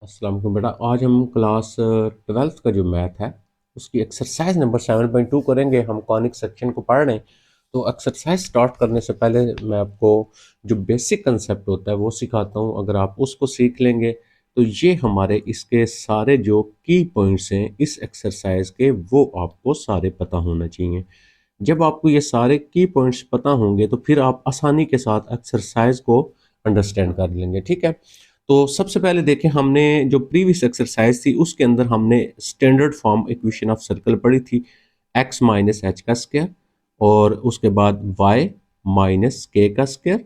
अस्सलाम वालेकुम बेटा। आज हम क्लास 12th का जो मैथ है उसकी एक्सरसाइज नंबर 7.2 करेंगे। हम कॉनिक सेक्शन को पढ़ रहे हैं, तो एक्सरसाइज स्टार्ट करने से पहले मैं आपको जो बेसिक कंसेप्ट होता है वो सिखाता हूँ। अगर आप उसको सीख लेंगे तो ये हमारे इसके सारे जो की पॉइंट्स हैं इस एक्सरसाइज के, वो आपको सारे पता होना चाहिए। जब आपको ये सारे की पॉइंट्स पता होंगे तो फिर आप आसानी के साथ एक्सरसाइज को अंडरस्टैंड कर लेंगे। ठीक है, तो सबसे पहले देखें, हमने जो प्रीवियस एक्सरसाइज थी उसके अंदर हमने standard form equation of circle पढ़ी थी, एक्स माइनस एच का स्क्वायर और उसके बाद वाई माइनस के का स्क्वायर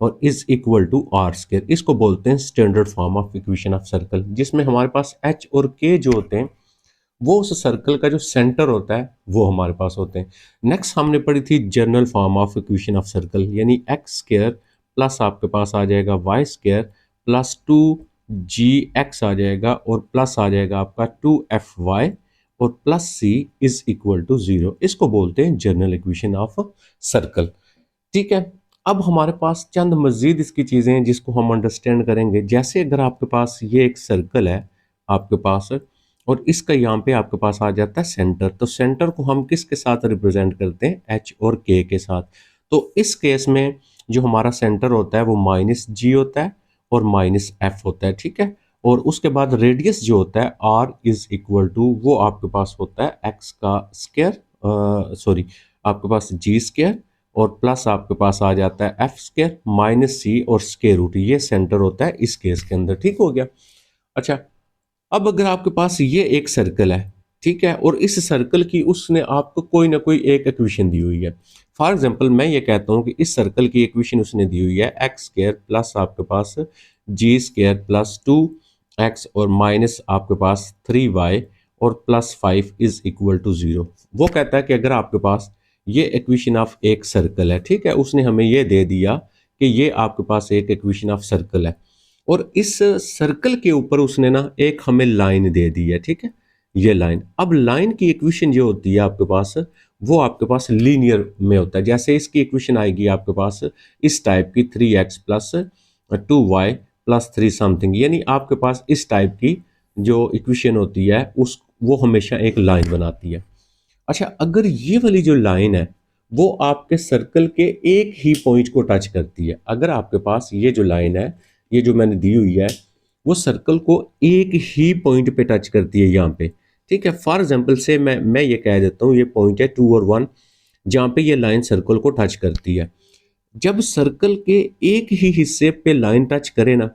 और is equal to r square. इसको बोलते हैं standard form of equation of circle, जिसमें हमारे पास एच और के जो होते हैं वो उस सर्कल का जो सेंटर होता है वो हमारे पास होते हैं। नेक्स्ट हमने पढ़ी थी general form of equation of circle, यानी एक्स स्क्वायर प्लस आपके पास आ जाएगा y square plus 2 g x आ जाएगा और प्लस आ जाएगा आपका 2 एफ वाई और plus c is equal to 0। इसको बोलते हैं जनरल इक्वेशन ऑफ सर्कल। ठीक है, अब हमारे पास चंद मजीद इसकी चीज़ें हैं जिसको हम अंडरस्टैंड करेंगे। जैसे अगर आपके पास ये एक सर्कल है आपके पास, और इसका यहाँ पे आपके पास आ जाता है सेंटर, तो सेंटर को हम किसके साथ रिप्रेजेंट करते हैं, एच और के के साथ। तो इस केस में जो हमारा सेंटर होता है वो माइनस जी होता है और माइनस एफ होता है। ठीक है, और उसके बाद रेडियस जो होता है आर इज इक्वल टू, वो आपके पास होता है एक्स का स्क्वायर, सॉरी आपके पास जी स्क्वायर और प्लस आपके पास आ जाता है एफ स्क्वायर माइनस सी और स्क्वायर रूट, ये सेंटर होता है इस केस के अंदर। ठीक हो गया। अच्छा, अब अगर आपके पास ये एक सर्कल है, ठीक है, और इस सर्कल की उसने आपको कोई ना कोई एक इक्वेशन दी हुई है। फॉर एग्जांपल मैं ये कहता हूँ कि इस सर्कल की इक्वेशन उसने दी हुई है एक्स स्क्वायर प्लस आपके पास जी स्क्वायर प्लस 2 एक्स और माइनस आपके पास 3 वाई और प्लस 5 इज इक्वल टू 0। वो कहता है कि अगर आपके पास ये इक्वेशन ऑफ एक सर्कल है, ठीक है, उसने हमें ये दे दिया कि ये आपके पास एक इक्वेशन ऑफ सर्कल है और इस सर्कल के ऊपर उसने ना एक हमें लाइन दे दी है। ठीक है, ये लाइन, अब लाइन की इक्वेशन जो होती है आपके पास, वो आपके पास लीनियर में होता है। जैसे इसकी इक्वेशन आएगी आपके पास इस टाइप की 3x plus 2y plus 3 something, यानी आपके पास इस टाइप की जो इक्वेशन होती है उस वो हमेशा एक लाइन बनाती है। अच्छा, अगर ये वाली जो लाइन है वो आपके सर्कल के एक ही पॉइंट को टच करती है, अगर आपके पास ये जो लाइन है, ये जो मैंने दी हुई है, वो सर्कल को एक ही पॉइंट पे टच करती है यहाँ पे। ठीक है, फॉर एग्जांपल से मैं ये कह देता हूँ ये पॉइंट है 2 और 1, जहाँ पे ये लाइन सर्कल को टच करती है। जब सर्कल के एक ही हिस्से पे लाइन टच करे ना,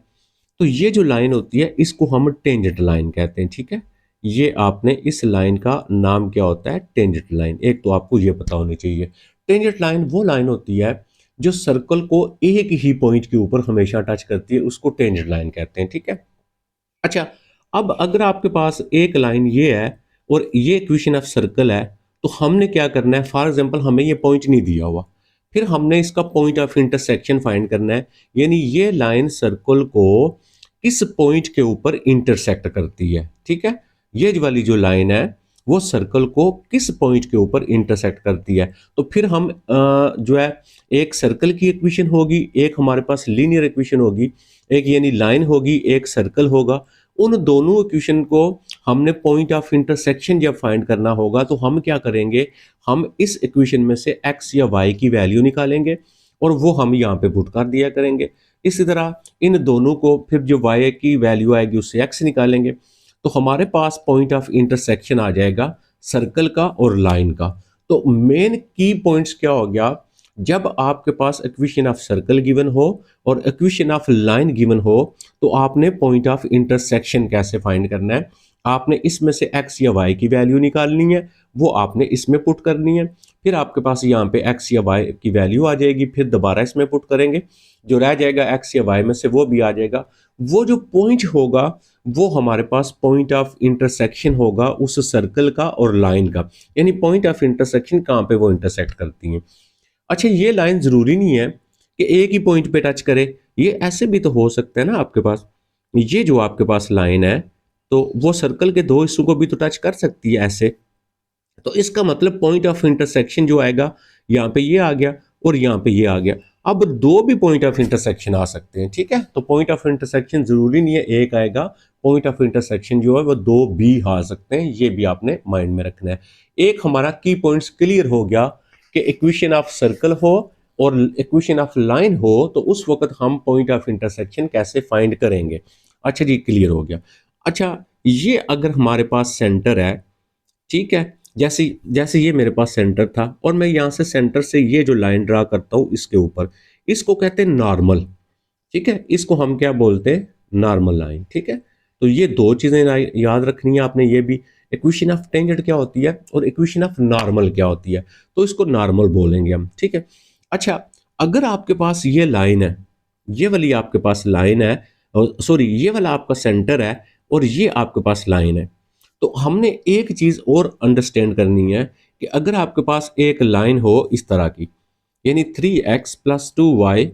तो ये जो लाइन होती है इसको हम टेंजेंट लाइन कहते हैं। ठीक है, ये आपने इस लाइन का नाम क्या होता है, टेंजेंट लाइन। एक तो आपको ये पता होनी चाहिए, टेंजेंट लाइन वो लाइन होती है जो सर्कल को एक ही पॉइंट के ऊपर हमेशा टच करती है, उसको टेंजेंट लाइन कहते हैं। ठीक है, अच्छा, अब अगर आपके पास एक लाइन ये है और ये इक्वेशन ऑफ सर्कल है, तो हमने क्या करना है, फॉर एग्जांपल हमें ये पॉइंट नहीं दिया हुआ, फिर हमने इसका पॉइंट ऑफ इंटरसेक्शन फाइंड करना है, यानी ये लाइन सर्कल को किस पॉइंट के ऊपर इंटरसेक्ट करती है। ठीक है, ये वाली जो लाइन है वो सर्कल को किस पॉइंट के ऊपर इंटरसेक्ट करती है। तो फिर हम जो है, एक सर्कल की इक्वेशन होगी, एक हमारे पास लीनियर इक्वेशन होगी, एक यानी लाइन होगी, एक सर्कल होगा। उन दोनों इक्वेशन को हमने पॉइंट ऑफ इंटरसेक्शन जब फाइंड करना होगा तो हम क्या करेंगे, हम इस इक्वेशन में से एक्स या वाई की वैल्यू निकालेंगे और वो हम यहाँ पे पुट कर दिया करेंगे। इसी तरह इन दोनों को फिर जो वाई की वैल्यू आएगी उससे एक्स निकालेंगे, तो हमारे पास पॉइंट ऑफ इंटरसेक्शन आ जाएगा सर्कल का और लाइन का। तो मेन की पॉइंट्स क्या हो गया, जब आपके पास इक्वेशन ऑफ सर्कल गिवन हो और इक्वेशन ऑफ लाइन गिवन हो, तो आपने पॉइंट ऑफ इंटरसेक्शन कैसे फाइंड करना है, आपने इसमें से एक्स या वाई की वैल्यू निकालनी है, वो आपने इसमें पुट करनी है। फिर आपके पास यहाँ पे एक्स या वाई की वैल्यू आ जाएगी, फिर दोबारा इसमें पुट करेंगे, जो रह जाएगा एक्स या वाई में से वो भी आ जाएगा। वो जो पॉइंट होगा वो हमारे पास पॉइंट ऑफ इंटरसेक्शन होगा उस सर्कल का और लाइन का, यानी पॉइंट ऑफ इंटरसेक्शन कहाँ पे वो इंटरसेक्ट करती हैं। अच्छा, ये लाइन जरूरी नहीं है कि एक ही पॉइंट पे टच करे, ये ऐसे भी तो हो सकता है ना आपके पास, ये जो आपके पास लाइन है तो वो सर्कल के दो हिस्सों को भी तो टच कर सकती है ऐसे। तो इसका मतलब पॉइंट ऑफ इंटरसेक्शन जो आएगा, यहाँ पे ये आ गया और यहाँ पे ये आ गया। अब दो भी पॉइंट ऑफ इंटरसेक्शन आ सकते हैं। ठीक है, तो पॉइंट ऑफ इंटरसेक्शन जरूरी नहीं है एक आएगा, पॉइंट ऑफ इंटरसेक्शन जो है वो दो भी आ सकते हैं, ये भी आपने माइंड में रखना है। एक हमारा की पॉइंट्स क्लियर हो गया कि इक्वेशन ऑफ सर्कल हो और इक्वेशन ऑफ लाइन हो, तो उस वक्त हम पॉइंट ऑफ इंटरसेक्शन कैसे फाइंड करेंगे। अच्छा जी, क्लियर हो गया। अच्छा, ये अगर हमारे पास सेंटर है, ठीक है, जैसे जैसे ये मेरे पास सेंटर था और मैं यहाँ से सेंटर से ये जो लाइन ड्रा करता हूँ इसके ऊपर, इसको कहते हैं नॉर्मल। ठीक है, इसको हम क्या बोलते हैं, नॉर्मल लाइन। ठीक है, तो ये दो चीजें याद रखनी है आपने, ये भी इक्वेशन ऑफ टेंजेंट क्या होती है और इक्वेशन ऑफ नॉर्मल क्या होती है, तो इसको नॉर्मल बोलेंगे हम। ठीक है। अच्छा, अगर आपके पास ये लाइन है, ये वाली आपके पास लाइन है, सॉरी ये वाला आपका सेंटर है और ये आपके पास लाइन है, तो हमने एक चीज और अंडरस्टैंड करनी है कि अगर आपके पास एक लाइन हो इस तरह की, यानी 3x + 2y,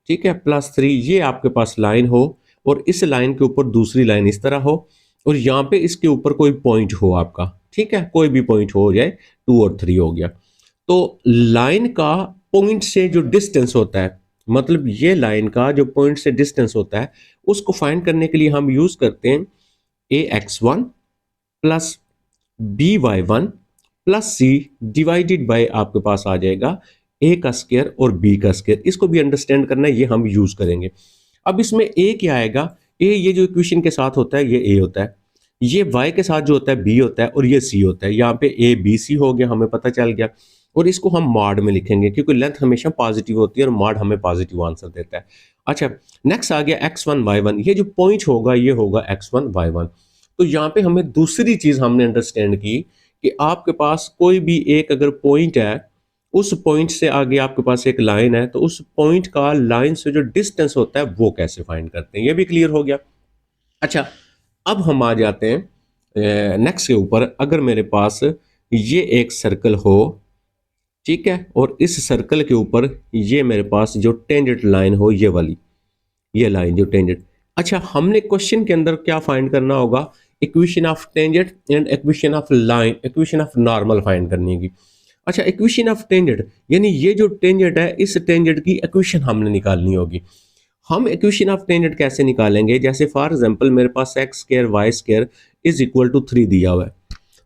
ठीक है, +3, ये आपके पास लाइन हो और इस लाइन के ऊपर दूसरी लाइन इस तरह हो और यहाँ पे इसके ऊपर कोई पॉइंट हो आपका, ठीक है, कोई भी पॉइंट हो जाए, 2 और 3 हो गया, तो लाइन का पॉइंट से जो डिस्टेंस होता है, मतलब ये लाइन का जो पॉइंट से डिस्टेंस होता है, उसको फाइंड करने के लिए हम यूज करते हैं ax1 plus by1 plus c divided by आपके पास आ जाएगा a का स्क्वायर और b का स्क्वायर। इसको भी अंडरस्टैंड करना है, ये हम यूज करेंगे। अब इसमें a क्या आएगा, a ये जो इक्वेशन के साथ होता है ये a होता है, ये y के साथ जो होता है b होता है और ये c होता है। यहाँ पे a b c हो गया, हमें पता चल गया, और इसको हम मॉड में लिखेंगे क्योंकि लेंथ हमेशा पॉजिटिव होती है और मॉड हमें पॉजिटिव आंसर देता है। अच्छा, नेक्स्ट आ गया x1 y1, ये जो पॉइंट होगा ये होगा x1 y1। तो यहाँ पे हमें दूसरी चीज हमने अंडरस्टैंड की कि आपके पास कोई भी एक अगर पॉइंट है, उस पॉइंट से आगे आपके पास एक लाइन है, तो उस पॉइंट का लाइन से जो डिस्टेंस होता है वो कैसे फाइंड करते हैं, ये भी क्लियर हो गया। अच्छा, अब हम आ जाते हैं नेक्स्ट के ऊपर। अगर मेरे पास ये एक सर्कल हो, ठीक है, और इस सर्कल के ऊपर ये मेरे पास जो टेंजेंट लाइन हो, ये वाली, ये लाइन जो टेंजेंट। अच्छा, हमने क्वेश्चन के अंदर क्या फाइंड करना होगा, equation of tangent and equation of line, equation of normal find करनी होगी। अच्छा, इक्वेशन ऑफ टेंजेंट यानी ये जो टेंजेंट है इस टेंजेंट की इक्वेशन हमने निकालनी होगी। हम इक्वेशन ऑफ टेंजेंट कैसे निकालेंगे, जैसे फॉर एग्जांपल मेरे पास x² y² = 3 दिया हुआ है,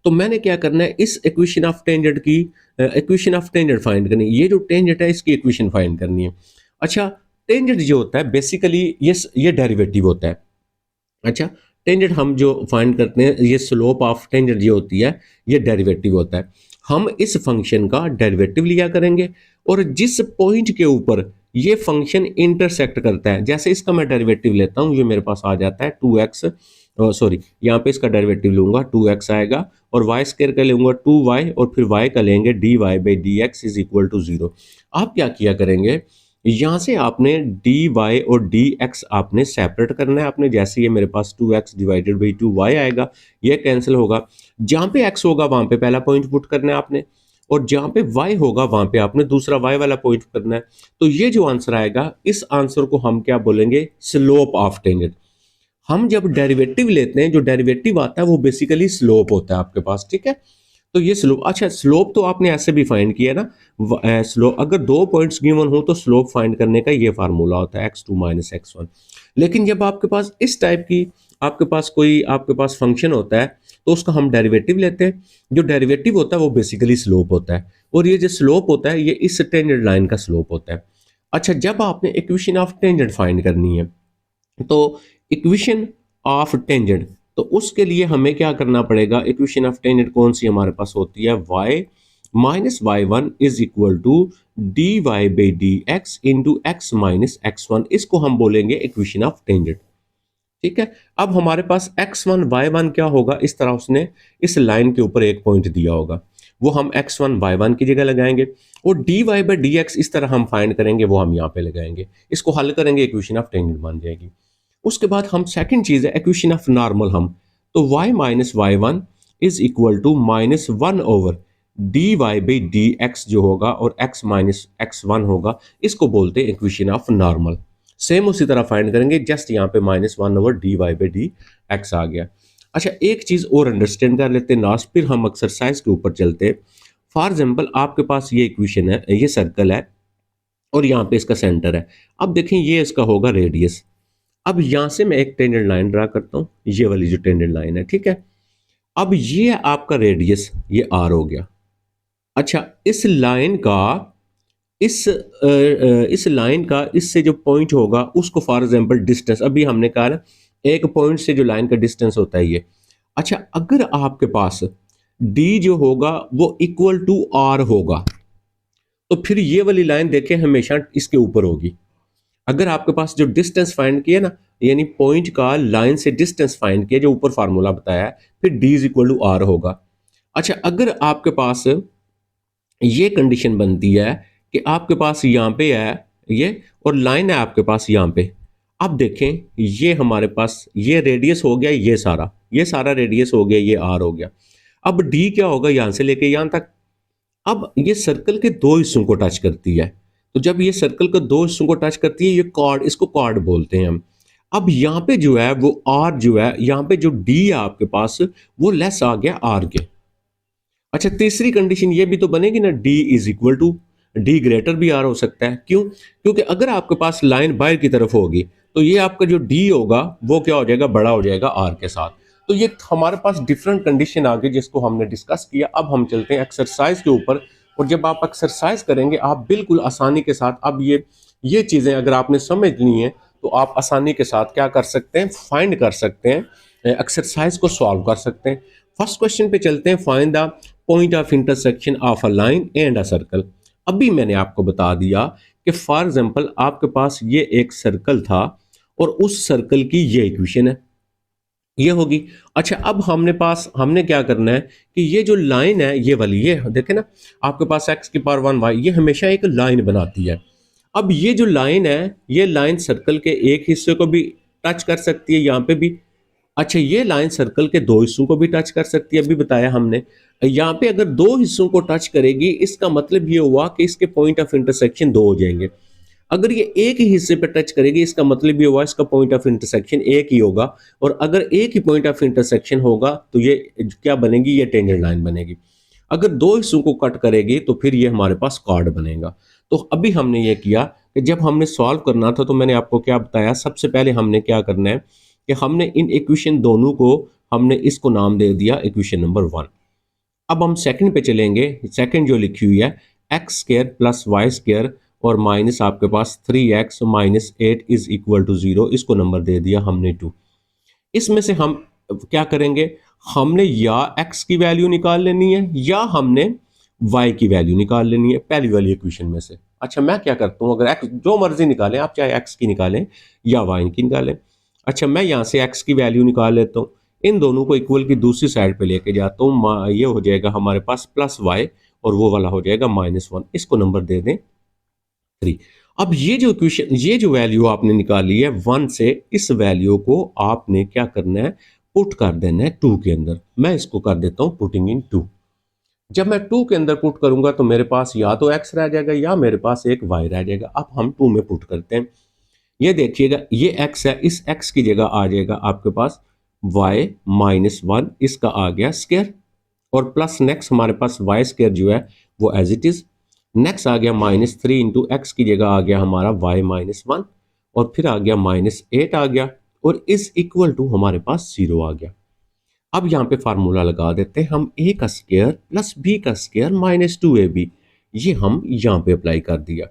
तो मैंने क्या करना है, इस इक्वेशन ऑफ टेंजेंट की इक्वेशन ऑफ टेंजेंट फाइंड करनी है, ये जो टेंजेंट है इसकी इक्वेशन फाइंड करनी है। अच्छा, टेंजेंट जो होता है बेसिकली ये डेरिवेटिव होता है। अच्छा, टेंजेंट हम जो फाइंड करते हैं, ये स्लोप ऑफ टेंजेंट जो होती है ये डेरिवेटिव होता है। हम इस फंक्शन का डेरिवेटिव लिया करेंगे और जिस पॉइंट के ऊपर ये फंक्शन इंटरसेक्ट करता है, जैसे इसका मैं डेरिवेटिव लेता हूँ, ये मेरे पास आ जाता है 2x, सॉरी यहाँ पे इसका डेरिवेटिव लूंगा 2x आएगा और y² का लूंगा 2y और फिर y का लेंगे dy/dx = 0। आप क्या किया करेंगे, यहाँ से आपने dy और dx आपने सेपरेट करना है आपने, जैसे ये मेरे पास 2x/2y आएगा, ये कैंसिल होगा, जहाँ पे x होगा वहां पे पहला पॉइंट पुट करना है आपने और जहाँ पे y होगा वहां पे आपने दूसरा y वाला पॉइंट करना है। तो ये जो आंसर आएगा, इस आंसर को हम क्या बोलेंगे, स्लोप ऑफ टेंजेंट। हम जब डेरिवेटिव लेते हैं, जो डेरिवेटिव आता है वो बेसिकली स्लोप होता है आपके पास, ठीक है। तो ये स्लोप, अच्छा स्लोप तो आपने ऐसे भी फाइंड किया ना, स्लोप अगर दो पॉइंट्स गिवन हो तो स्लोप फाइंड करने का ये फार्मूला होता है x2 - x1। लेकिन जब आपके पास इस टाइप की आपके पास फंक्शन होता है तो उसका हम डेरिवेटिव लेते हैं, जो डेरिवेटिव होता है वो बेसिकली स्लोप होता है और ये जो स्लोप होता है ये इस टेंजेंट लाइन का स्लोप होता है। अच्छा, जब आपने इक्वेशन ऑफ टेंजेंट फाइंड करनी है, तो इक्वेशन ऑफ टेंजेंट, तो उसके लिए हमें क्या करना पड़ेगा, इक्वेशन ऑफ टेंजेंट कौन सी हमारे पास होती है, y - y1 = dy/dx * x - x1, इसको हम बोलेंगे इक्वेशन ऑफ टेंजेंट। ठीक है, अब हमारे पास x1 y1 क्या होगा, इस तरह उसने इस लाइन के ऊपर एक पॉइंट दिया होगा, वो हम x1 y1 की जगह लगाएंगे और dy/dx इस तरह हम फाइंड करेंगे, वो हम यहाँ पे लगाएंगे, इसको हल करेंगे, इक्वेशन ऑफ टेंजेंट बन जाएगी। उसके बाद हम सेकंड चीज है इक्वेशन ऑफ नॉर्मल, हम तो y - y1 = -1 dy/ dx जो होगा और x - x1 होगा, इसको बोलते हैं इक्वेशन ऑफ नॉर्मल। सेम उसी तरह फाइंड करेंगे, जस्ट यहाँ पे -1 dy/dx आ गया। अच्छा, एक चीज और अंडरस्टैंड कर लेते हैं लास्ट, फिर हम एक्सरसाइज के ऊपर चलते हैं। फॉर एग्जाम्पल आपके पास ये इक्वेशन है, ये सर्कल है और यहाँ पे इसका सेंटर है। अब देखें ये इसका होगा रेडियस, अब यहां से मैं एक टेंजेंट लाइन ड्रा करता हूं, ये वाली जो टेंजेंट लाइन है, ठीक है। अब ये आपका रेडियस, ये आर हो गया। अच्छा, इस लाइन का इससे जो पॉइंट होगा उसको फॉर एग्जांपल डिस्टेंस, अभी हमने कहा ना एक पॉइंट से जो लाइन का डिस्टेंस होता है ये। अच्छा, अगर आपके पास डी जो होगा वो इक्वल टू आर होगा, तो फिर ये वाली लाइन देखें हमेशा इसके ऊपर होगी। अगर आपके पास जो डिस्टेंस फाइंड किया ना, यानी पॉइंट का लाइन से डिस्टेंस फाइंड किया जो ऊपर फार्मूला बताया है, फिर d is equal to r होगा। अच्छा, अगर आपके पास ये कंडीशन बनती है कि आपके पास यहाँ पे है ये, और लाइन है आपके पास यहाँ पे। अब देखें, ये हमारे पास ये रेडियस हो गया, ये सारा रेडियस हो गया, ये आर हो गया। अब डी क्या होगा, यहां से लेके यहां तक। अब ये सर्कल के दो हिस्सों को टच करती है, तो जब ये सर्कल के दो हिस्सों को टच करती है, ये कॉर्ड, इसको कॉर्ड बोलते हैं हम। अब यहाँ पे जो है वो आर जो है, यहाँ पे जो डी है आपके पास, वो लेस आ गया आर के। अच्छा, तीसरी कंडीशन ये भी तो बनेगी ना, d is equal to, d greater भी आर हो सकता है। क्यों? क्योंकि अगर आपके पास लाइन बाहर की तरफ होगी, तो ये आपका जो डी होगा वो क्या हो जाएगा, बड़ा हो जाएगा आर के साथ। तो ये हमारे पास डिफरेंट कंडीशन आ गई जिसको हमने डिस्कस किया। अब हम चलते हैं एक्सरसाइज के ऊपर, और जब आप एक्सरसाइज करेंगे आप बिल्कुल आसानी के साथ, अब ये चीज़ें अगर आपने समझ ली हैं तो आप आसानी के साथ क्या कर सकते हैं, फाइंड कर सकते हैं, एक्सरसाइज को सॉल्व कर सकते हैं। फर्स्ट क्वेश्चन पे चलते हैं, find the point of intersection of a line and a circle. अभी मैंने आपको बता दिया कि फॉर एग्जांपल आपके पास ये एक सर्कल था और उस सर्कल की ये इक्वेशन है, ये होगी। अच्छा, अब हमने क्या करना है कि ये जो लाइन है ये वाली, ये देखे ना, आपके पास एक्स की पावर वन वाई, ये हमेशा एक लाइन बनाती है। अब ये जो लाइन है, ये लाइन सर्कल के एक हिस्से को भी टच कर सकती है, यहाँ पे भी। अच्छा, ये लाइन सर्कल के दो हिस्सों को भी टच कर सकती है, अभी बताया हमने। यहाँ पे अगर दो हिस्सों को टच करेगी, इसका मतलब ये हुआ कि इसके पॉइंट ऑफ इंटरसेक्शन दो हो जाएंगे। अगर ये एक ही हिस्से पे टच करेगी, इसका मतलब ये हुआ इसका पॉइंट ऑफ इंटरसेक्शन एक ही होगा। और अगर एक ही पॉइंट ऑफ इंटरसेक्शन होगा तो ये क्या बनेगी, ये टेंजेंट लाइन बनेगी। अगर दो हिस्सों को कट करेगी तो फिर ये हमारे पास कॉर्ड बनेगा। तो अभी हमने ये किया कि जब हमने सॉल्व करना था तो मैंने आपको क्या बताया, सबसे पहले हमने क्या करना है कि हमने इन इक्वेशन दोनों को, हमने इसको नाम दे दिया इक्वेशन नंबर वन। अब हम सेकंड पे चलेंगे। सेकंड जो लिखी हुई है, x square plus y square और माइनस आपके पास 3x minus 8 is equal to 0, इसको नंबर दे दिया हमने 2। इसमें से हम क्या करेंगे, हमने या x की वैल्यू निकाल लेनी है या हमने y की वैल्यू निकाल लेनी है पहली वाली इक्वेशन में से। अच्छा, मैं क्या करता हूँ, अगर x जो मर्जी निकालें आप, चाहे x की निकालें या y की निकालें। अच्छा, मैं यहाँ से x की वैल्यू निकाल लेता हूँ, इन दोनों को इक्वल की दूसरी साइड पे लेके जाता हूँ, ये हो जाएगा हमारे पास प्लस y और वो वाला हो जाएगा -1, इसको नंबर दे दें 3। अब ये जो इक्वेशन, ये जो वैल्यू आपने निकाली है 1 से, इस वैल्यू को आपने क्या करना है, पुट कर देना है 2 के अंदर। मैं इसको कर देता हूँ पुटिंग इन 2। जब मैं 2 के अंदर पुट करूंगा तो मेरे पास या तो x रह जाएगा या मेरे पास एक y रह जाएगा। अब हम 2 में पुट करते हैं, ये देखिएगा ये x है, इस x की जगह आ जाएगा आपके पास y -1, इसका आ गया स्क्वायर, और प्लस नेक्स्ट हमारे पास वाई स्क्वायर जो है वो एज इट इज। नेक्स्ट आ गया -3 इंटू एक्स की जगह आ गया हमारा वाई -1, और फिर आ गया -8 आ गया, और इस इक्वल टू हमारे पास 0 आ गया। अब यहाँ पे फार्मूला लगा देते हैं हम, a का स्क्वायर प्लस b का स्क्वायर -2ab, ये हम यहाँ पे अप्लाई कर दिया।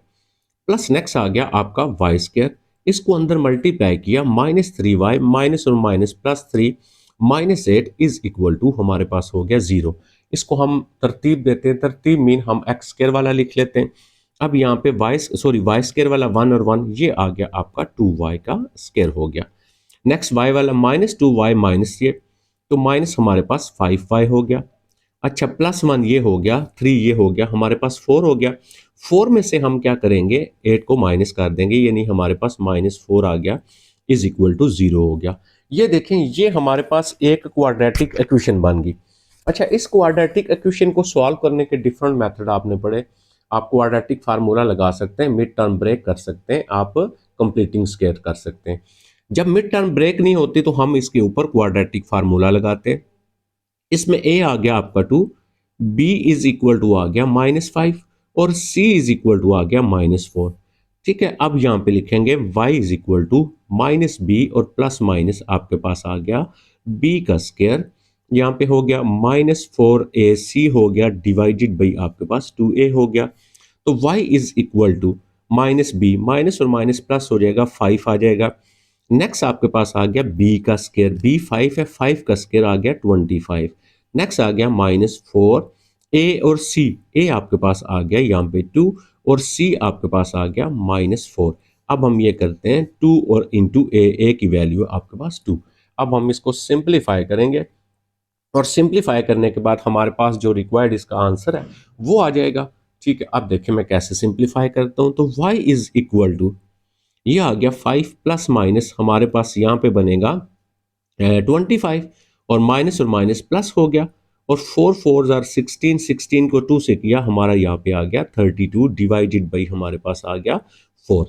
प्लस नेक्स्ट आ गया आपका वाई स्क्वायर, इसको अंदर मल्टीप्लाई किया, -3y माइनस और माइनस +3 -8 इज इक्वल टू हमारे पास हो गया 0। इसको हम तरतीब देते हैं, तरतीब मीन हम एक्स स्क्वायर वाला लिख लेते हैं। अब यहाँ पे वाई स्क्वायर वाला 1 और 1, ये आ गया आपका 2y का स्क्वायर हो गया। नेक्स्ट y वाला -2y माइनस ये, तो माइनस हमारे पास 5y हो गया। अच्छा, +1 ये हो गया, 3 ये हो गया, हमारे पास 4 हो गया। 4 में से हम क्या करेंगे, 8 को माइनस कर देंगे, यानी हमारे पास -4 आ गया इज इक्वल टू 0 हो गया। ये देखें, ये हमारे पास एक क्वाड्रेटिक इक्वेशन बन गई। अच्छा, इस क्वाड्रेटिक इक्वेशन को सॉल्व करने के डिफरेंट मेथड आपने पढ़े। आप क्वाड्रेटिक फार्मूला लगा सकते हैं, मिड टर्म ब्रेक कर सकते हैं, आप कंप्लीटिंग स्क्वायर कर सकते हैं। जब मिड टर्म ब्रेक नहीं होती तो हम इसके ऊपर क्वाड्रेटिक फार्मूला लगाते हैं। इसमें a आ गया आपका 2, b इज इक्वल टू आ गया -5 और c इज इक्वल टू आ गया -4। ठीक है, अब यहाँ पे लिखेंगे y is equal to minus b और प्लस माइनस आपके पास आ गया b का स्क्वायर, यहाँ पे हो गया माइनस 4ac हो गया डिवाइडेड बाई आपके पास 2a हो गया। तो y is equal to minus b, minus और माइनस प्लस हो जाएगा 5 आ जाएगा। नेक्स्ट आपके पास आ गया b का स्क्वायर, b 5 है, 5 का स्क्वायर आ गया 25। नेक्स्ट आ गया माइनस 4 a और c, a आपके पास आ गया यहाँ पे 2 और c आपके पास आ गया -4। अब हम ये करते हैं 2 और इंटू ए की वैल्यू आपके पास 2। अब हम इसको सिंप्लीफाई करेंगे और सिंप्लीफाई करने के बाद हमारे पास जो रिक्वायर्ड इसका आंसर है वो आ जाएगा। ठीक है, अब देखिए मैं कैसे सिंप्लीफाई करता हूँ। तो y इज इक्वल टू, ये आ गया 5 प्लस माइनस हमारे पास यहाँ पे बनेगा 25 और माइनस प्लस हो गया और 4 4 आर 16, 16 को 2 से किया हमारा यहाँ पे आ गया 32 डिवाइडेड बाई हमारे पास आ गया 4।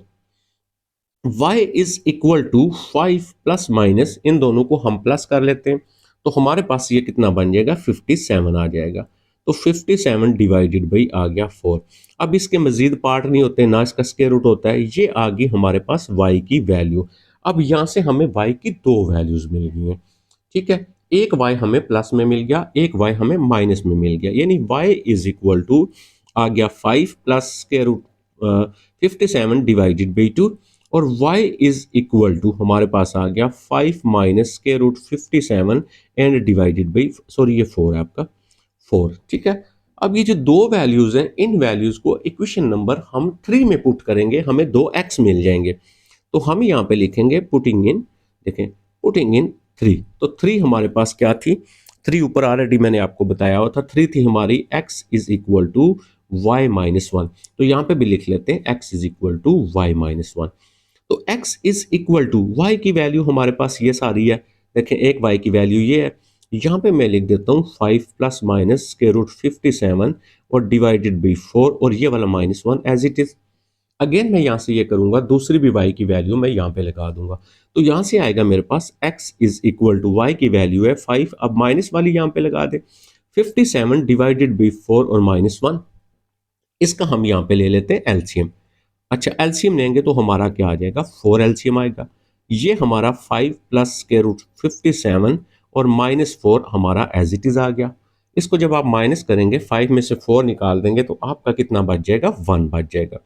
y is equal to 5 plus minus, इन दोनों को हम प्लस कर लेते हैं तो हमारे पास ये कितना बन जाएगा 57 आ जाएगा। तो 57 डिवाइडेड बाई आ गया 4। अब इसके मजीद पार्ट नहीं होते, ना इसका स्क्वायर रूट होता है। ये आ गई हमारे पास y की वैल्यू। अब यहाँ से हमें y की दो वैल्यूज मिल गई हैं। ठीक है, एक y हमें प्लस में मिल गया, एक y हमें माइनस में मिल गया, यानी y इज इक्वल टू आ गया 5 plus square root 57 divided by 2 और y इज इक्वल टू हमारे पास आ गया 5 minus square root 57 and divided by, sorry ये 4 है आपका 4। ठीक है, अब ये जो दो वैल्यूज हैं इन वैल्यूज को इक्वेशन नंबर हम 3 में पुट करेंगे, हमें दो x मिल जाएंगे। तो हम यहाँ पे लिखेंगे पुटिंग इन, देखें पुटिंग इन 3। तो 3 हमारे पास क्या थी, 3 ऊपर ऑलरेडी मैंने आपको बताया हुआ था, 3 थी हमारी x is equal to y minus 1। तो यहाँ पे भी लिख लेते हैं x is equal to y minus 1। तो x is equal to y की वैल्यू हमारे पास ये सारी है। देखें एक y की वैल्यू ये है, यहाँ पे मैं लिख देता हूँ 5 प्लस माइनस स्क्वायर रूट 57 और डिवाइडेड बाई 4 और ये वाला -1 एज इट इज। अगेन मैं यहाँ से ये करूंगा, दूसरी भी y की वैल्यू मैं यहाँ पे लगा दूंगा। तो यहाँ से आएगा मेरे पास x is equal to y की वैल्यू है 5, अब माइनस वाली यहाँ पे लगा दे 57 डिवाइडेड बाई 4 और -1। इसका हम यहाँ पे ले लेते हैं एलसीएम। अच्छा एलसीएम लेंगे तो हमारा क्या आ जाएगा 4 एलसीएम आएगा। ये हमारा 5 प्लस स्क्वायर रूट 57 और -4 हमारा एज इट इज आ गया। इसको जब आप माइनस करेंगे 5 में से 4 निकाल देंगे तो आपका कितना बच जाएगा 1 बच जाएगा।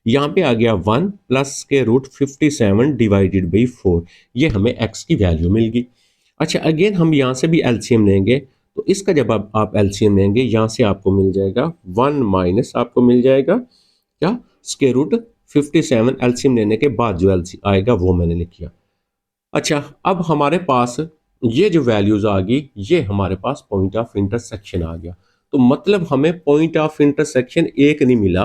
यहाँ पे आ गया 1 प्लस के रूट 57 डिवाइडेड बाई 4, ये हमें x की वैल्यू मिल गई। अच्छा अगेन हम यहाँ से भी एलसीएम लेंगे तो इसका जब आप एलसीएम लेंगे यहाँ से आपको मिल जाएगा 1 माइनस आपको मिल जाएगा क्या स्क्वायर रूट 57, एलसीएम लेने के बाद जो एलसीएम आएगा वो मैंने लिख लिया। अच्छा अब हमारे पास ये जो वैल्यूज आ गई ये हमारे पास पॉइंट ऑफ इंटरसेक्शन आ गया। तो मतलब हमें पॉइंट ऑफ इंटरसेक्शन एक नहीं मिला,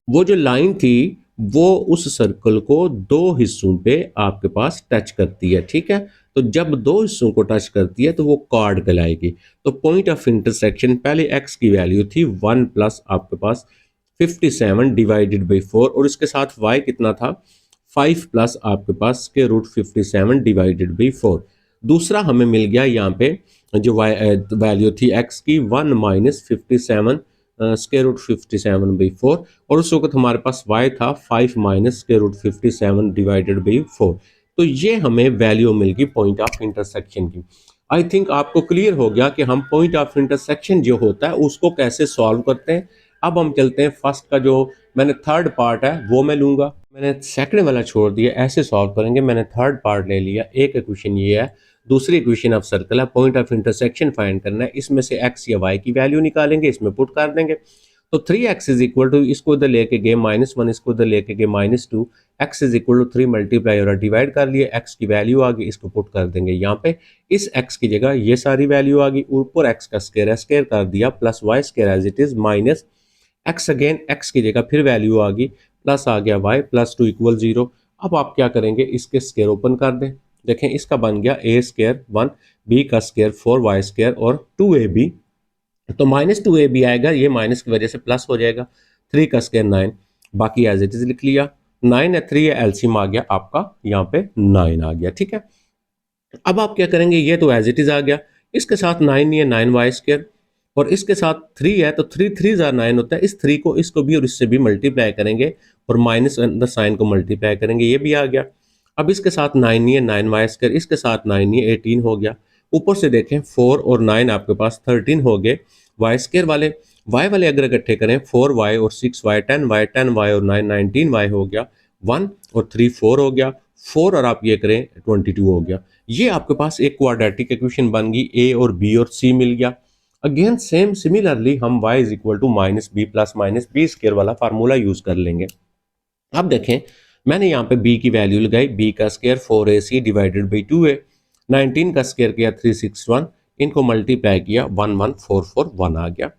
वो जो लाइन थी वो उस सर्कल को दो हिस्सों पे आपके पास टच करती है। ठीक है, तो जब दो हिस्सों को टच करती है तो वो कार्ड कहलाएगी। तो पॉइंट ऑफ इंटरसेक्शन पहले x की वैल्यू थी 1 प्लस आपके पास 57 डिवाइडेड बाई 4 और इसके साथ y कितना था 5 प्लस आपके पास के रूट 57 डिवाइडेड बाई 4। दूसरा हमें मिल गया यहाँ पे जो y वैल्यू थी x की 1 माइनस 57 स्क्वायर रूट 57 बाई 4 और उस वक्त हमारे पास y था 5 minus square root 57 divided by 4। तो ये हमें वैल्यू मिल गई पॉइंट ऑफ इंटरसेक्शन की। आई थिंक आपको क्लियर हो गया कि हम पॉइंट ऑफ इंटरसेक्शन जो होता है उसको कैसे सॉल्व करते हैं। अब हम चलते हैं फर्स्ट का, जो मैंने थर्ड पार्ट है वो मैं लूंगा, मैंने सेकंड वाला छोड़ दिया, ऐसे सॉल्व करेंगे। मैंने थर्ड पार्ट ले लिया। एक इक्वेशन ये है, दूसरी इक्वेशन ऑफ सर्कल है, पॉइंट ऑफ इंटरसेक्शन फाइंड करना है। इसमें से x या y की वैल्यू निकालेंगे, इसमें पुट कर देंगे। तो 3x इज इक्वल टू, इसको इधर लेके गए -1, इसको इधर लेके गए -2, x is equal to 3 multiply और डिवाइड कर लिए, x की वैल्यू आ गई, इसको पुट कर देंगे यहाँ पे। इस x की जगह ये सारी वैल्यू आ गई, ऊपर x का स्क्वायर है, स्क्वायर कर दिया, plus y square as it is minus x, again x की जगह फिर वैल्यू आ गई, प्लस आ गया y प्लस 2 इक्वल 0। अब आप क्या करेंगे, इसके स्क्वायर ओपन कर दें। देखें इसका बन गया a स्क्वायर 1, b का स्क्वायर 4y स्क्वायर और 2ab। तो -2ab आएगा, ये माइनस की वजह से प्लस हो जाएगा। 3 का स्क्वायर 9, बाकी एज इट इज लिख लिया। 9 है 3 है, एलसीएम आ गया आपका यहाँ पे 9 आ गया। ठीक है, अब आप क्या करेंगे, ये तो एज इट इज आ गया, इसके साथ 9 नहीं है 9y स्क्वायर और इसके साथ 3 है तो 3 3 जार 9 होता है। इस 3 को इसको भी और इससे भी मल्टीप्लाई करेंगे और माइनस द साइन को मल्टीप्लाई करेंगे, ये भी आ गया। अब इसके साथ 9 नहीं है, 9 वाई स्क्वायर, इसके साथ 9 नहीं है, 18 हो गया। ऊपर से देखें 4 और 9 आपके पास 13 हो गए। वाई स्क्वायर वाले वाई वाले अगर इकट्ठे करें 4y और 6y 10y 10y और 9 19y हो गया। 1 और 3 4 हो गया। 4 और आप ये करें 22 हो गया। ये आपके पास एक क्वाड्रेटिक इक्वेशन बन गई, ए और बी और सी मिल गया। अगेन सेम सिमिलरली हम y is equal to minus B plus minus B square वाला फार्मूला यूज कर लेंगे। अब देखें मैंने यहाँ पे b की वैल्यू लगाई, b का square 4ac divided by 2a, 19 का स्क्वायर किया 361, इनको मल्टीप्लाई किया 11441 आ गया।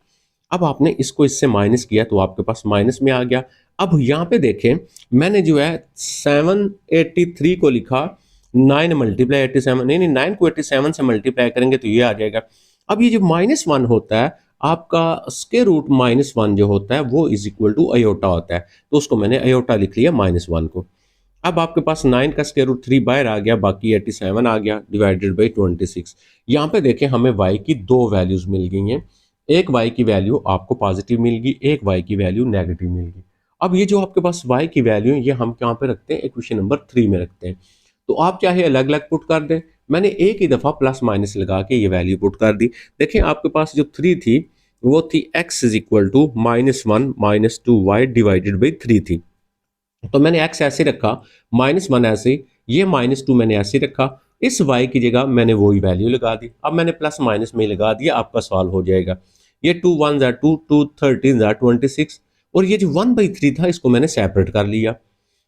अब आपने इसको इससे माइनस किया तो आपके पास माइनस में आ गया। अब यहाँ पे देखें मैंने जो है 783 को लिखा 9 मल्टीप्लाई 87, नहीं 9 को 87 से मल्टीप्लाई करेंगे तो ये आ जाएगा। अब ये जो -1 होता है आपका स्क्वायर रूट -1 जो होता है वो इज इक्वल टू अयोटा होता है, तो उसको मैंने अयोटा लिख लिया -1 को। अब आपके पास 9 का स्क्वायर रूट 3 बाहर आ गया, बाकी 87 आ गया डिवाइडेड बाई 26। यहाँ पे देखें हमें y की दो वैल्यूज मिल गई हैं, एक y की वैल्यू आपको पॉजिटिव मिल गई, एक y की वैल्यू नेगेटिव मिल गई। अब ये जो आपके पास y की वैल्यू है ये हम कहाँ पे रखते हैं, इक्वेशन नंबर 3 में रखते हैं। तो आप चाहे अलग अलग पुट कर दें, मैंने एक ही दफ़ा प्लस माइनस लगा के ये वैल्यू पुट कर दी। देखें आपके पास जो 3 थी वो थी x is equal to -1 -2y divided by 3 थी, तो मैंने x ऐसे रखा, -1 ऐसे, ये -2 मैंने ऐसे रखा, इस y की जगह मैंने वही वैल्यू लगा दी। अब मैंने प्लस माइनस में लगा दिया, आपका सॉल्व हो जाएगा। ये 2 1 2 2 13 26, और ये जो 1/3 था इसको मैंने सेपरेट कर लिया।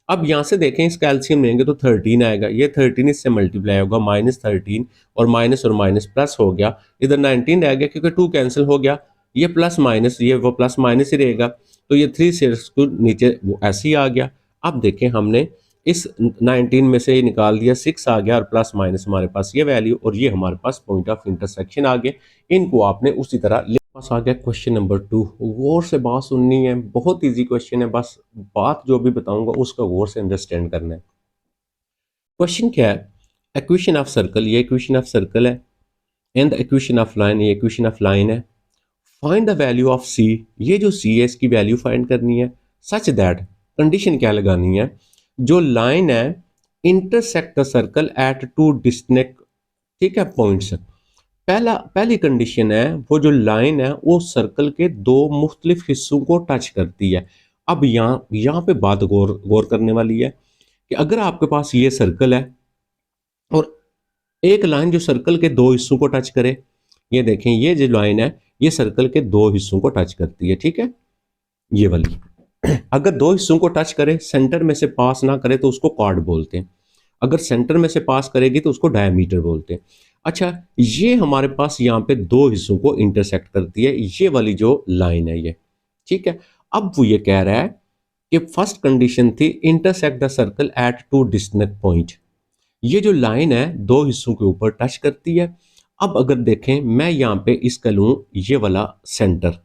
अब यहाँ से देखें इस कैल्शियम लेंगे तो 13 आएगा, ये 13 इससे मल्टीप्लाई होगा -13, और माइनस प्लस हो गया, इधर 19 रह गया क्योंकि 2 कैंसिल हो गया, ये प्लस माइनस ये वो प्लस माइनस ही रहेगा, तो ये 3 से इसको नीचे वो ऐसे ही आ गया। अब देखें हमने इस 19 में से निकाल दिया, 6 आ गया, और प्लस माइनस हमारे पास ये वैल्यू, और ये हमारे पास पॉइंट ऑफ इंटरसेक्शन आ गए। इनको आपने उसी तरह पास आ गया। क्वेश्चन नंबर 2, गौर से बात सुननी है, बहुत इजी क्वेश्चन है, बस बात जो भी बताऊंगा उसका गौर से अंडरस्टैंड करना है। क्वेश्चन क्या है, इक्वेशन ऑफ सर्कल, ये इक्वेशन ऑफ सर्कल है, and the equation of line, ये इक्वेशन ऑफ लाइन है। फाइंड द वैल्यू ऑफ सी, ये जो सी है इसकी वैल्यू फाइंड करनी है, सच दैट, कंडीशन क्या लगानी है, जो लाइन है intersect the circle eight two distinct, ठीक है, पॉइंट्स। पहली कंडीशन है वो जो लाइन है वो सर्कल के दो मुख्तलिफ हिस्सों को टच करती है। अब यहाँ पे बात गौर गौर करने वाली है कि अगर आपके पास ये सर्कल है और एक लाइन जो सर्कल के दो हिस्सों को टच करे, ये देखें ये जो लाइन है ये सर्कल के दो हिस्सों को टच करती है, ठीक है, ये वाली। अगर दो हिस्सों को टच करे, सेंटर में से पास ना करे तो उसको कॉर्ड बोलते हैं, अगर सेंटर में से पास करेगी तो उसको डायमीटर बोलते हैं। अच्छा, ये हमारे पास यहाँ पे दो हिस्सों को इंटरसेक्ट करती है, ये वाली जो लाइन है ये, ठीक है। अब वो ये कह रहा है कि फर्स्ट कंडीशन थी intersect the circle eight two distinct point, ये जो लाइन है दो हिस्सों के ऊपर टच करती है। अब अगर देखें मैं यहाँ पे इसका लूँ ये वाला सेंटर,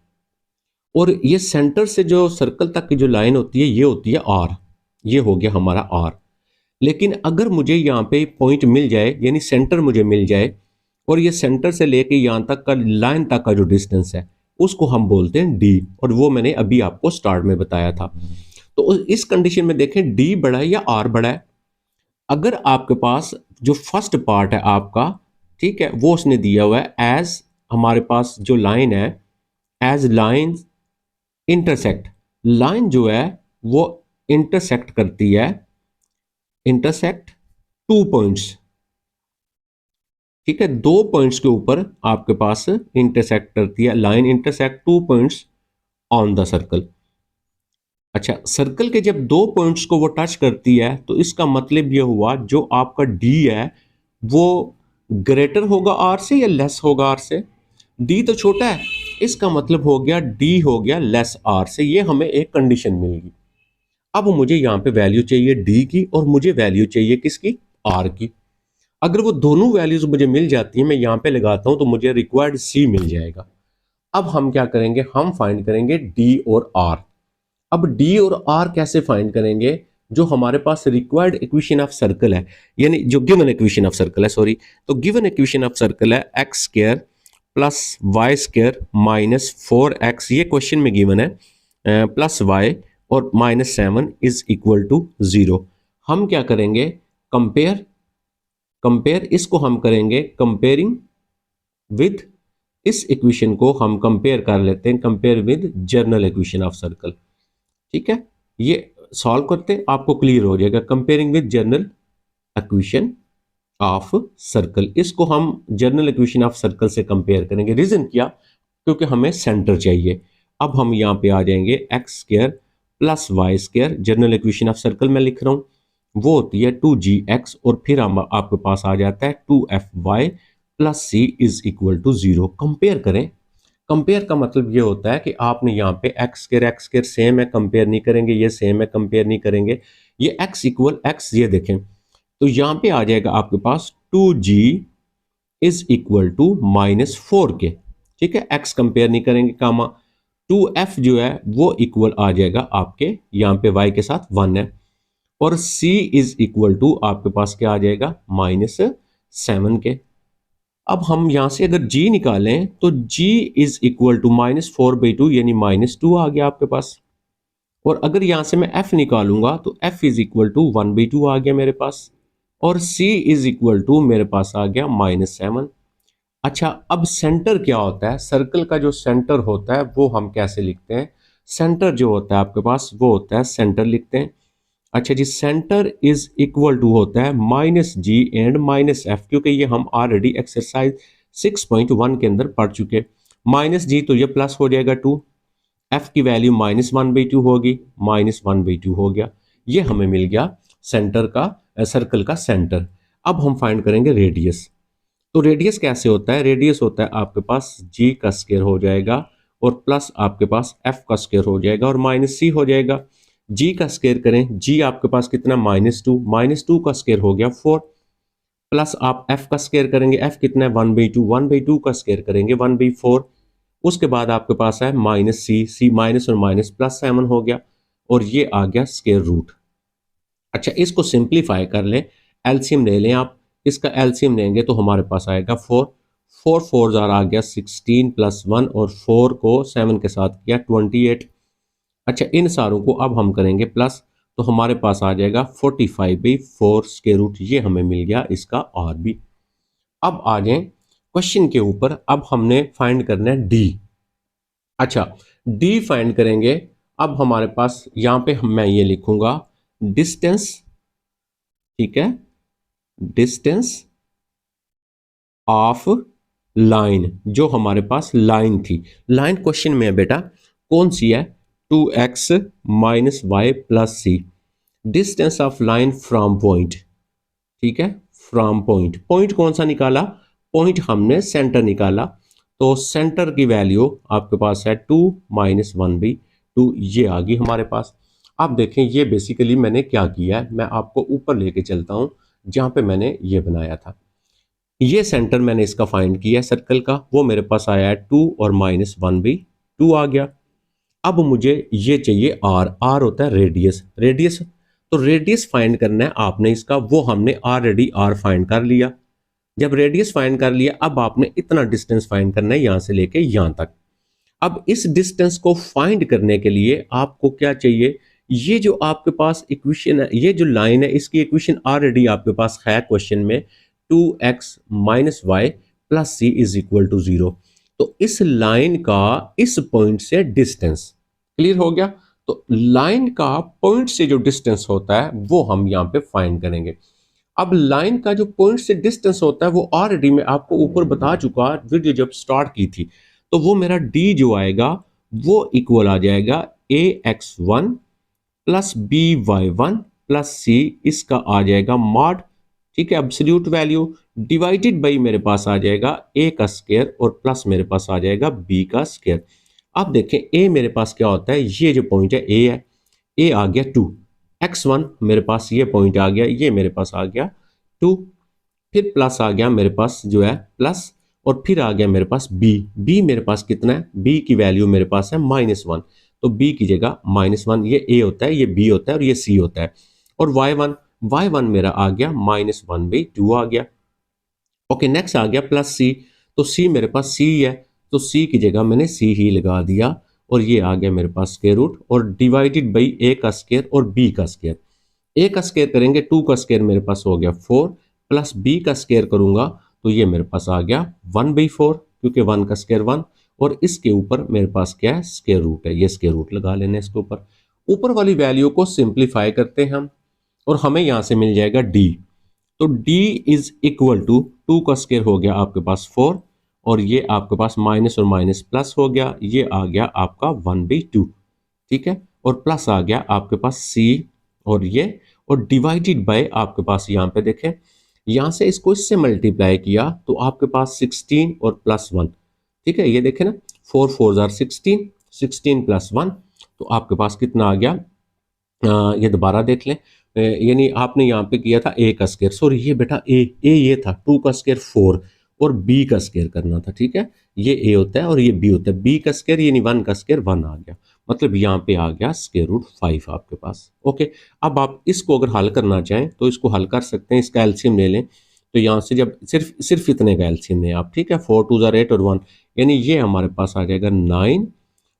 और ये सेंटर से जो सर्कल तक की जो लाइन होती है ये होती है आर, ये हो गया हमारा आर। लेकिन अगर मुझे यहाँ पे पॉइंट मिल जाए, यानी सेंटर मुझे मिल जाए, और ये सेंटर से लेके यहाँ तक का लाइन तक का जो डिस्टेंस है उसको हम बोलते हैं डी, और वो मैंने अभी आपको स्टार्ट में बताया था। तो इस कंडीशन में देखें डी बड़ा है या आर बड़ा है। अगर आपके पास जो फर्स्ट पार्ट है आपका, ठीक है, वो उसने दिया हुआ है एज, हमारे पास जो लाइन है एज लाइन इंटरसेक्ट, लाइन जो है वो इंटरसेक्ट करती है, इंटरसेक्ट टू पॉइंट्स, ठीक है, दो पॉइंट्स के ऊपर आपके पास इंटरसेक्ट करती है, line intersect two points on the circle. अच्छा, सर्कल के जब दो पॉइंट्स को वो टच करती है तो इसका मतलब ये हुआ जो आपका डी है वो ग्रेटर होगा आर से या लेस होगा आर से। डी तो छोटा है, इसका मतलब हो गया डी हो गया लेस आर से, ये हमें एक कंडीशन मिल गई। अब मुझे यहाँ पे वैल्यू चाहिए डी की और मुझे वैल्यू चाहिए किसकी, आर की। अगर वो दोनों वैल्यूज मुझे मिल जाती हैं, मैं यहाँ पे लगाता हूं तो मुझे रिक्वायर्ड सी मिल जाएगा। अब हम क्या करेंगे, हम फाइंड करेंगे डी और आर। अब डी और आर कैसे फाइंड करेंगे, जो हमारे पास रिक्वायर्ड इक्वेशन ऑफ सर्कल है, यानी जो गिवन इक्वेशन ऑफ सर्कल है, सॉरी, तो गिवन इक्वेशन ऑफ सर्कल है x square plus y square minus 4x, ये क्वेश्चन में गिवन है, प्लस वाई और माइनस 7 इज इक्वल टू 0। हम क्या करेंगे, कंपेयर, कंपेयर इसको हम करेंगे कंपेयरिंग विद, इस इक्वेशन को हम कंपेयर कर लेते हैं, compare with general equation of circle. ठीक है, ये सॉल्व करते आपको क्लियर हो जाएगा, comparing with general equation of circle. इसको हम जनरल इक्वेशन ऑफ सर्कल से कंपेयर करेंगे। रीजन क्या, क्योंकि हमें सेंटर चाहिए। अब हम यहां पे आ जाएंगे x square plus y square, general equation of circle में लिख रहा हूं, वो होती है 2gx, और फिर हम आपके पास आ जाता है 2fy plus c is equal to 0। Compare करें, कंपेयर का मतलब ये होता है कि आपने यहाँ पे एक्स स्क्वायर सेम है, कंपेयर नहीं करेंगे, ये सेम है, कंपेयर नहीं करेंगे, ये एक्स इक्वल एक्स, ये देखें तो यहाँ पे आ जाएगा आपके पास 2g is equal to minus 4k। ठीक है, एक्स कंपेयर नहीं करेंगे, कामा 2f जो है वो इक्वल आ जाएगा आपके यहाँ पे y के साथ 1 है, और c इज इक्वल टू आपके पास क्या आ जाएगा माइनस 7k। अब हम यहां से अगर g निकालें तो g is equal to minus 4/2 यानी -2 आ गया आपके पास, और अगर यहां से मैं f निकालूंगा तो f इज इक्वल टू 1/2 आ गया मेरे पास, और c इज इक्वल टू मेरे पास आ गया -7। अच्छा, अब सेंटर क्या होता है, सर्कल का जो सेंटर होता है वो हम कैसे लिखते हैं, सेंटर जो होता है आपके पास वो होता है सेंटर लिखते हैं। अच्छा जी, सेंटर इज इक्वल टू होता है -g एंड -f, क्योंकि ये हम ऑलरेडी एक्सरसाइज 6.1 के अंदर पढ़ चुके। -g तो ये प्लस हो जाएगा 2, f की वैल्यू -1/2 होगी, -1/2 हो गया, ये हमें मिल गया सेंटर का, सर्कल का सेंटर। अब हम फाइंड करेंगे रेडियस। तो रेडियस कैसे होता है, रेडियस होता है आपके पास g का स्क्वायर हो जाएगा और प्लस आपके पास f का स्क्वायर हो जाएगा और माइनस c हो जाएगा। g का स्क्वायर करें, g आपके पास कितना -2 का स्क्वायर हो गया 4, प्लस आप f का स्क्वायर करेंगे, f कितना है 1/2 का स्क्वायर करेंगे 1/4, उसके बाद आपके पास है माइनस c माइनस और माइनस प्लस 7 हो गया, और ये आ गया स्क्वायर रूट। अच्छा, इसको सिंप्लीफाई कर लें, एलसीएम ले लें आप, इसका एलसीएम लेंगे तो हमारे पास आएगा 4, 4 4 आ गया 16 प्लस 1, और 4 को 7 के साथ किया 28। अच्छा, इन सारों को अब हम करेंगे प्लस, तो हमारे पास आ जाएगा 45/4 स्क्वायर रूट, ये हमें मिल गया इसका आर भी। अब आ जाएं क्वेश्चन के ऊपर, अब हमने फाइंड करना है डी। अच्छा, डी फाइंड करेंगे। अब हमारे पास यहां पे मैं ये लिखूंगा डिस्टेंस, ठीक है, डिस्टेंस ऑफ लाइन, जो हमारे पास लाइन थी, लाइन क्वेश्चन में है बेटा, कौन सी है, 2x minus y plus c, distance of line from point. ठीक है, फ्रॉम पॉइंट, पॉइंट कौन सा निकाला, पॉइंट हमने सेंटर निकाला, तो सेंटर की वैल्यू आपके पास है 2 माइनस 1/2, ये आ गई हमारे पास। आप देखें ये बेसिकली मैंने क्या किया है, मैं आपको ऊपर लेके चलता हूं जहां पे मैंने ये बनाया था, ये सेंटर मैंने इसका फाइंड किया सर्कल का, वो मेरे पास आया है 2 और -1/2 आ गया। अब मुझे ये चाहिए आर, आर होता है रेडियस, रेडियस तो रेडियस फाइंड करना है आपने इसका, वो हमने ऑलरेडी आर फाइंड कर लिया। जब रेडियस फाइंड कर लिया, अब आपने इतना डिस्टेंस फाइंड करना है यहां से लेके यहां तक। अब इस डिस्टेंस को फाइंड करने के लिए आपको क्या चाहिए, ये जो आपके पास इक्वेशन है, ये जो लाइन है, इसकी इक्वेशन ऑलरेडी आपके पास है क्वेश्चन में, 2x minus y plus c is equal to 0। तो इस लाइन का इस पॉइंट से डिस्टेंस क्लियर हो गया। तो लाइन का पॉइंट से जो डिस्टेंस होता है वो हम यहां पे फाइंड करेंगे। अब लाइन का जो पॉइंट से डिस्टेंस होता है वो ऑलरेडी मैं आपको ऊपर बता चुका, वीडियो जब स्टार्ट की थी, तो वो मेरा डी जो आएगा वो इक्वल आ जाएगा ax1 प्लस by1 प्लस सी, इसका आ जाएगा मॉड, ठीक है, एब्सोल्यूट वैल्यू, डिवाइडेड बाई मेरे पास आ जाएगा a का स्क्वायर और प्लस मेरे पास आ जाएगा b का स्क्वायर। अब देखें a मेरे पास क्या होता है, ये जो पॉइंट है a है, a आ गया 2, x1 मेरे पास ये पॉइंट आ गया, ये मेरे पास आ गया 2, फिर प्लस आ गया मेरे पास जो है प्लस, और फिर आ गया मेरे पास b, b मेरे पास कितना है, b की वैल्यू मेरे पास है -1, तो b की जगह -1, ये a होता है, ये b होता है और ये c होता है, और y1 मेरा आ गया -1/2 आ गया। ओके, नेक्स्ट आ गया प्लस सी, तो सी मेरे पास सी है, तो सी की जगह मैंने सी ही लगा दिया और ये आ गया मेरे पास स्क्वायर रूट, और डिवाइडेड बाई ए का स्क्वायर और बी का स्क्वायर। ए का स्क्वायर करेंगे, 2 का स्क्वायर मेरे पास हो गया 4, प्लस बी का स्क्वायर करूंगा तो ये मेरे पास आ गया 1/4, क्योंकि 1 का स्क्वायर 1, और इसके ऊपर मेरे पास क्या है, स्क्वायर रूट है, ये स्क्वायर रूट लगा लेने इसके ऊपर। ऊपर वाली वैल्यू को सिंप्लीफाई करते हैं हम, और हमें यहां से मिल जाएगा डी। तो d इज इक्वल टू 2 का स्क्वायर हो गया आपके पास 4, और ये आपके पास माइनस और माइनस प्लस हो गया, ये आ गया आपका 1/2, ठीक है, और प्लस आ गया आपके पास c, और ये, और डिवाइडेड बाय आपके पास यहाँ पे देखें, यहाँ से इसको इससे मल्टीप्लाई किया तो आपके पास 16 और प्लस 1, ठीक है, ये देखें ना, 4 4 जार 16, 16 प्लस 1, तो आपके पास कितना आ गया, ये दोबारा देख लें, यानी आपने यहाँ पे किया था ए का स्क्वायर, सॉरी ये बेटा ए ये था 2 का स्क्वायर 4, और बी का स्क्वायर करना था, ठीक है, ये ए होता है और ये बी होता है, बी का स्क्वायर यानी 1 का स्क्वायर 1 आ गया, मतलब यहाँ पे आ गया स्क्वायर रूट 5 आपके पास। ओके, अब आप इसको अगर हल करना चाहें तो इसको हल कर सकते हैं, इसका एलसीएम ले लें, तो यहाँ से जब सिर्फ सिर्फ इतने का एलसीएम लें आप, ठीक है, 4 2 जार 8 और 1, यानी ये हमारे पास आ जाएगा 9,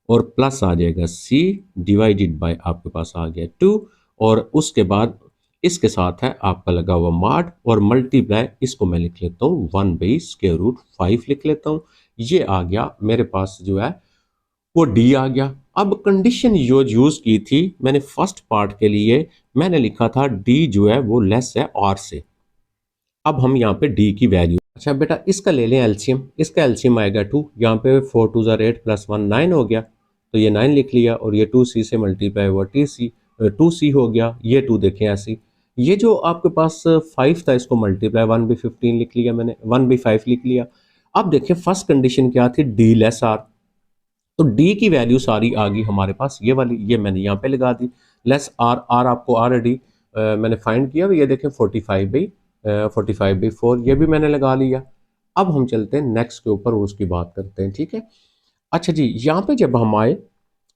और प्लस आ जाएगा सी, डिवाइडेड बाय आपके पास आ गया 2, और उसके बाद इसके साथ है आपका लगा हुआ माड, और मल्टीप्लाई इसको मैं लिख लेता हूँ 1/√5 लिख लेता हूँ, ये आ गया मेरे पास जो है वो डी आ गया। अब कंडीशन जो यूज की थी मैंने फर्स्ट पार्ट के लिए, मैंने लिखा था डी जो है वो लेस है आर से। अब हम यहाँ पे डी की वैल्यू, अच्छा बेटा इसका ले लें एलसीएम, इसका एलसीएम आएगा 2, यहाँ पे 4 2 जार 8 प्लस 1 9 हो गया, तो ये 9 लिख लिया, और ये 2c से मल्टीप्लाई हुआ टी सी 2c हो गया, ये 2 देखें ऐसी, ये जो आपके पास 5 था इसको मल्टीप्लाई 1/15 लिख लिया मैंने, 1/5 लिख लिया। अब देखिए फर्स्ट कंडीशन क्या थी, डी लेस आर, तो डी की वैल्यू सारी आ गई हमारे पास ये वाली, ये मैंने यहाँ पे लगा दी, लेस आर, आर आपको ऑलरेडी मैंने फाइंड किया, ये देखें 45/4, ये भी मैंने लगा लिया। अब हम चलते हैं नेक्स्ट के ऊपर, उसकी बात करते हैं, ठीक है। अच्छा जी, यहाँ पे जब हम आए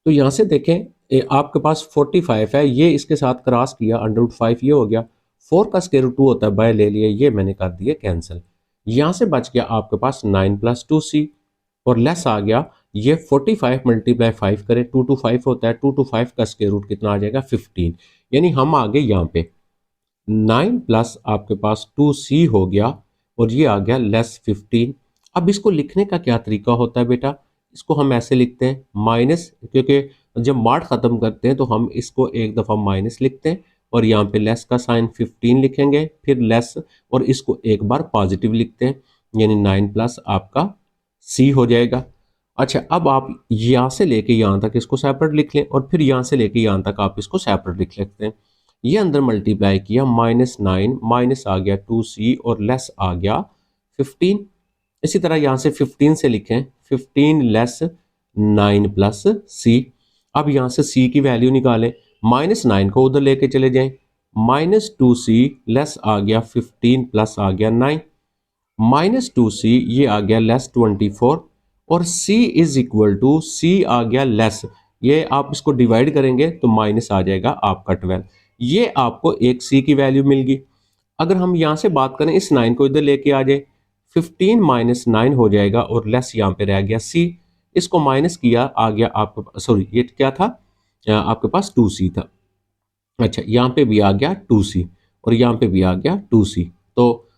तो यहाँ से देखें, आपके पास 45 है, ये इसके साथ क्रॉस किया, √5 ये हो गया, 4 का स्क्वायर रूट 2 होता है, बाय ले लिया, ये मैंने कर दिया कैंसिल, यहाँ से बच गया आपके पास 9 + 2c, और लेस आ गया, ये 45 मल्टीप्लाई 5 करें, 2 to 5 होता है, 2 to 5 का स्क्वायर रूट कितना आ जाएगा 15, यानी हम आ गए यहाँ पे 9 प्लस आपके पास 2c हो गया, और ये आ गया लेस 15। अब इसको लिखने का क्या तरीका होता है बेटा, इसको हम ऐसे लिखते हैं माइनस, क्योंकि जब मार्ट ख़त्म करते हैं तो हम इसको एक दफ़ा माइनस लिखते हैं, और यहाँ पे लेस का साइन 15 लिखेंगे, फिर लेस, और इसको एक बार पॉजिटिव लिखते हैं, यानी 9 प्लस आपका c हो जाएगा। अच्छा, अब आप यहाँ से लेके यहाँ तक इसको सेपरेट लिख लें, और फिर यहाँ से लेके यहाँ तक आप इसको सेपरेट लिख लेते हैं, ये अंदर मल्टीप्लाई किया, -9 माइनस आ गया 2c, और लेस आ गया 15। इसी तरह यहाँ से 15 से लिखें, 15 लेस 9 प्लस c। अब यहाँ से c की वैल्यू निकालें, -9 को उधर लेके चले जाएं, -2c लेस आ गया 15 प्लस आ गया 9, -2c ये आ गया लेस 24, और c is equal to, c आ गया लेस, ये आप इसको डिवाइड करेंगे तो माइनस आ जाएगा आपका 12, ये आपको एक c की वैल्यू मिल गई। अगर हम यहाँ से बात करें, इस 9 को इधर लेके आ जाए, 15 - 9 हो जाएगा, और लेस यहाँ पे रह गया c, इसको माइनस किया, आ गया आपको, सॉरी ये क्या था, आपके पास 2c था, अच्छा यहाँ पे भी आ गया 2c, और यहाँ पे भी आ गया 2c, तो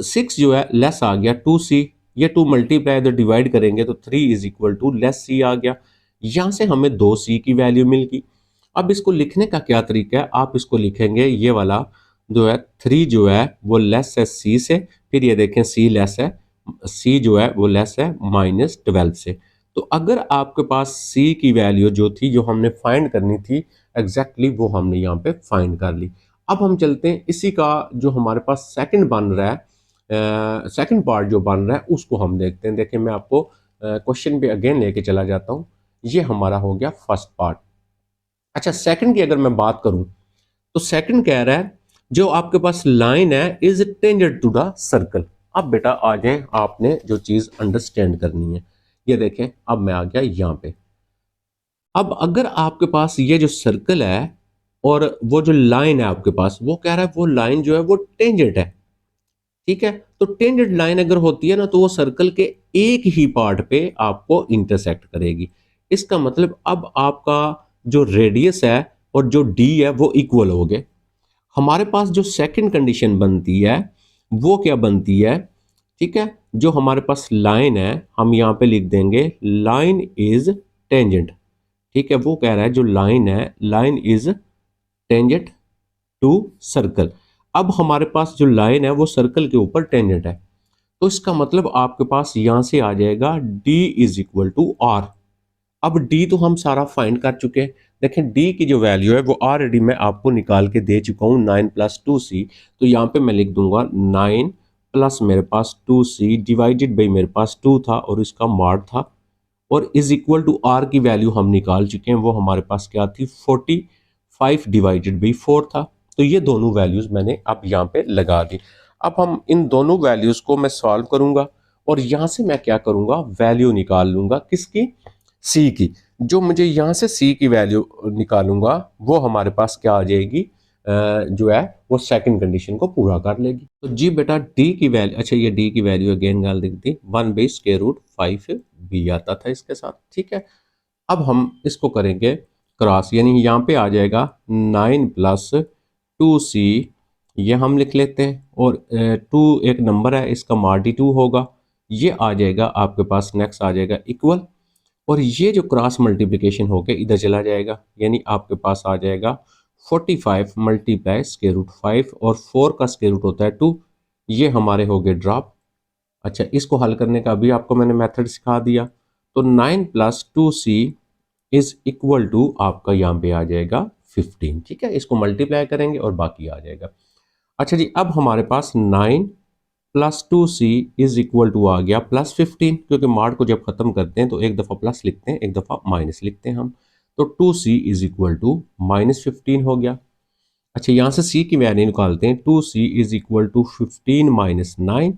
6 जो है लेस आ गया 2c, ये 2 मल्टीप्लाई इधर डिवाइड करेंगे तो 3 is equal to less c आ गया, यहाँ से हमें 2c की वैल्यू मिल गई। अब इसको लिखने का क्या तरीका है, आप इसको लिखेंगे ये वाला जो है 3 जो है वो लेस है c से, फिर ये देखें c लेस है, c जो है वो लेस है -12 से। तो अगर आपके पास c की वैल्यू जो थी, जो हमने फाइंड करनी थी एग्जैक्टली वो हमने यहाँ पे फाइंड कर ली। अब हम चलते हैं, इसी का जो हमारे पास सेकंड बन रहा है, सेकंड पार्ट जो बन रहा है उसको हम देखते हैं। देखिए मैं आपको क्वेश्चन पे अगेन लेके चला जाता हूँ, ये हमारा हो गया फर्स्ट पार्ट। अच्छा, सेकंड की अगर मैं बात करूं तो सेकंड कह रहा है जो आपके पास लाइन है is tangent to the circle. अब बेटा आ जाए, आपने जो चीज अंडरस्टैंड करनी है, ये देखें अब मैं आ गया यहाँ पे। अब अगर आपके पास ये जो सर्कल है और वो जो लाइन है आपके पास, वो कह रहा है वो लाइन जो है वो टेंजेंट है, ठीक है। तो टेंजेंट लाइन अगर होती है ना तो वो सर्कल के एक ही पार्ट पे आपको इंटरसेक्ट करेगी। इसका मतलब अब आपका जो रेडियस है और जो डी है वो इक्वल हो गए। हमारे पास जो सेकंड कंडीशन बनती है वो क्या बनती है, ठीक है, जो हमारे पास लाइन है हम यहाँ पे लिख देंगे लाइन इज टेंजेंट। ठीक है, वो कह रहा है जो लाइन है, line is tangent to circle. अब हमारे पास जो लाइन है वो सर्कल के ऊपर टेंजेंट है, तो इसका मतलब आपके पास यहां से आ जाएगा d is equal to r. अब d तो हम सारा फाइंड कर चुके हैं। देखें d की जो वैल्यू है वो ऑलरेडी मैं आपको निकाल के दे चुका हूं, 9 + 2c। तो यहाँ पे मैं लिख दूंगा 9 प्लस मेरे पास 2c डिवाइडेड बाई मेरे पास 2 था और इसका मॉड था, और इज इक्वल टू आर की वैल्यू हम निकाल चुके हैं, वो हमारे पास क्या थी 45 डिवाइडेड बाई 4 था। तो ये दोनों वैल्यूज मैंने अब यहाँ पे लगा दी। अब हम इन दोनों वैल्यूज को मैं सॉल्व करूंगा और यहाँ से मैं क्या करूंगा, वैल्यू निकाल लूंगा किसकी, सी की। जो मुझे यहाँ से सी की वैल्यू निकालूंगा वो हमारे पास क्या आ जाएगी, जो है वो सेकंड कंडीशन को पूरा कर लेगी। तो जी बेटा डी की वैल्यू, अच्छा ये डी की वैल्यू अगेन गाल दिख दी 1/√5 बी आता था इसके साथ। ठीक है, अब हम इसको करेंगे क्रॉस, यानी यहाँ पे आ जाएगा 9 + 2c, ये हम लिख लेते हैं, और 2 एक नंबर है इसका मार्डी 2 होगा, ये आ जाएगा आपके पास, नेक्स्ट आ जाएगा इक्वल, और ये जो क्रॉस मल्टीप्लिकेशन होके इधर चला जाएगा, यानी आपके पास आ जाएगा 45 मल्टीप्लाई √5, और 4 का स्क्वायर रूट होता है 2, ये हमारे हो गए ड्रॉप। अच्छा, इसको हल करने का भी आपको मैंने मेथड सिखा दिया। तो 9 + 2c इज इक्वल टू आपका यहाँ पे आ जाएगा 15। ठीक है, इसको मल्टीप्लाई करेंगे और बाकी आ जाएगा। अच्छा जी, अब हमारे पास 9 + 2c इज इक्वल टू आ गया +15, क्योंकि मार्ड को जब खत्म करते हैं तो एक दफ़ा प्लस लिखते हैं एक दफ़ा माइनस लिखते हैं हम। तो 2c इज इक्वल टू -15 हो गया। अच्छा, यहाँ से c की वैल्यू निकालते हैं, 2c इज इक्वल टू 15 - 9,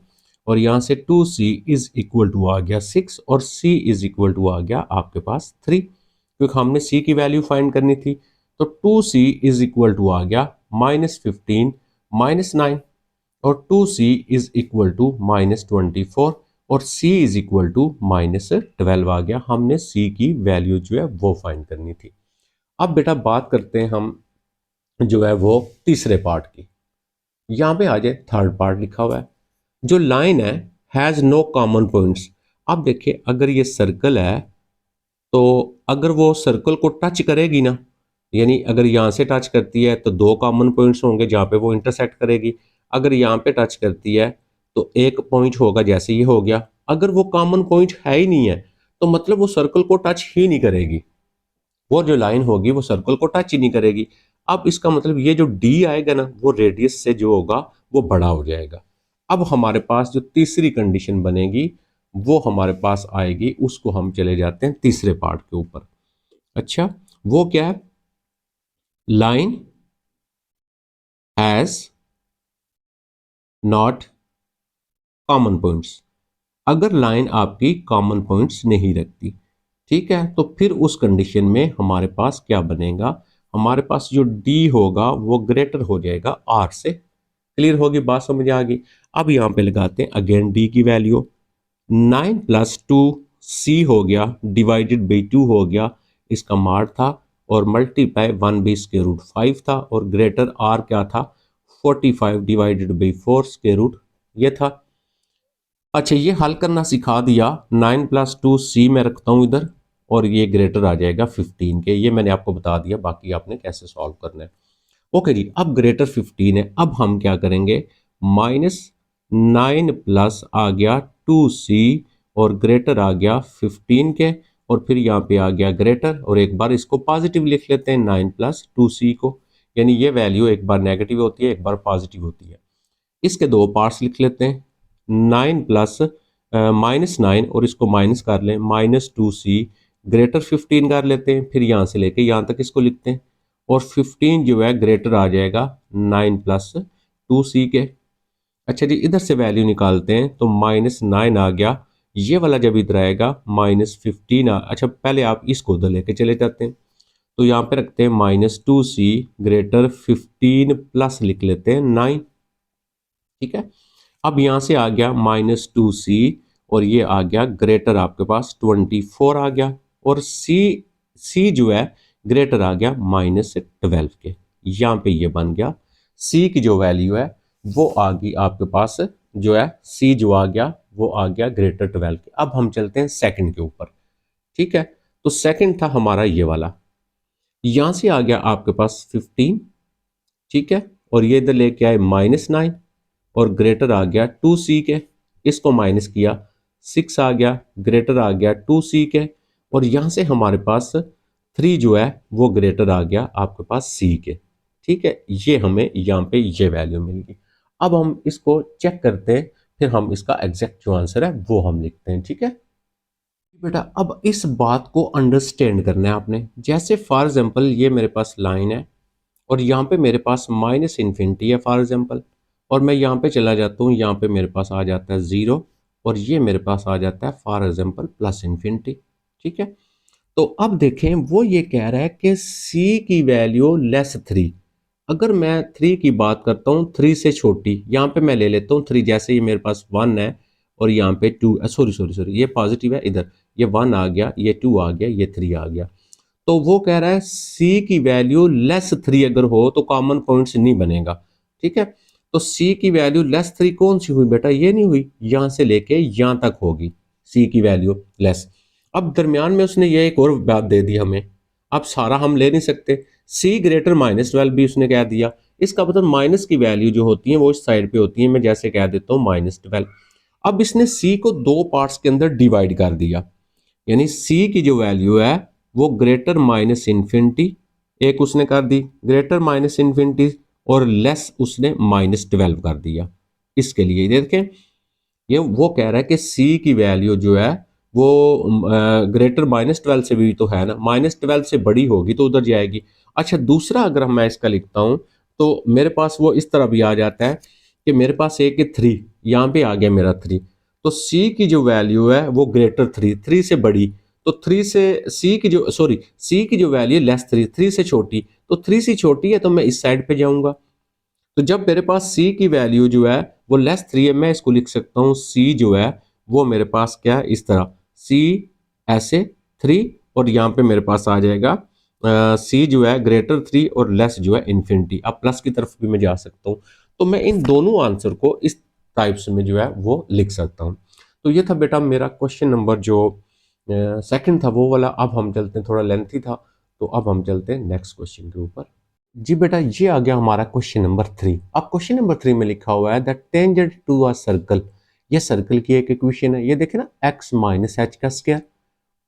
और यहाँ से 2c इज इक्वल टू आ गया 6, और c इज इक्वल टू आ गया आपके पास 3, क्योंकि हमने c की वैल्यू फाइंड करनी थी। तो 2c इज इक्वल टू आ गया -15 - 9, और 2c इज इक्वल टू -24, और c इज इक्वल टू -12 आ गया। हमने c की वैल्यू जो है वो फाइंड करनी थी। अब बेटा बात करते हैं हम जो है वो तीसरे पार्ट की। यहाँ पे आ जाए, थर्ड पार्ट लिखा हुआ है, जो लाइन है हैज़ नो कॉमन पॉइंट्स। अब देखिए अगर ये सर्कल है तो अगर वो सर्कल को टच करेगी ना, यानी अगर यहाँ से टच करती है तो दो कॉमन पॉइंट्स होंगे जहाँ पे वो इंटरसेक्ट करेगी। अगर यहाँ पे टच करती है तो एक पॉइंट होगा, जैसे ये हो गया। अगर वो कॉमन पॉइंट है ही नहीं है तो मतलब वो सर्कल को टच ही नहीं करेगी, वो जो लाइन होगी वो सर्कल को टच ही नहीं करेगी। अब इसका मतलब ये जो डी आएगा ना वो रेडियस से जो होगा वो बड़ा हो जाएगा। अब हमारे पास जो तीसरी कंडीशन बनेगी वो हमारे पास आएगी, उसको हम चले जाते हैं तीसरे पार्ट के ऊपर। अच्छा, वो क्या है, line has not common points. अगर लाइन आपकी कॉमन पॉइंट्स नहीं रखती, ठीक है, तो फिर उस कंडीशन में हमारे पास क्या बनेगा, हमारे पास जो डी होगा वो ग्रेटर हो जाएगा आर से। क्लियर होगी बात, समझ आ गई। अब यहाँ पे लगाते हैं अगेन डी की वैल्यू, 9 + 2c हो गया डिवाइडेड बाई 2 हो गया, इसका मार्ड था, और मल्टीप्लाई 1/√5 था, और ग्रेटर आर क्या था 45 डिवाइडेड बाई 4 स्क्वायर रूट ये था। अच्छा, ये हल करना सिखा दिया, 9 + 2c मैं रखता हूँ इधर, और ये ग्रेटर आ जाएगा 15 के, ये मैंने आपको बता दिया, बाकी आपने कैसे सॉल्व करना है। ओके जी, अब ग्रेटर 15 है, अब हम क्या करेंगे, -9 प्लस आ गया 2c, और ग्रेटर आ गया 15 के, और फिर यहाँ पे आ गया ग्रेटर, और एक बार इसको पॉजिटिव लिख लेते हैं 9 + 2c को, यानी ये वैल्यू एक बार नेगेटिव होती है एक बार पॉजिटिव होती है। इसके दो पार्ट्स लिख लेते हैं, 9 प्लस -9, और इसको माइनस कर लें -2c, ग्रेटर 15 कर लेते हैं, फिर यहाँ से लेके यहाँ तक इसको लिखते हैं, और 15 जो है ग्रेटर आ जाएगा 9 + 2c के। अच्छा जी, इधर से वैल्यू निकालते हैं, तो -9 आ गया, ये वाला जब इधर आएगा -15 अच्छा पहले आप इसको उधर लेके चले जाते हैं, तो यहाँ पे रखते हैं -2c ग्रेटर 15 प्लस लिख लेते हैं 9। ठीक है, अब यहाँ से आ गया -2c और ये आ गया ग्रेटर आपके पास 24 आ गया, और c जो है ग्रेटर आ गया -12 के। यहाँ पे ये बन गया c की जो वैल्यू है वो आ गई आपके पास, जो है c जो आ गया वो आ गया ग्रेटर 12 के। अब हम चलते हैं सेकंड के ऊपर, ठीक है। तो सेकंड था हमारा ये वाला, यहां से आ गया आपके पास 15, ठीक है, और ये इधर लेके आए -9 और ग्रेटर आ गया 2c के, इसको माइनस किया 6 आ गया, ग्रेटर आ गया 2c के, और यहां से हमारे पास 3 जो है वो ग्रेटर आ गया आपके पास c के, ठीक है। ये हमें यहाँ पे ये वैल्यू मिल गई। अब हम इसको चेक करते हैं, फिर हम इसका एग्जैक्ट जो आंसर है वो हम लिखते हैं, ठीक है बेटा। अब इस बात को अंडरस्टैंड करना है आपने। जैसे फॉर एग्जांपल ये मेरे पास लाइन है और यहाँ पे मेरे पास माइनस इन्फिनिटी है फॉर एग्जांपल, और मैं यहाँ पे चला जाता हूँ, यहाँ पे मेरे पास आ जाता है 0 और ये मेरे पास आ जाता है फॉर एग्जांपल प्लस इन्फिनिटी, ठीक है। तो अब देखें वो ये कह रहा है कि c की वैल्यू -3। अगर मैं 3 की बात करता हूँ 3 से छोटी, यहाँ पे मैं ले लेता हूँ 3, जैसे ये मेरे पास 1 है और यहाँ पे 2, सॉरी सॉरी सॉरी, ये पॉजिटिव है, इधर ये 1 आ गया, ये 2 आ गया, ये 3 आ गया। तो वो कह रहा है c की वैल्यू -3 अगर हो तो कॉमन पॉइंट्स नहीं बनेगा, ठीक है। तो c की वैल्यू -3 कौन सी हुई बेटा, ये नहीं हुई, यहां से लेके यहां तक होगी c की वैल्यू लेस। अब दरमियान में उसने ये एक और बात दे दी हमें, अब सारा हम ले नहीं सकते, c ग्रेटर -12 भी उसने कह दिया। इसका मतलब माइनस की वैल्यू जो होती है वो इस साइड पे होती है, मैं जैसे कह देता हूँ -12। अब इसने c को दो पार्ट्स के अंदर डिवाइड कर दिया, यानी c की जो वैल्यू है वो ग्रेटर माइनस इन्फिनिटी एक उसने कर दी, ग्रेटर माइनस इन्फिनिटी, और लेस उसने -12 कर दिया। इसके लिए देखें, ये वो कह रहा है कि c की वैल्यू जो है वो ग्रेटर -12 से भी तो है ना, -12 से बड़ी होगी तो उधर जाएगी। अच्छा दूसरा अगर मैं इसका लिखता हूं तो मेरे पास वो इस तरह भी आ जाता है कि मेरे पास एक 3, यहाँ पे आ गया मेरा 3, तो c की जो वैल्यू है वो ग्रेटर 3 से बड़ी, तो 3 से c की जो सॉरी c की जो वैल्यू लेस 3 से छोटी, तो 3 से छोटी है तो मैं इस साइड पे जाऊंगा। तो जब मेरे पास c की वैल्यू जो है वो -3 है, मैं इसको लिख सकता हूँ c जो है वो मेरे पास क्या है, इस तरह c ऐसे 3, और यहाँ पे मेरे पास आ जाएगा c जो है ग्रेटर 3 और लेस जो है इन्फिनिटी। अब प्लस की तरफ भी मैं जा सकता हूँ, तो मैं इन दोनों आंसर को इस टाइप्स में जो है वो लिख सकता हूँ। तो ये था बेटा मेरा क्वेश्चन नंबर जो सेकंड था वो वाला। अब हम चलते हैं, थोड़ा लेंथी था, तो अब हम चलते हैं नेक्स्ट क्वेश्चन के ऊपर। जी बेटा ये आ गया हमारा क्वेश्चन नंबर 3। अब क्वेश्चन नंबर 3 में लिखा हुआ है the tangent to a circle, ये सर्कल की एक इक्वेशन है, ये देखे ना x माइनस एच का square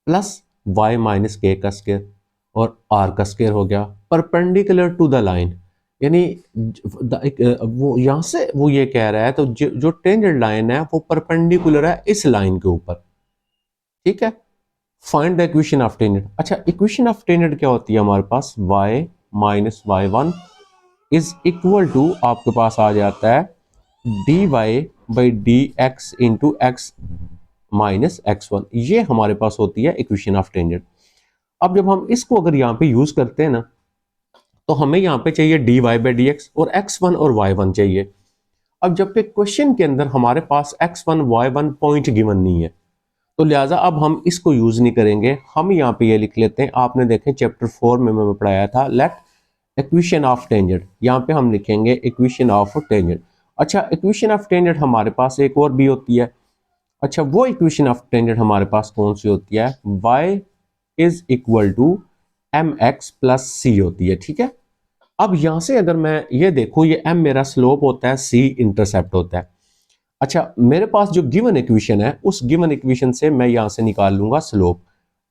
plus y minus k का स्क्वायर और r का स्क्वायर हो गया परपेंडिकुलर टू द लाइन, यानी वो यहां से वो ये कह रहा है तो जो टेंजेंट लाइन है वो परपेंडिकुलर है इस लाइन के ऊपर, ठीक है। Find the equation of tangent. अच्छा इक्वेशन ऑफ टेंजेंट क्या होती है हमारे पास, y minus y1 is equal to आपके पास आ जाता है dy by D x into x minus x1, ये हमारे पास होती है इक्वेशन ऑफ टेंजेंट। अब जब हम इसको अगर यहाँ पे यूज करते हैं ना तो हमें यहाँ पे चाहिए dy बाई डी एक्स और x1 और y1 चाहिए। अब जबकि क्वेश्चन के अंदर हमारे पास x1 y1 पॉइंट गिवन नहीं है, तो लिहाजा अब हम इसको यूज नहीं करेंगे, हम यहाँ पे ये लिख लेते हैं। आपने देखें चैप्टर 4 में मैं पढ़ाया था लेट इक्वेशन ऑफ टेंजेंट, यहाँ पे हम लिखेंगे इक्वेशन ऑफ टेंजेंट। अच्छा इक्वेशन ऑफ टेंजेंट हमारे पास एक और भी होती है। अच्छा वो इक्वेशन ऑफ टेंजेंट हमारे पास कौन सी होती है, y is equal to M X plus C होती है, ठीक है। अब यहां से अगर मैं ये देखूं, ये m मेरा स्लोप होता है, c इंटरसेप्ट होता है। अच्छा मेरे पास जो गिवन इक्वेशन है उस गिवन इक्वेशन से मैं यहां से निकाल लूंगा स्लोप।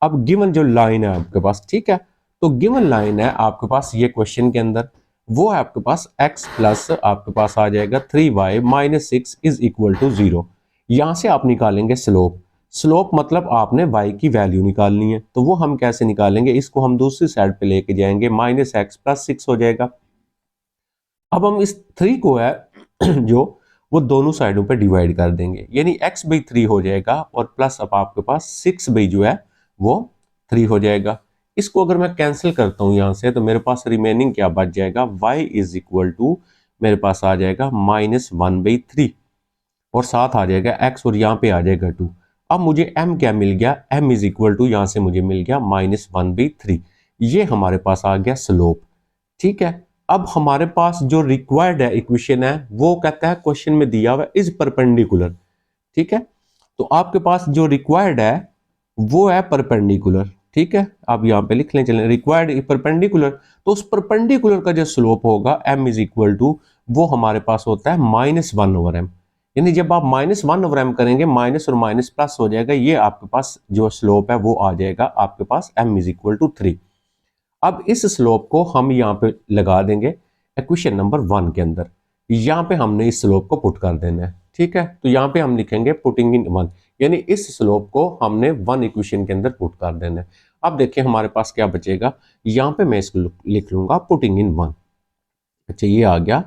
अब गिवन जो लाइन है आपके पास, ठीक है, तो गिवन लाइन है आपके पास ये क्वेश्चन के अंदर, वो है आपके पास x प्लस आपके पास आ जाएगा 3y minus 6 is equal to 0। यहां से आप निकालेंगे स्लोप, स्लोप मतलब आपने y की वैल्यू निकालनी है, तो वो हम कैसे निकालेंगे, इसको हम दूसरी साइड पे लेके जाएंगे, माइनस एक्स प्लस 6 हो जाएगा। अब हम इस 3 को है जो वो दोनों साइडों पे डिवाइड कर देंगे, यानी x बाई 3 हो जाएगा और प्लस अब आपके पास 6 बाई जो है वो 3 हो जाएगा। इसको अगर मैं कैंसिल करता हूं यहां से तो मेरे पास रिमेनिंग क्या बच जाएगा, y इज इक्वल टू मेरे पास आ जाएगा -1/3। और साथ आ जाएगा x और यहाँ पे आ जाएगा 2। अब मुझे m क्या मिल गया, m इज इक्वल टू यहाँ से मुझे मिल गया -1/3। ये हमारे पास आ गया स्लोप। ठीक है, अब हमारे पास जो रिक्वायर्ड है इक्वेशन है वो कहता है क्वेश्चन में दिया हुआ इज परपेंडिकुलर। ठीक है, तो आपके पास जो रिक्वायर्ड है वो है परपेंडिकुलर। ठीक है, आप यहाँ पे लिख लें, चलें रिक्वायर्ड परपेंडिकुलर, तो उस परपेंडिकुलर का जो स्लोप होगा m इज इक्वल टू वो हमारे पास होता है -1/m। यानी जब आप -1/m करेंगे माइनस और माइनस प्लस हो जाएगा, ये आपके पास जो स्लोप है वो आ जाएगा आपके पास m इज इक्वल टू 3। अब इस स्लोप को हम यहाँ पे लगा देंगे इक्वेशन नंबर 1 के अंदर। यहाँ पे हमने इस स्लोप को पुट कर देना है। ठीक है, तो यहाँ पे हम लिखेंगे पुटिंग इन 1, यानी इस स्लोप को हमने 1 इक्वेशन के अंदर पुट कर देना है। अब देखिए हमारे पास क्या बचेगा, यहाँ पे मैं इसको लिख लूंगा पुटिंग इन 1। अच्छा, ये आ गया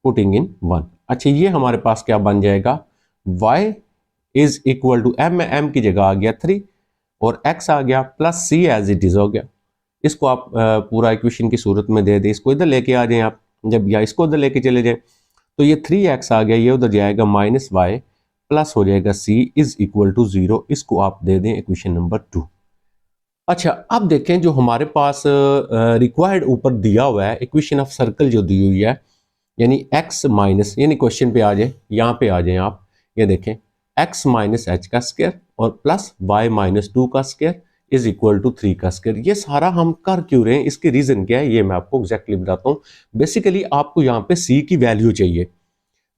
पुटिंग इन 1। अच्छा, ये हमारे पास क्या बन जाएगा, y is equal to m की जगह आ गया 3 और x आ गया plus c as it is हो गया। इसको आप पूरा इक्वेशन की सूरत में दे दें, इसको इधर लेके आ जाएं आप, जब या इसको उधर लेके चले जाएं तो ये 3x आ गया, ये उधर जाएगा -y प्लस हो जाएगा c इज इक्वल टू 0। इसको आप दे दें इक्वेशन नंबर 2। अच्छा, अब देखें जो हमारे पास रिक्वायर्ड ऊपर दिया हुआ है इक्वेशन ऑफ सर्कल जो दी हुई है, यानी x माइनस, यानी क्वेश्चन पे आ जाए, यहाँ पे आ जाए आप, ये देखें x माइनस एच का स्क्वायर और प्लस y माइनस 2 का स्क्वायर इज इक्वल टू 3 का स्क्वायर। ये सारा हम कर क्यों रहे हैं, इसकी रीजन क्या है ये मैं आपको एग्जैक्टली बताता हूँ। बेसिकली आपको यहाँ पे c की वैल्यू चाहिए।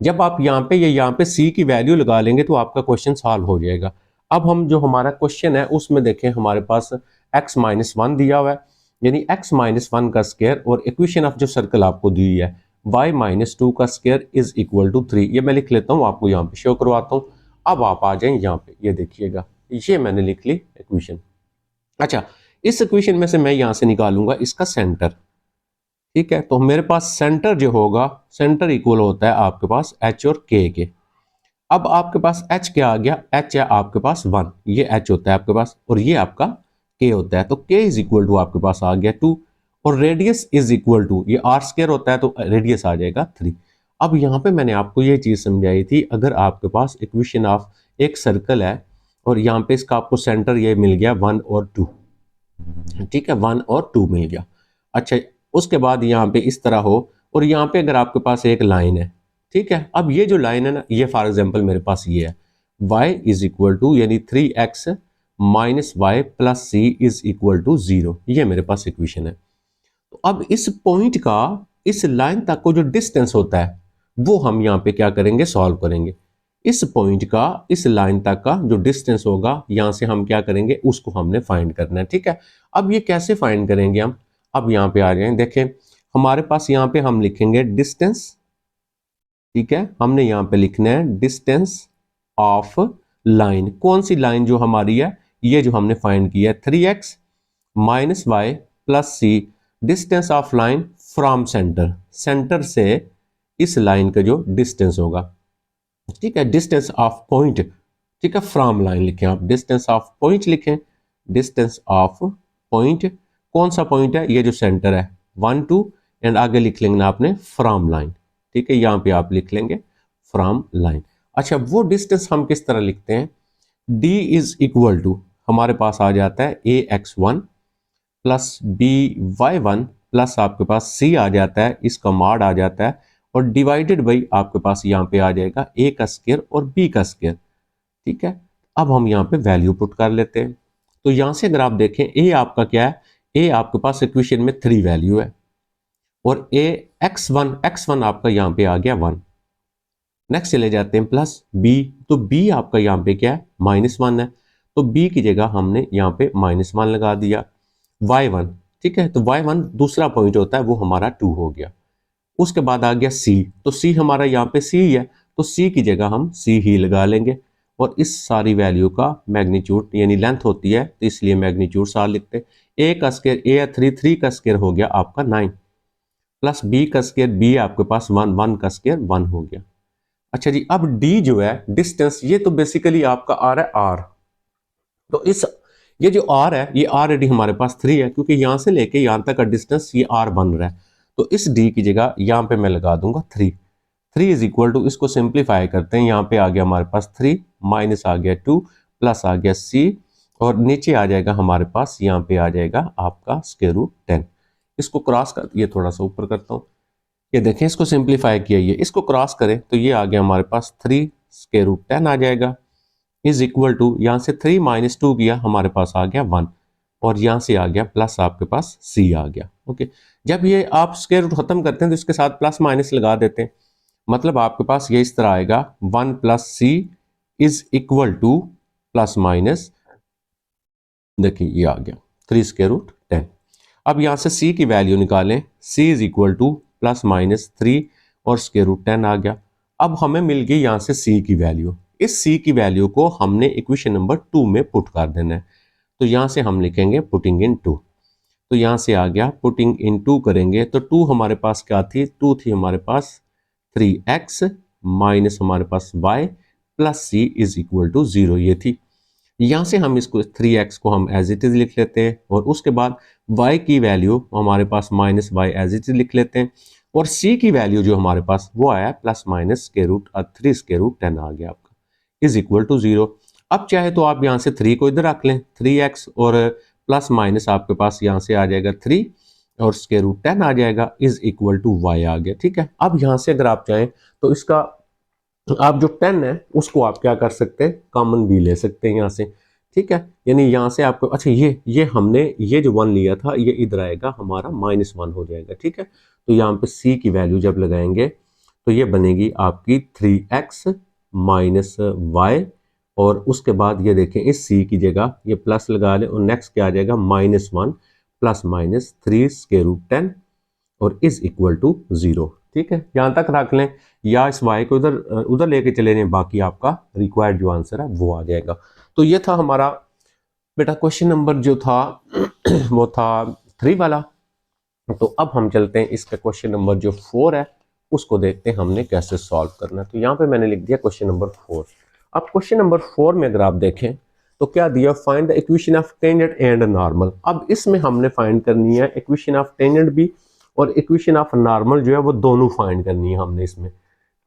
जब आप यहाँ पे c की वैल्यू लगा लेंगे तो आपका क्वेश्चन सॉल्व हो जाएगा। अब हम जो हमारा क्वेश्चन है उसमें देखें हमारे पास x माइनस 1 दिया हुआ है, यानी x माइनस 1 का स्क्वायर और इक्वेशन ऑफ जो सर्कल आपको दी हुई है y माइनस 2 का स्क्वायर इज इक्वल टू 3। ये मैं लिख लेता हूँ, आपको यहाँ पे शो करवाता हूँ। अब आप आ जाएं यहाँ पे, ये देखिएगा ये मैंने लिख ली इक्वेशन। अच्छा, इस इक्वेशन में से मैं यहाँ से निकालूंगा इसका सेंटर। ठीक है, तो मेरे पास सेंटर जो होगा, सेंटर इक्वल होता है आपके पास h और k के। अब आपके पास h क्या आ गया, h है आपके पास 1, ये h होता है आपके पास और ये आपका k होता है, तो k इज इक्वल टू आपके पास आ गया 2 और रेडियस इज इक्वल टू, ये r स्क्वायर होता है तो रेडियस आ जाएगा 3। अब यहाँ पे मैंने आपको ये चीज समझाई थी, अगर आपके पास इक्वेशन ऑफ एक सर्कल है और यहाँ पे इसका आपको सेंटर ये मिल गया 1 और 2। ठीक है, 1 और 2 मिल गया। अच्छा, उसके बाद यहाँ पे इस तरह हो और यहाँ पे अगर आपके पास एक लाइन है, ठीक है, अब ये जो लाइन है ना, ये फॉर एग्जांपल मेरे पास ये है y इज इक्वल टू यानी 3x minus y plus c is equal to 0, ये मेरे पास इक्वेशन है। तो अब इस पॉइंट का इस लाइन तक को जो डिस्टेंस होता है वो हम यहाँ पे क्या करेंगे, सॉल्व करेंगे। इस पॉइंट का इस लाइन तक का जो डिस्टेंस होगा यहाँ से हम क्या करेंगे, उसको हमने फाइंड करना है। ठीक है, अब ये कैसे फाइंड करेंगे हम, अब यहाँ पे आ जाए, देखें हमारे पास यहाँ पे हम लिखेंगे डिस्टेंस। ठीक है, हमने यहाँ पे लिखना है डिस्टेंस ऑफ लाइन। कौन सी लाइन जो हमारी है, ये जो हमने फाइंड किया है 3x minus y plus c, distance of line from center, center से इस लाइन का जो डिस्टेंस होगा। ठीक है, डिस्टेंस ऑफ पॉइंट, ठीक है, फ्रॉम लाइन लिखें आप, डिस्टेंस ऑफ पॉइंट लिखें, डिस्टेंस ऑफ पॉइंट, कौन सा पॉइंट है, ये जो सेंटर है 1 2 एंड आगे लिख लेंगे आपने फ्रॉम लाइन। ठीक है, यहाँ पे आप लिख लेंगे फ्रॉम लाइन। अच्छा, वो डिस्टेंस हम किस तरह लिखते हैं, d इज इक्वल टू हमारे पास आ जाता है ax1 प्लस by1 प्लस आपके पास c आ जाता है, इसका मॉड आ जाता है और डिवाइडेड बाई आपके पास यहाँ पे आ जाएगा a का स्क्वायर और b का स्क्वायर। ठीक है, अब हम यहाँ पे वैल्यू पुट कर लेते हैं। तो यहाँ से अगर आप देखें a आपका क्या है, a आपके पास इक्वेशन में 3 वैल्यू है और a x1 आपका यहाँ पे आ गया 1। नेक्स्ट चले जाते हैं प्लस b, तो b आपका यहाँ पे क्या है, -1 है, तो b की जगह हमने यहाँ पे -1 लगा दिया। y1, ठीक है, तो y1 दूसरा पॉइंट होता है वो हमारा 2 हो गया। उसके बाद आ गया c, तो c हमारा यहाँ पे c ही है, तो c की जगह हम c ही लगा लेंगे और इस सारी वैल्यू का मैग्नीट्यूड यानी लेंथ होती है तो इसलिए मैग्नीट्यूड 7 लिखते हैं। a का स्क्वायर a है 3 का स्क्वायर हो गया आपका 9 प्लस b का स्क्वायर b आपके पास 1 का स्क्वायर 1 हो गया। अच्छा जी, अब d जो है डिस्टेंस, ये तो बेसिकली आपका आ रहा है r, तो इस ये जो r है ये ऑलरेडी हमारे पास 3 है क्योंकि यहां से लेके यहां तक का डिस्टेंस ये r बन रहा है, तो इस d की जगह यहां पे मैं लगा दूंगा 3। 3 इज इक्वल टू, इसको सिंप्लीफाई करते हैं, यहाँ पे आ गया हमारे पास 3 माइनस आ गया 2 प्लस आ गया c और नीचे आ जाएगा हमारे पास, यहाँ पे आ जाएगा आपका स्क्वायर रूट 10। इसको क्रॉस कर, ये थोड़ा सा ऊपर करता हूँ, ये देखें इसको सिंप्लीफाई किया, ये इसको क्रॉस करें तो ये आ गया हमारे पास 3 स्क्वायर रूट 10 आ जाएगा, इज इक्वल टू यहाँ से 3 माइनस 2 किया हमारे पास आ गया 1 और यहाँ से आ गया प्लस आपके पास c आ गया। ओके, जब ये आप स्क्वायर रूट खत्म करते हैं तो इसके साथ प्लस माइनस लगा देते हैं, मतलब आपके पास ये इस तरह आएगा 1 plus c is equal two plus minus, देखिए ये आ गया 3 स्क्वायर रूट 10। अब यहाँ से c की वैल्यू निकालें, c is equal two plus minus 3 और स्क्वायर रूट 10 आ गया। अब हमें मिल गई यहाँ से c की वैल्यू, इस c की वैल्यू को हमने इक्वेशन नंबर 2 में पुट कर देना है, तो यहाँ से हम लिखेंगे पुटिंग इन 2, तो यहाँ से आ गया पुटिंग इन 2 करेंगे तो 2 हमारे पास क्या थी, 2 थी हमारे पास 3x माइनस हमारे पास y plus c is equal to 0, ये थी। यहाँ से हम इसको 3x को हम एज इट इज लिख लेते हैं और उसके बाद y की वैल्यू हमारे पास minus y as it is लिख लेते हैं और c की वैल्यू जो हमारे पास वो आया plus minus square root 3 square root 10 आ गया आपका, इज इक्वल टू 0। अब चाहे तो आप यहाँ से 3 को इधर रख लें, 3x और प्लस माइनस आपके पास यहाँ से आ जाएगा 3 और स्क्वायर रूट 10 आ जाएगा, इज इक्वल टू y आ गया। ठीक है, अब यहाँ से अगर आप चाहें तो इसका आप जो 10 है उसको आप क्या कर सकते हैं, कॉमन भी ले सकते हैं यहाँ से। ठीक है, यानी यहाँ से आपको, अच्छा ये हमने ये जो 1 लिया था ये इधर आएगा हमारा -1 हो जाएगा। ठीक है, तो यहाँ पे c की वैल्यू जब लगाएंगे तो ये बनेगी आपकी 3x माइनस y और उसके बाद ये देखें इस c की जगह ये प्लस लगा लें और नेक्स्ट क्या आ जाएगा -1 प्लस माइनस 3 स्क्वायर रूट 10 और इज इक्वल टू 0। ठीक है, यहाँ तक रख लें या इस y को उधर उधर लेके चले जाएं, बाकी आपका रिक्वायर्ड जो आंसर है वो आ जाएगा। तो ये था हमारा बेटा क्वेश्चन नंबर जो था वो था 3 वाला। तो अब हम चलते हैं इसका क्वेश्चन नंबर जो 4 है उसको देखते हैं हमने कैसे सॉल्व करना है। तो यहाँ पे मैंने लिख दिया क्वेश्चन नंबर 4। अब क्वेश्चन नंबर 4 में अगर आप देखें तो क्या दिया, find the equation of tangent and normal. अब इसमें हमने फाइंड करनी है इक्वेशन ऑफ टेंजेंट भी और इक्वेशन ऑफ नॉर्मल जो है वो दोनों फाइंड करनी है हमने इसमें।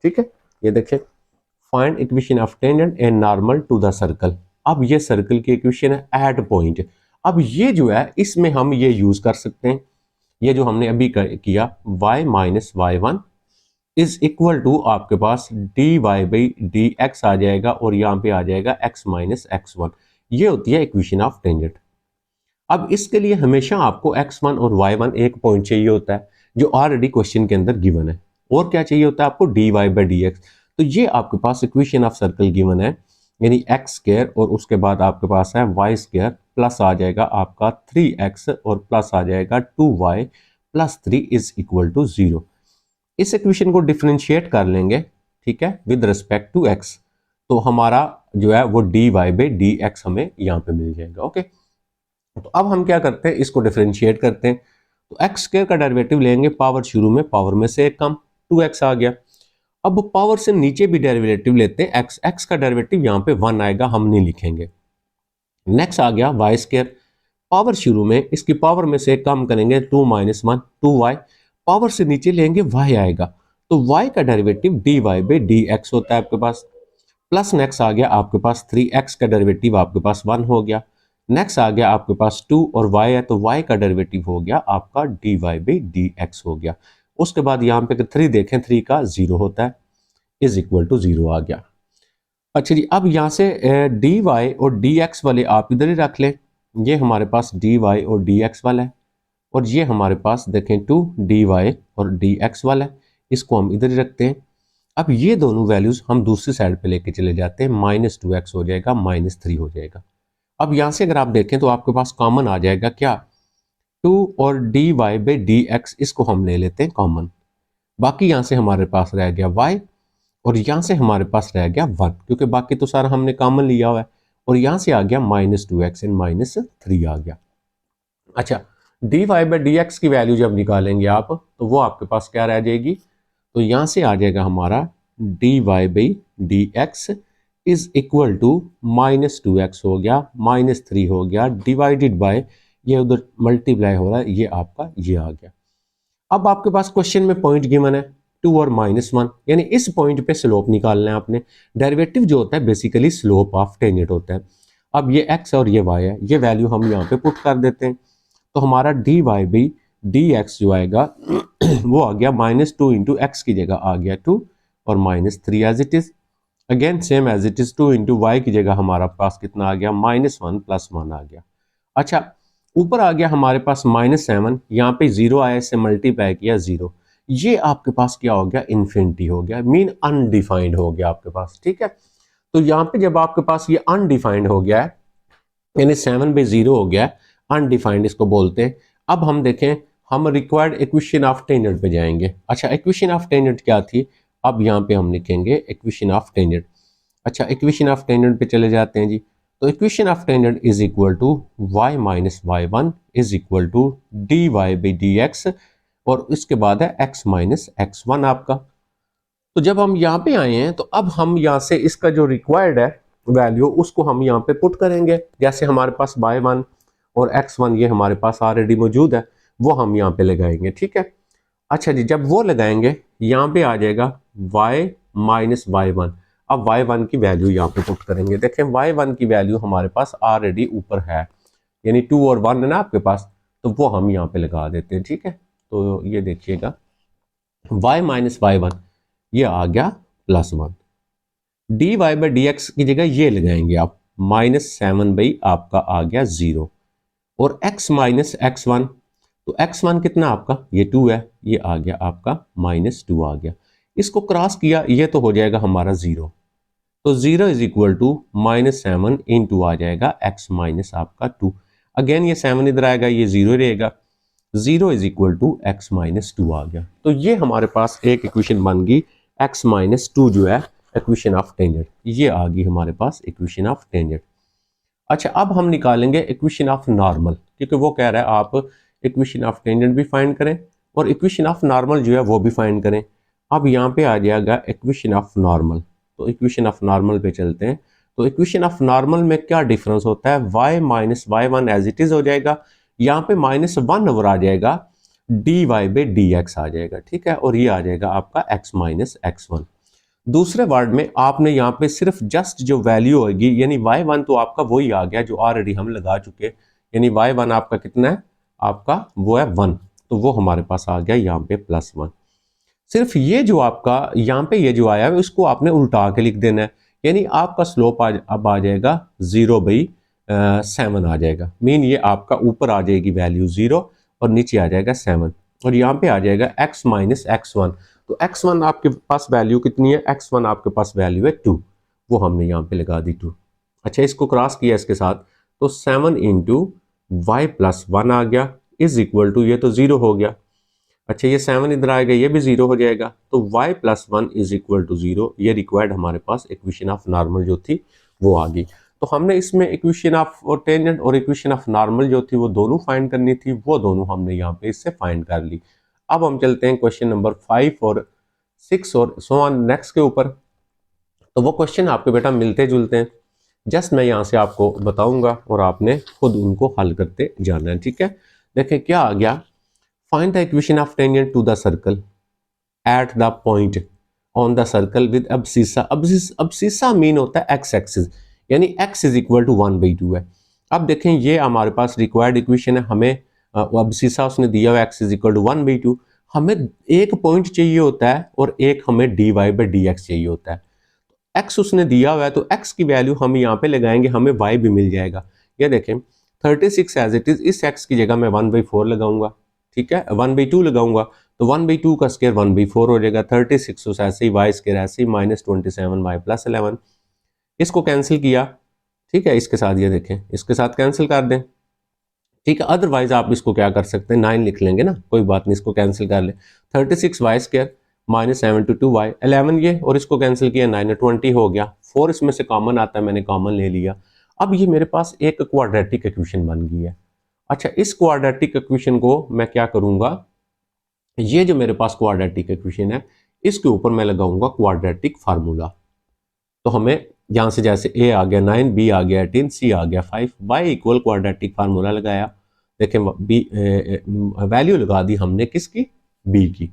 ठीक है, ये देखें find equation of tangent and normal to the circle. अब ये सर्कल की इक्वेशन है एट पॉइंट। अब ये जो है इसमें हम ये यूज कर सकते हैं, ये जो हमने अभी किया y minus y1 is equal to आपके पास dy बाई डी एक्स आ जाएगा और यहाँ पे आ जाएगा x माइनस x1। ये होती है इक्वेशन ऑफ टेंजेंट। अब इसके लिए हमेशा आपको x1 और y1 एक पॉइंट चाहिए होता है जो ऑलरेडी क्वेश्चन के अंदर गिवन है, और क्या चाहिए होता है आपको dy बाई डी एक्स। तो ये आपके पास इक्वेशन ऑफ सर्कल गिवन है, यानी एक्स स्क्वायर और उसके बाद आपके पास है वाई स्क्वायर प्लस आ जाएगा आपका 3x और प्लस आ जाएगा 2y plus 3 is equal to 0। इस इक्वेशन को डिफरेंशिएट कर लेंगे, ठीक है, विद रिस्पेक्ट टू x, तो हमारा जो है वो dy बाई डी एक्स हमें यहाँ पे मिल जाएगा। ओके, तो अब हम क्या करते हैं, इसको डिफरेंशिएट करते हैं। तो एक्स स्क्वायर का डेरिवेटिव लेंगे, पावर शुरू में पावर में से एक कम 2x आ गया। अब पावर से नीचे भी डेरिवेटिव लेते हैं, x का डेरिवेटिव यहाँ पे 1 आएगा, हम नहीं लिखेंगे। नेक्स्ट आ गया वाई स्क्वायर, पावर शुरू में इसकी पावर में से कम करेंगे 2 माइनस 1 2y, पावर से नीचे लेंगे y आएगा, तो y का derivative dy by D x होता है आपके पास। प्लस नेक्स्ट आ गया आपके पास 3x का डेरिवेटिव आपके पास 1 हो गया। नेक्स्ट आ गया आपके पास 2 और y है तो y का डेरिवेटिव हो गया आपका dy बाई डी एक्स हो गया। उसके बाद यहाँ पे 3 देखें, 3 का 0 होता है, इज इक्वल टू 0 आ गया। अच्छा जी, अब यहाँ से dy और dx वाले आप इधर ही रख लें, ये हमारे पास dy और dx वाला है और ये हमारे पास देखें 2 dy और dx वाला है, इसको हम इधर ही रखते हैं। अब ये दोनों वैल्यूज हम दूसरी साइड पे लेके चले जाते हैं, -2x हो जाएगा, -3 हो जाएगा। अब यहाँ से अगर आप देखें तो आपके पास कॉमन आ जाएगा क्या, 2 और dy बाई dx, इसको हम ले लेते हैं कॉमन। बाकी यहाँ से हमारे पास रह गया y और यहाँ से हमारे पास रह गया 1, क्योंकि बाकी तो सारा हमने कॉमन लिया हुआ है। और यहाँ से आ गया -2x एंड -3 आ गया। अच्छा, dy बाई dx की वैल्यू जब निकालेंगे आप तो वो आपके पास क्या रह जाएगी, तो यहाँ से आ जाएगा हमारा dy by dx is equal to -2x हो गया, -3 हो गया, डिवाइडेड बाय ये उधर मल्टीप्लाई हो रहा है, ये आपका ये आ गया। अब आपके पास क्वेश्चन में पॉइंट गिवन है, 2 और -1, यानी इस पॉइंट पे स्लोप निकालना है आपने। डेरिवेटिव जो होता है बेसिकली स्लोप ऑफ टेंजेंट होता है। अब ये x और ये y है, ये वैल्यू हम यहाँ पे पुट कर देते हैं, तो हमारा dy बाई dx जो आएगा वो आ गया -2 इंटू एक्स की जगह आ गया 2 और -3 as it is. Again same as it is 2 into y की जगह हमारा पास कितना आ गया -1 + 1 आ गया। अच्छा, ऊपर आ गया हमारे पास -7, यहाँ पे 0 आया, इससे मल्टीप्लाई किया 0, ये आपके पास क्या हो गया, इन्फिनिटी हो गया, मीन अनडिफाइंड हो गया आपके पास। ठीक है, तो यहाँ पे जब आपके पास ये अनडिफाइंड हो गया है, यानी 7/0 हो गया, अनडिफाइंड इसको बोलते हैं। अब हम देखें, हम रिक्वायर्ड इक्वेशन ऑफ टेंजेंट पे जाएंगे। अच्छा, इक्वेशन ऑफ टेंजेंट क्या थी, अब यहाँ पे हम लिखेंगे इक्वेशन ऑफ टेंजेंट। अच्छा, इक्वेशन ऑफ टेंजेंट पे चले जाते हैं जी। तो equation of tangent is equal to y minus y1 is equal to dy by dx, और इसके बाद है x माइनस x1 आपका। तो जब हम यहाँ पे आए हैं, तो अब हम यहाँ से इसका जो रिक्वायर्ड है वैल्यू, उसको हम यहाँ पे पुट करेंगे। जैसे हमारे पास y1 और x1 ये हमारे पास ऑलरेडी मौजूद है, वो हम यहाँ पे लगाएंगे। ठीक है, अच्छा जी, जब वो लगाएंगे यहाँ पे आ जाएगा y माइनस y1। अब y1 की वैल्यू यहाँ पे पुट करेंगे। देखें, y1 की वैल्यू हमारे पास ऑलरेडी ऊपर है, यानी 2 और 1 है ना आपके पास, तो वो हम यहाँ पे लगा देते हैं। ठीक है, तो ये देखिएगा y माइनस y1 ये आ गया +1, dy बाई dx की जगह ये लगाएंगे आप, -7 आपका आ गया 0, और x माइनस x1, तो x1 कितना आपका, ये 2 है, ये आ गया आपका -2 आ गया। इसको क्रॉस किया, ये तो हो जाएगा हमारा 0, तो 0 इज इक्वल टू -7 इंटू आ जाएगा x माइनस आपका 2। अगेन ये 7 इधर आएगा, ये 0 रहेगा, 0 is equal to x minus 2 आ गया। तो ये हमारे पास एक इक्वेशन बन गई, x माइनस 2 जो है इक्वेशन ऑफ टेंजेंट, ये आ गई हमारे पास इक्वेशन ऑफ टेंजेंट। अच्छा, अब हम निकालेंगे इक्वेशन ऑफ नॉर्मल, क्योंकि वो कह रहा है आप इक्वेशन ऑफ टेंजेंट भी फाइंड करें और इक्वेशन ऑफ नॉर्मल जो है वो भी फाइंड करें। अब यहाँ पे आ जाएगा इक्वेशन ऑफ नॉर्मल, तो इक्वेशन ऑफ नॉर्मल पे चलते हैं। तो इक्वेशन ऑफ नॉर्मल में क्या डिफरेंस होता है, y minus y1 as it is हो जाएगा, यहाँ पे -1 ओवर आ जाएगा, dy बाई dx आ जाएगा। ठीक है, और ये आ जाएगा आपका x माइनस x1। दूसरे वर्ड में आपने यहाँ पे सिर्फ जस्ट जो वैल्यू होगी, यानी y1 तो आपका वही आ गया जो ऑलरेडी हम लगा चुके, यानी y1 आपका कितना है, आपका वो है 1, तो वो हमारे पास आ गया यहाँ पे +1। सिर्फ ये जो आपका यहाँ पे ये जो आया है उसको आपने उल्टा के लिख देना है, यानी आपका स्लोप अब आ जाएगा 0/7 आ जाएगा, मीन ये आपका ऊपर आ जाएगी वैल्यू 0 और नीचे आ जाएगा 7, और यहाँ पे आ जाएगा x माइनस x1। तो x1 आपके पास वैल्यू कितनी है, x1 आपके पास वैल्यू है 2, वो हमने यहाँ पे लगा दी 2। अच्छा, इसको क्रॉस किया इसके साथ, तो 7 इंटू वाई प्लस 1 आ गया इज इक्वल टू, ये तो 0 हो गया। अच्छा, ये 7 इधर आएगा, ये भी 0 हो जाएगा, तो y plus 1 is equal to 0। ये रिक्वायर्ड हमारे पास इक्वेशन ऑफ नॉर्मल जो थी वो आ गई। तो हमने इसमें इक्वेशन ऑफ टेंजेंट और इक्वेशन ऑफ नॉर्मल जो थी वो दोनों फाइंड करनी थी, वो दोनों हमने यहाँ पे इससे फाइंड कर ली। अब हम चलते हैं क्वेश्चन नंबर 5 और 6 और सो ऑन नेक्स्ट के ऊपर। तो वो क्वेश्चन आपके बेटा मिलते जुलते हैं, जस्ट मैं यहाँ से आपको बताऊंगा और आपने खुद उनको हल करते जाना है। ठीक है, देखें क्या आ गया, find the equation of tangent to the circle at the point on the circle with abscissa. Abscissa mean होता है एक्स एक्सिस, यानी x इज इक्वल टू 1/2 है। अब देखें, ये हमारे पास रिक्वायर्ड इक्वेशन है, हमें अब्सिसा उसने दिया हुआ x इज इक्वल टू 1/2, हमें एक पॉइंट चाहिए होता है और एक हमें dy बाई dx चाहिए होता है। x उसने दिया हुआ है, तो x की वैल्यू हम यहाँ पे लगाएंगे, हमें y भी मिल जाएगा। ये देखें 36 एज इट इज, इस x की जगह मैं 1/4 लगाऊंगा। ठीक है, 1/2 लगाऊंगा, तो 1/2 का स्क्वायर 1/4 हो जाएगा, 36 उस ऐसे ही, y स्क्वायर ऐसे ही, -27 y प्लस 11, इसको कैंसिल किया। ठीक है, इसके साथ ये देखें, इसके साथ कैंसिल कर दें। ठीक है, अदरवाइज आप इसको क्या कर सकते हैं, 9 लिख लेंगे ना, कोई बात नहीं, इसको कैंसिल कर ले। 36 y स्क्वायर -72 y, 11 ये, और इसको कैंसिल किया 9 20 हो गया, 4 इसमें से कॉमन आता है, मैंने कॉमन ले लिया। अब ये मेरे पास एक क्वाड्रेटिक इक्वेशन बन गई है। अच्छा, इस क्वाड्रेटिक इक्वेशन को मैं क्या करूंगा, ये जो मेरे पास क्वाड्रेटिक इक्वेशन है इसके ऊपर मैं लगाऊंगा क्वाड्रेटिक फार्मूला। तो हमें यहाँ से जैसे a आ गया 9, b आ गया 18, c आ गया 5, y इक्वल क्वाड्रेटिक फार्मूला लगाया। देखें b वैल्यू लगा दी हमने किसकी, b की।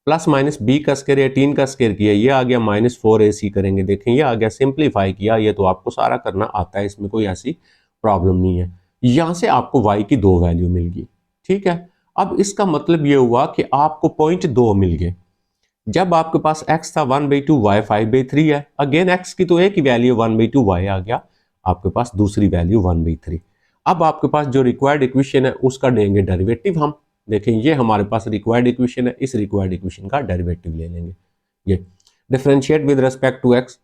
प्लस माइनस बी का स्क्वायर 18 का स्क्वायर किया, ये आ गया माइनस 4ac करेंगे, देखें ये आ गया, सिंप्लीफाई किया, ये तो आपको सारा करना आता है, इसमें कोई ऐसी प्रॉब्लम नहीं है। यहां से आपको y की 2 वैल्यू मिल गई, ठीक है। अब इसका मतलब ये हुआ कि आपको पॉइंट 2 मिल गए। जब आपके पास x था 1/2, y 5/3 है, अगेन x की तो एक ही वैल्यू 1/2, y आ गया आपके पास दूसरी वैल्यू 1/3। अब आपके पास जो रिक्वायर्ड इक्वेशन है उसका देंगे डेरिवेटिव हम, देखें ये हमारे पास रिक्वायर्ड इक्वेशन है, इस रिक्वायर्ड इक्वेशन का डेरिवेटिव ले लेंगे। ये differentiate with respect to x,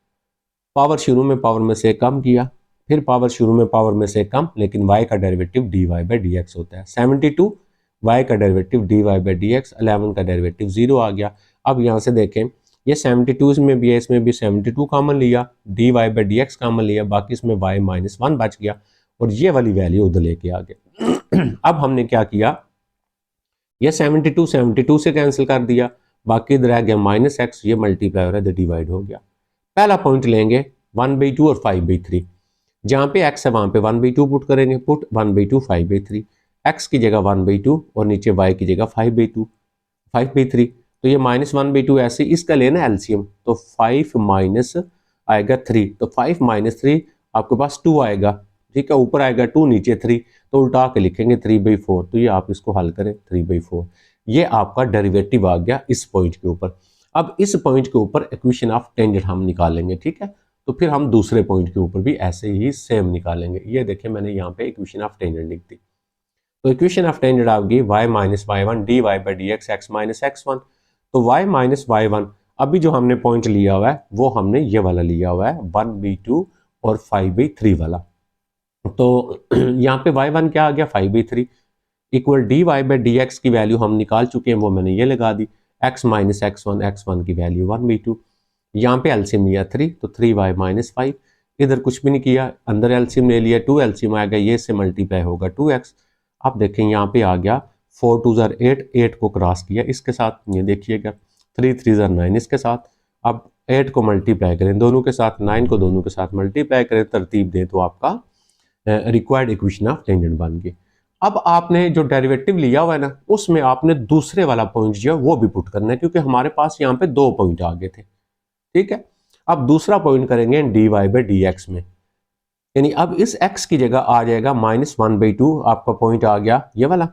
power शुरू में पावर में से कम किया, फिर पावर शुरू में पावर में से कम, लेकिन y का डेरिवेटिव dy/dx होता है। 72 y का डेरिवेटिव dy/dx, 11 का डेरिवेटिव 0 आ गया। अब यहाँ से देखें ये 72 में भी है, इसमें भी 72 कॉमन लिया, dy/dx कॉमन लिया, बाकी इसमें y -1 बच गया और ये वाली वैल्यू उधर लेके आ गए। अब हमने क्या किया, ये 72 से कैंसिल कर दिया, बाकी इधर आ गया -x, ये मल्टीप्लाई हो रहा है, डिवाइड हो गया। पहला पॉइंट लेंगे 1/2 और 5/3, जहां पे x है वहां पे 1/2 पुट करेंगे, पुट 1/2 5/3, x की जगह 1/2 और नीचे y की जगह 5/3, तो ये -1/2 ऐसे, इसका लेना एलसीएम, तो 5 माइनस आएगा 3, तो 5 - 3 आपके पास 2 आएगा, ठीक है, ऊपर आएगा 2 नीचे 3, तो उल्टा के लिखेंगे 3/4, तो ये आप इसको हल करें 3/4, ये आपका डेरिवेटिव आ गया इस पॉइंट के ऊपर। अब इस पॉइंट के ऊपर इक्वेशन ऑफ टेंजेंट हम निकालेंगे, ठीक है, तो फिर हम दूसरे पॉइंट के ऊपर भी ऐसे ही सेम निकालेंगे। ये देखिए मैंने यहाँ पे इक्वेशन ऑफ टेंजेंट लिख दी, तो इक्वेशन ऑफ टेंजेंट आ गई y - y1 dy/dx x - x1, तो y - y1 अभी जो हमने पॉइंट लिया हुआ है वो हमने ये वाला लिया हुआ है 1/2 और 5/3 वाला, तो यहाँ पे y1 क्या आ गया 5/3 इक्वल dy/dx की वैल्यू हम निकाल चुके हैं, वो मैंने ये लगा दी, x - x1 की वैल्यू 1/2, यहाँ पे एलसीएम लिया 3, तो 3y - 5, इधर कुछ भी नहीं किया, अंदर एलसीएम ले लिया, 2 एलसीएम आएगा, ये से मल्टीप्लाई होगा 2x। अब देखें यहाँ पे आ गया 4 2 8, 8 को क्रॉस किया इसके साथ, ये देखिएगा 3 3 9 इसके साथ, अब 8 को मल्टीप्लाई करें दोनों के साथ, 9 को दोनों के साथ मल्टीप्लाई करें, तरतीब दें तो आपका रिक्वायर्ड इक्वेशन ऑफ टेंजेंट बन गई। अब आपने जो डेरिवेटिव लिया हुआ है ना, उसमें आपने दूसरे वाला पॉइंट जो है वो भी पुट करना है, क्योंकि हमारे पास यहाँ पे 2 पॉइंट आ गए थे, ठीक है। अब दूसरा पॉइंट करेंगे dy/dx में, यानी अब इस x की जगह आ जाएगा -1/2, आपका पॉइंट आ गया ये वाला,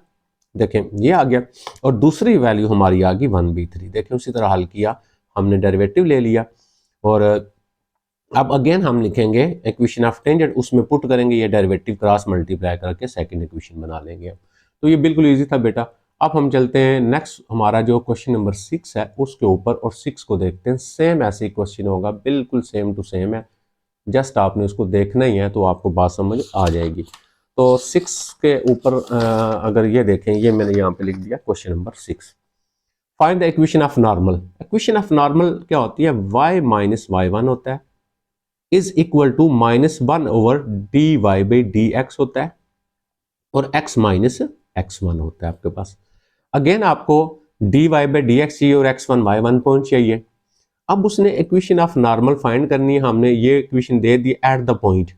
देखें ये आ गया, और दूसरी वैल्यू हमारी आ गई 1/3, देखें उसी तरह हल किया, हमने डेरिवेटिव ले लिया, और अब अगेन हम लिखेंगे इक्वेशन ऑफ टेंजेंट, उसमें पुट करेंगे, ये डेरिवेटिव क्रॉस मल्टीप्लाई करके सेकंड इक्वेशन बना लेंगे। तो ये बिल्कुल इजी था बेटा। अब हम चलते हैं नेक्स्ट, हमारा जो क्वेश्चन नंबर 6 है उसके ऊपर, और 6 को देखते हैं, सेम ऐसे ही क्वेश्चन होगा, बिल्कुल सेम टू सेम है, जस्ट आपने उसको देखना ही है तो आपको बात समझ आ जाएगी। तो 6 के ऊपर अगर ये देखें, ये मैंने यहाँ पे लिख दिया question number 6, find the equation of normal. Equation of normal क्या होती है, y - y1 होता है इज इक्वल टू -1/dy/dx होता है, और x - x1 होता है आपके पास। अगेन आपको dy/dx चाहिए और x1 y1 पॉइंट चाहिए। अब उसने इक्वेशन ऑफ नॉर्मल फाइंड करनी है, हमने ये equation they the eight the point,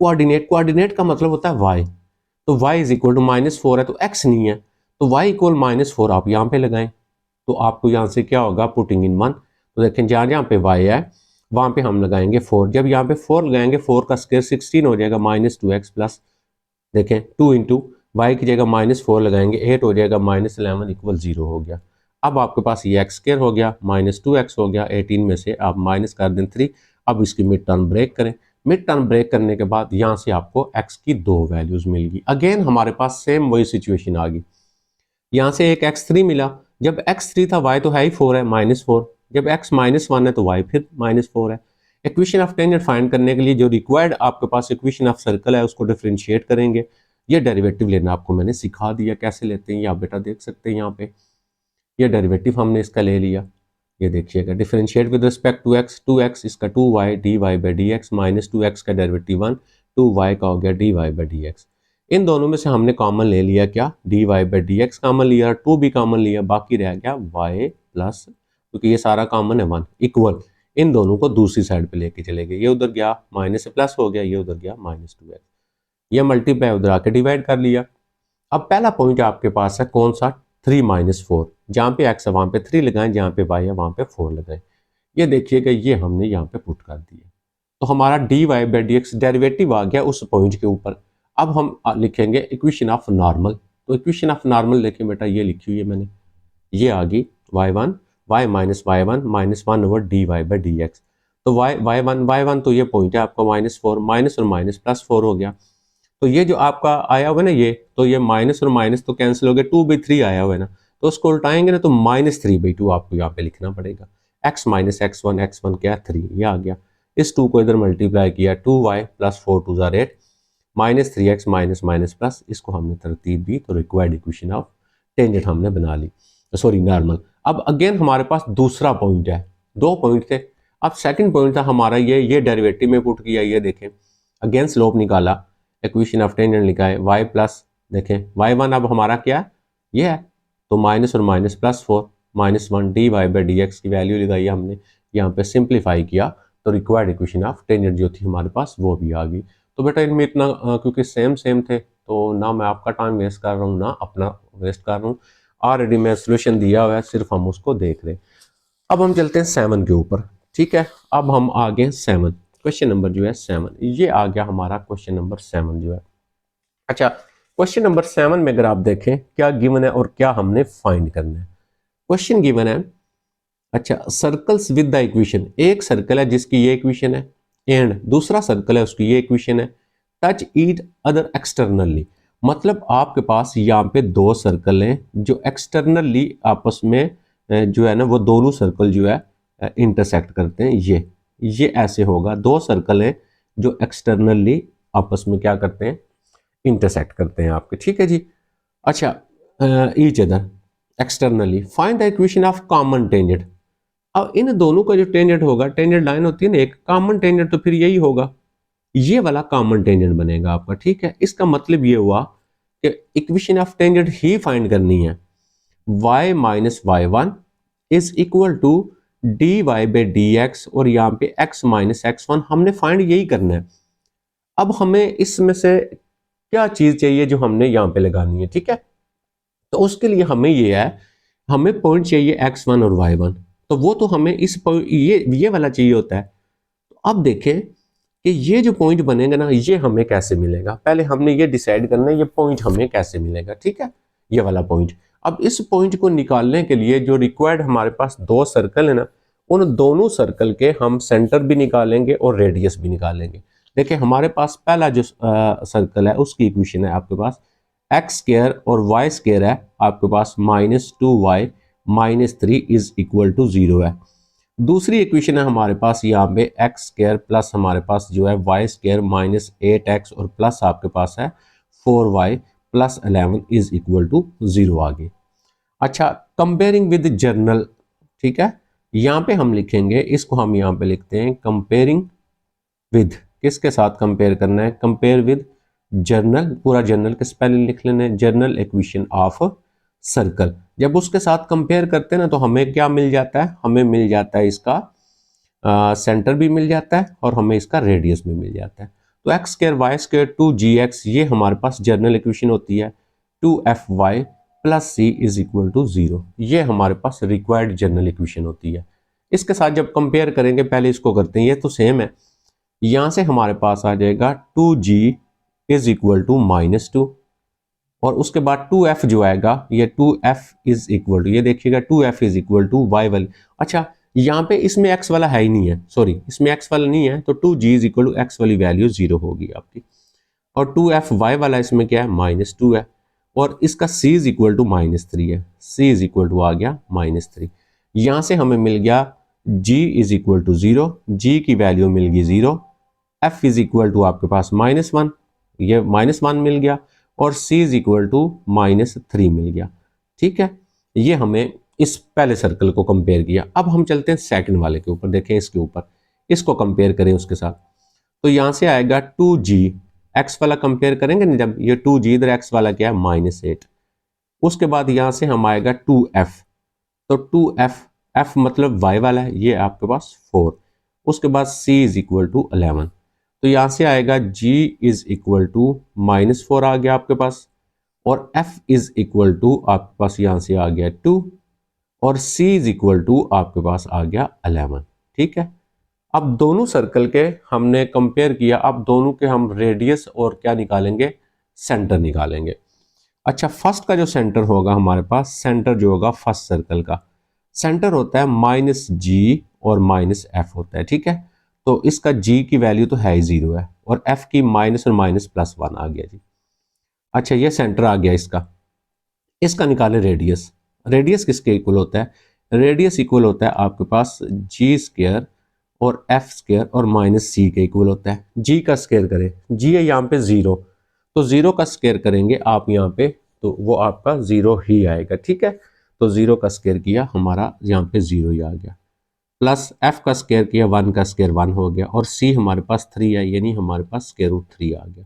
coordinate का मतलब होता है y, तो y इज इक्वल टू -4 है, तो x नहीं है, तो y इक्वल -4 आप यहाँ पे लगाएं, तो आपको यहाँ से क्या होगा, पुटिंग इन 1, तो देखें जहाँ जहाँ पे y है वहाँ पे हम लगाएंगे 4, जब यहाँ पे 4 लगाएंगे 4 का स्क्वायर 16 हो जाएगा, -2x प्लस, देखें 2 इंटू वाई की जगह -4 लगाएंगे 8 हो जाएगा, -11 इक्वल 0 हो गया। अब आपके पास ये एक्स स्क्वायर हो गया, -2x हो गया, 18 में से आप माइनस कर दें 3। अब इसकी मिड टर्म ब्रेक करें, मिड टर्म ब्रेक करने के बाद यहाँ से आपको x की 2 वैल्यूज मिल गई। अगेन हमारे पास सेम वही सिचुएशन आ गई, यहाँ से एक x3 मिला, जब x3 था y तो है ही 4 है, -4, जब x -1 है तो y फिर -4 है। इक्वेशन ऑफ टेंजेंट फाइंड करने के लिए जो रिक्वायर्ड आपके पास इक्वेशन ऑफ सर्कल है उसको डिफरेंशिएट करेंगे। ये डेरिवेटिव लेना आपको मैंने सिखा दिया, कैसे लेते हैं ये आप बेटा देख सकते हैं, यहाँ पे ये डेरिवेटिव हमने इसका ले लिया, ये देखिएगा differentiate with respect to x, 2x इसका 2y dy/dx, -2x का डेरिवेटिव 1, 2y का हो गया dy/dx। इन दोनों में से हमने कॉमन ले लिया क्या, dy/dx कॉमन लिया, 2 भी कॉमन लिया, बाकी रह गया y प्लस, क्योंकि ये सारा कॉमन है 1, इक्वल इन दोनों को दूसरी साइड पे लेके चले गए, ये उधर गया माइनस से प्लस हो गया, ये उधर गया -2x, ये मल्टीप्लाई उधर आके डिवाइड कर लिया। अब पहला पॉइंट आपके पास है कौन सा, 3 माइनस 4, जहाँ पे x है वहाँ पे 3 लगाएं, जहाँ पे y है वहाँ पे 4 लगाएं। ये देखिएगा ये हमने यहाँ पे पुट कर दिया, तो हमारा D Y by D X derivative आ गया उस पॉइंट के ऊपर। अब हम लिखेंगे इक्वेशन ऑफ नॉर्मल। तो इक्वेशन ऑफ नॉर्मल देखें बेटा, ये लिखी हुई है मैंने, ये आ गई y1 y minus y one minus one over d Y by D x. तो y1 तो ये पॉइंट है आपका -4, माइनस और माइनस +4 हो गया। तो ये जो आपका आया हुआ है ना, ये तो ये माइनस और माइनस तो कैंसिल हो गया, 2/3 आया हुआ है ना, तो उसको उल्टाएंगे ना तो -3/2 आपको यहाँ पे लिखना पड़ेगा। x माइनस x1 क्या है 3, ये आ गया। इस 2 को इधर मल्टीप्लाई किया, 2y प्लस 4 2 ज़ार 8 minus 3x minus minus plus, इसको हमने तरतीब दी तो रिक्वायर्ड इक्वेशन ऑफ टेंजेंट हमने बना ली, सॉरी नॉर्मल। अब अगेन हमारे पास दूसरा पॉइंट है, 2 पॉइंट थे। अब सेकंड पॉइंट था हमारा ये डेरिवेटिव में पुट किया, ये देखें अगेन स्लोप निकाला, इक्वेशन ऑफ टेंजेंट लिखा है y प्लस, देखें y1 अब हमारा क्या ये है, तो माइनस और minus +4 -1 d Y by D x की वैल्यू लगाई हमने, यहाँ पे सिंप्लीफाई किया तो रिक्वायर्ड इक्वेशन ऑफ टेंजेंट जो थी हमारे पास वो भी आ गई। तो बेटा इनमें इतना क्योंकि सेम थे तो ना मैं आपका टाइम वेस्ट कर रहा हूँ ना अपना वेस्ट कर रहा हूँ, ऑलरेडी मैं सोल्यूशन दिया हुआ है, सिर्फ हम उसको देख रहे हैं। अब हम चलते हैं 7 के ऊपर, ठीक है। अब हम आ गए 7, क्वेश्चन नंबर जो है 7, ये आ गया हमारा क्वेश्चन नंबर 7 जो है। अच्छा, क्वेश्चन नंबर 7 में अगर आप देखें क्या गिवन है और क्या हमने फाइंड करना है। क्वेश्चन गिवन है, अच्छा सर्कल्स विद द इक्वेशन, एक सर्कल है जिसकी ये इक्वेशन है एंड दूसरा सर्कल है उसकी ये इक्वेशन है, टच ईच अदर एक्सटर्नली, मतलब आपके पास यहाँ पे 2 सर्कल हैं जो एक्सटर्नली आपस में जो है ना वो दोनों सर्कल जो है इंटरसेक्ट करते हैं। ये ऐसे होगा, 2 सर्कल हैं जो एक्सटर्नली आपस में क्या करते हैं, इंटरसेक्ट करते हैं आपके, ठीक है जी। अच्छा, each other externally, find the equation of common tangent. अब इन दोनों का जो टेंजेंट होगा, टेंजेंट लाइन होती है ना एक कॉमन टेंजेंट, तो फिर यही होगा, ये वाला कॉमन टेंजेंट बनेगा आपका, ठीक है। इसका मतलब ये हुआ कि इक्वेशन ऑफ टेंजेंट ही फाइंड करनी है, y minus y one is equal to d Y by D x, और यहाँ पे x माइनस x1 हमने फाइंड यही करना है। अब हमें इसमें से क्या चीज चाहिए जो हमने यहाँ पे लगानी है, ठीक है। तो उसके लिए हमें ये है, हमें पॉइंट चाहिए x1 और y1, तो वो तो हमें इस ये वाला चाहिए होता है। तो अब देखें कि ये जो पॉइंट बनेगा ना ये हमें कैसे मिलेगा, पहले हमने ये डिसाइड करना है ये पॉइंट हमें कैसे मिलेगा, ठीक है, ये वाला पॉइंट। अब इस पॉइंट को निकालने के लिए जो रिक्वायर्ड हमारे पास 2 सर्कल है ना, उन दोनों सर्कल के हम सेंटर भी निकालेंगे और रेडियस भी निकालेंगे। देखिए हमारे पास पहला जो सर्कल है उसकी इक्वेशन है आपके पास एक्स स्क्वायर और वाई स्क्वायर है आपके पास -2y -3 इज इक्वल टू 0 है। दूसरी इक्वेशन है हमारे पास यहाँ पे एक्स स्क्वायर प्लस हमारे पास जो है वाई स्क्वायर -8x और प्लस आपके पास है 4y plus 11 is equal to 0 आ गई। अच्छा, कंपेयरिंग विद जर्नल, ठीक है, यहाँ पे हम लिखेंगे, इसको हम यहाँ पे लिखते हैं कंपेयरिंग विद, किसके साथ कंपेयर करना है, कंपेयर विद जर्नल, पूरा जर्नल के स्पेलिंग लिख लेने, जर्नल इक्वेशन ऑफ सर्कल। जब उसके साथ कंपेयर करते हैं ना तो हमें क्या मिल जाता है, हमें मिल जाता है इसका सेंटर भी मिल जाता है और हमें इसका रेडियस भी मिल जाता है। तो x square Y square 2gx ये हमारे पास जर्नल इक्वेशन होती है, 2fy plus c is equal to 0, ये हमारे पास रिक्वायर्ड जर्नल इक्वेशन होती है। इसके साथ जब कंपेयर करेंगे, पहले इसको करते हैं, ये तो सेम है, यहाँ से हमारे पास आ जाएगा 2g इज इक्वल टू -2 और उसके बाद 2f जो आएगा ये 2f इज इक्वल टू, ये देखिएगा 2f is equal to y वाली। अच्छा, यहाँ पे इसमें x वाला है ही नहीं है, सॉरी इसमें x वाला नहीं है, तो 2g is equal to x वाली वैल्यू 0 होगी आपकी, और 2f y वाला इसमें क्या है -2 है, और इसका c इज इक्वल टू -3 है, c इज इक्वल टू आ गया -3। यहाँ से हमें मिल गया g is equal to 0, g की वैल्यू मिल गई 0, f इज इक्वल टू आपके पास -1, ये -1 मिल गया, और c इज इक्वल टू -3 मिल गया, ठीक है। ये हमें इस पहले सर्कल को कंपेयर किया। अब हम चलते हैं सेकंड वाले के ऊपर, देखें इसके ऊपर, इसको कंपेयर करें उसके साथ, तो यहाँ से आएगा 2g, x वाला कंपेयर करेंगे ना, जब ये 2g इधर x वाला क्या है -8, उसके बाद यहाँ से हम आएगा 2f, तो 2f f मतलब y वाला है, ये आपके पास 4, उसके बाद c इज इक्वल टू 11, तो यहाँ से आएगा g इज इक्वल टू -4 आ गया आपके पास, और f इज इक्वल टू आपके पास यहाँ से आ गया 2 और c इज इक्वल टू आपके पास आ गया 11। ठीक है, अब दोनों सर्कल के हमने कंपेयर किया, अब दोनों के हम रेडियस और क्या निकालेंगे, सेंटर निकालेंगे। अच्छा, फर्स्ट का जो सेंटर होगा हमारे पास, सेंटर जो होगा फर्स्ट सर्कल का सेंटर होता है -g और -f होता है। ठीक है, तो इसका g की वैल्यू तो है ही 0 है और f की माइनस और माइनस +1 आ गया जी। अच्छा, ये सेंटर आ गया इसका, इसका निकाले रेडियस। रेडियस किसके इक्वल होता है, रेडियस इक्वल होता है आपके पास जी स्क्वायर और एफ स्क्वायर और -c के इक्वल होता है। जी का स्क्वायर करें, जी है यहाँ पे 0, तो 0 का स्क्वायर करेंगे आप यहाँ पे तो वो आपका 0 ही आएगा। ठीक है, तो 0 का स्क्वायर किया हमारा यहाँ पे 0 ही आ गया, प्लस एफ का स्क्वायर किया 1 का स्क्वायर 1 हो गया और c हमारे पास 3 है, यानी हमारे पास स्क्वायर रूट 3 आ गया।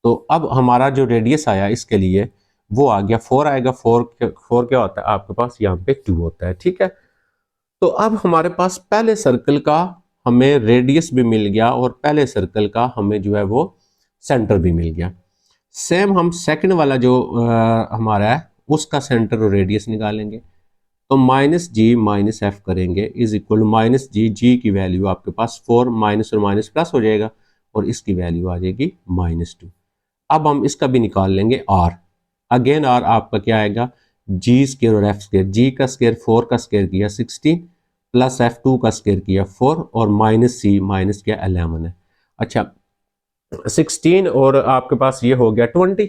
तो अब हमारा जो रेडियस आया इसके लिए वो आ गया 4 आएगा। 4 क्या होता है आपके पास, यहाँ पे 2 होता है। ठीक है, तो अब हमारे पास पहले सर्कल का हमें रेडियस भी मिल गया और पहले सर्कल का हमें जो है वो सेंटर भी मिल गया। सेम हम सेकंड वाला जो हमारा है उसका सेंटर और रेडियस निकालेंगे, तो -g-f करेंगे इज इक्वल टू -g की वैल्यू आपके पास 4 माइनस और माइनस प्लस हो जाएगा और इसकी वैल्यू आ जाएगी -2। अब हम इसका भी निकाल लेंगे r, अगेन r आपका क्या आएगा, जी स्क्वायर और एफ स्क्वायर, जी का स्क्वायर 4 का स्क्वायर किया 16 प्लस f2 का स्क्वायर किया 4 और -c माइनस क्या 11 है। अच्छा, 16 और आपके पास ये हो गया 20।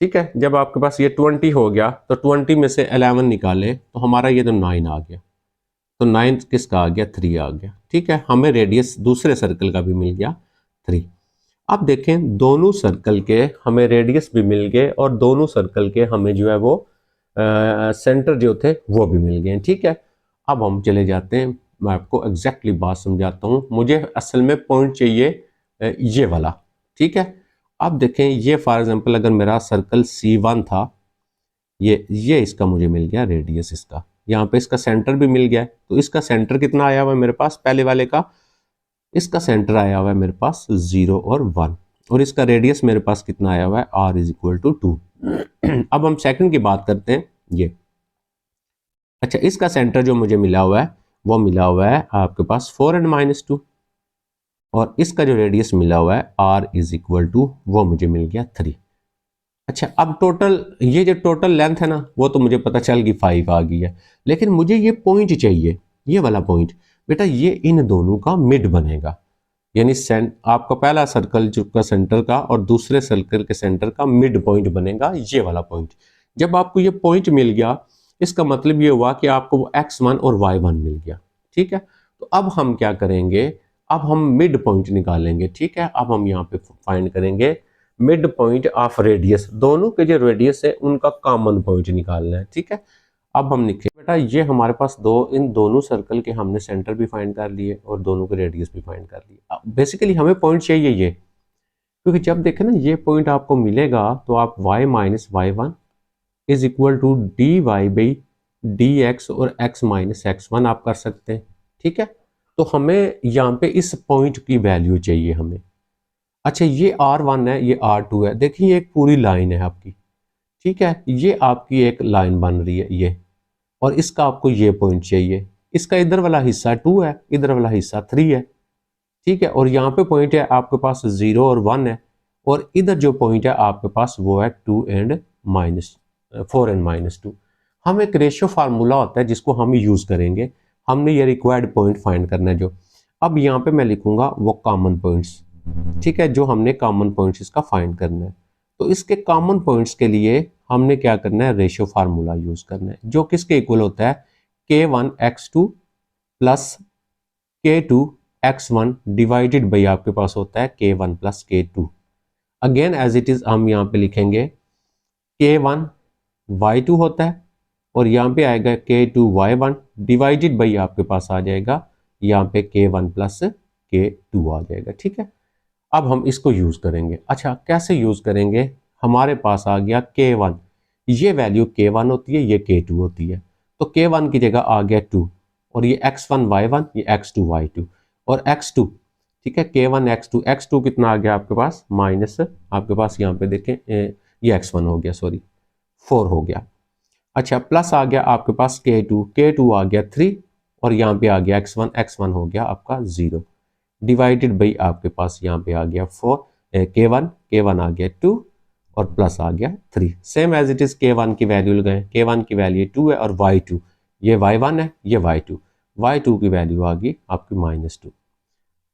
ठीक है, जब आपके पास ये 20 हो गया तो 20 में से 11 निकाले तो हमारा ये तो 9 आ गया, तो 9 किसका आ गया, 3 आ गया। ठीक है, हमें रेडियस दूसरे सर्कल का भी मिल गया 3। अब देखें दोनों सर्कल के हमें रेडियस भी मिल गए और दोनों सर्कल के हमें जो है वो सेंटर जो थे वो भी मिल गए। ठीक है, अब हम चले जाते हैं, मैं आपको एग्जैक्टली बात समझाता हूँ। मुझे असल में पॉइंट चाहिए ये वाला। ठीक है, अब देखें ये फॉर एग्जांपल अगर मेरा सर्कल C1 था, ये इसका मुझे मिल गया रेडियस, इसका यहाँ पे इसका सेंटर भी मिल गया है। तो इसका सेंटर कितना आया हुआ है मेरे पास, पहले वाले का इसका सेंटर आया हुआ है मेरे पास 0 और 1 और इसका रेडियस मेरे पास कितना आया हुआ है r इज इक्वल टू 2। अब हम सेकंड की बात करते हैं ये। अच्छा, इसका सेंटर जो मुझे मिला हुआ है वो मिला हुआ है आपके पास 4 एंड -2 और इसका जो रेडियस मिला हुआ है r इज इक्वल टू वो मुझे मिल गया 3। अच्छा, अब टोटल ये जो टोटल लेंथ है ना वो तो मुझे पता चल गई 5 आ गई है, लेकिन मुझे ये पॉइंट चाहिए, ये वाला पॉइंट। बेटा ये इन दोनों का मिड बनेगा, यानी आपका पहला सर्कल जो का सेंटर का और दूसरे सर्कल के सेंटर का मिड पॉइंट बनेगा ये वाला पॉइंट। जब आपको ये पॉइंट मिल गया इसका मतलब ये हुआ कि आपको वो x1 और y1 मिल गया। ठीक है, तो अब हम क्या करेंगे, अब हम मिड पॉइंट निकालेंगे। ठीक है, अब हम यहाँ पे फाइंड करेंगे मिड पॉइंट ऑफ रेडियस, दोनों के जो रेडियस है उनका कॉमन पॉइंट निकालना है। ठीक है, अब हम लिखे बेटा ये हमारे पास इन दोनों सर्कल के हमने सेंटर भी फाइंड कर लिए और दोनों के रेडियस भी फाइंड कर लिए। बेसिकली हमें पॉइंट चाहिए ये, क्योंकि जब देखें ना ये पॉइंट आपको मिलेगा तो आप y minus y1 is equal to d Y by D x और x माइनस x1 आप कर सकते हैं। ठीक है, तो हमें यहाँ पे इस पॉइंट की वैल्यू चाहिए हमें। अच्छा, ये r1 है, ये r2 है, देखिए ये एक पूरी लाइन है आपकी। ठीक है, ये आपकी एक लाइन बन रही है ये, और इसका आपको ये पॉइंट चाहिए। इसका इधर वाला हिस्सा 2 है, इधर वाला हिस्सा 3 है। ठीक है, और यहाँ पे पॉइंट है आपके पास 0 और 1 है, और इधर जो पॉइंट है आपके पास वो है 4 एंड -2। हम एक रेशियो फार्मूला होता है जिसको हम यूज करेंगे, हमने ये रिक्वायर्ड पॉइंट फाइंड करना है जो। अब यहाँ पे मैं लिखूंगा वो कॉमन पॉइंट्स। ठीक है, जो हमने कॉमन पॉइंट्स इसका फाइंड करना है, तो इसके कॉमन पॉइंट्स के लिए हमने क्या करना है, रेशियो फार्मूला यूज करना है, जो किसके इक्वल होता है k1x2 plus k2x1 divided by आपके पास होता है k1 plus k2। Again as it is हम यहाँ पे लिखेंगे k1 y2 होता है और यहाँ पे आएगा k2 y1 डिवाइडेड बाई आपके पास आ जाएगा यहाँ पे k1 प्लस k2 आ जाएगा। ठीक है, अब हम इसको यूज करेंगे। अच्छा, कैसे यूज करेंगे, हमारे पास आ गया k1, ये वैल्यू k1 होती है, ये k2 होती है, तो k1 की जगह आ गया 2 और ये x1 y1 ये x2 y2 और x2। ठीक है, k1 x2 कितना आ गया आपके पास माइनस, आपके पास यहाँ पे देखें ये x1 हो गया, सॉरी 4 हो गया। अच्छा प्लस आ गया आपके पास k2 आ गया 3 और यहाँ पे आ गया x1 हो गया आपका 0 डिवाइडेड बाई आपके पास यहाँ पे आ गया 4 k1 आ गया 2 और प्लस आ गया 3। Same as it is k1 की वैल्यू लगाएं, k1 की वैल्यू 2 है और y2 ये y1 है, ये y2 की वैल्यू आ गई आपकी -2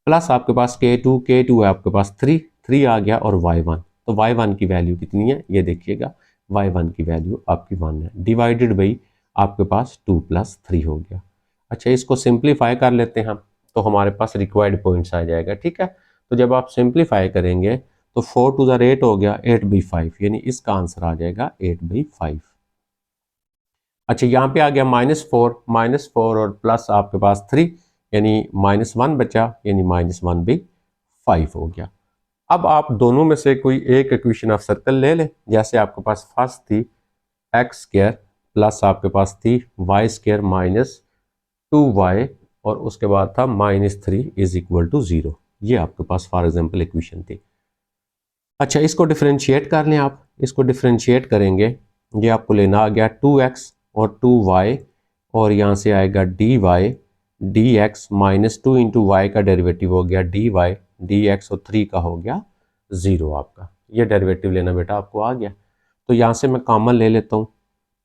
प्लस आपके पास k2 है आपके पास 3 आ गया और y1, तो y1 की वैल्यू कितनी है ये देखिएगा, y1 की वैल्यू आपकी 1 है डिवाइडेड बाई आपके पास 2 + 3 हो गया। अच्छा इसको सिंप्लीफाई कर लेते हैं हम, तो हमारे पास रिक्वायर्ड पॉइंट्स आ जाएगा। ठीक है, तो जब आप सिंप्लीफाई करेंगे तो 4 टू द 8 हो गया 8/5, यानी इसका आंसर आ जाएगा 8/5। अच्छा यहाँ पे आ गया -4 और प्लस आपके पास 3 यानी -1 बचा, यानी -1/5 हो गया। अब आप दोनों में से कोई एक इक्वेशन ऑफ सर्कल ले लें, जैसे आपके पास फर्स्ट थी x² प्लस आपके पास थी y² -2y और उसके बाद था -3 = 0। ये आपके पास फॉर एग्जांपल इक्वेशन थी। अच्छा इसको डिफरेंशिएट कर लें आप, इसको डिफरेंशिएट करेंगे, ये आपको लेना आ गया 2x और 2y और यहाँ से आएगा dy dx -2 × y का डेरिवेटिव हो गया dy dx और 3 का हो गया 0 आपका। ये डेरिवेटिव लेना बेटा आपको आ गया, तो यहाँ से मैं कॉमन ले लेता हूँ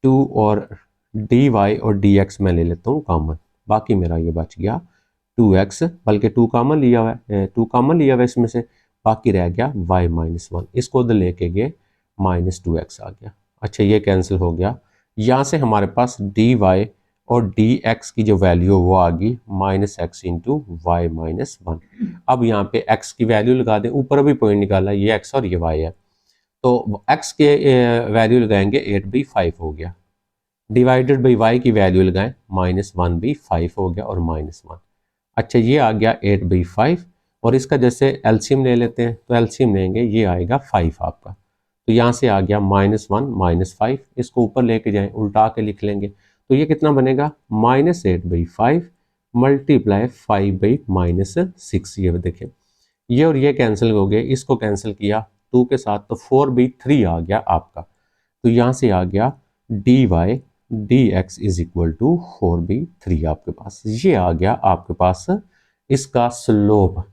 2 और dy और dx मैं ले लेता हूँ कॉमन, बाकी मेरा ये बच गया 2x, बल्कि 2 कॉमन लिया हुआ है, 2 कॉमन लिया हुआ है इसमें से, बाकी रह गया y -1, इसको उधर लेके गए -2x आ गया। अच्छा ये कैंसिल हो गया, यहाँ से हमारे पास dy और dx की जो वैल्यू वो आ गई -x × y -1। अब यहाँ पे x की वैल्यू लगा दें, ऊपर भी पॉइंट निकाला, ये x और ये y है, तो x के वैल्यू लगाएंगे 8/5 हो गया, डिवाइडेड बाई y की वैल्यू लगाएं -1/5 हो गया और -1। अच्छा ये आ गया 8/5 और इसका जैसे एलसीएम ले लेते हैं, तो एलसीएम लेंगे ये आएगा 5 आपका, तो यहाँ से आ गया -1 -5, इसको ऊपर लेके जाएं उल्टा के लिख लेंगे, तो ये कितना बनेगा -8/5 मल्टीप्लाई 5/-6। ये देखें ये और ये कैंसिल हो गए, इसको कैंसिल किया 2 के साथ, तो 4/3 आ गया आपका, तो यहाँ से आ गया dy dx = 4/3 आपके पास, ये आ गया आपके पास इसका स्लोप।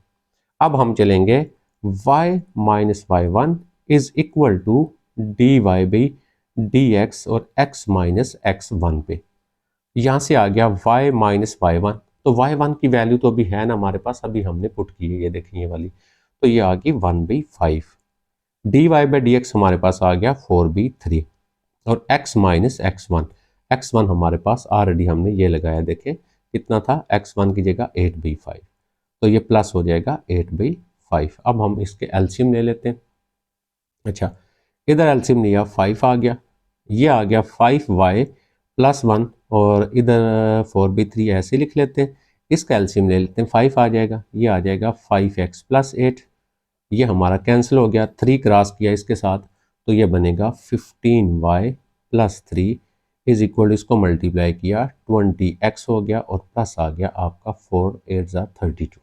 अब हम चलेंगे y - y1 = dy/dx और x - x1 पे, यहाँ से आ गया y - y1, तो y1 की वैल्यू तो अभी है ना हमारे पास, अभी हमने पुट की है, ये देखें ये वाली, तो ये आ गई 1/5, dy/dx हमारे पास आ गया 4/3 और x - x1 हमारे पास ऑलरेडी हमने ये लगाया, देखें कितना था, x1 की जगह 8/5, तो ये प्लस हो जाएगा 8/5। अब हम इसके एलसीएम ले लेते हैं। अच्छा इधर एलसीएम लिया 5 आ गया, ये आ गया 5y + 1 और इधर 4/3 ऐसे लिख लेते हैं, इसका एलसीएम ले लेते हैं, 5 आ जाएगा, ये आ जाएगा 5x + 8, ये हमारा कैंसिल हो गया, 3 क्रॉस किया इसके साथ, तो ये बनेगा 15y + 3 = इसको मल्टीप्लाई किया 20x हो गया और प्लस आ गया आपका 4 8 32।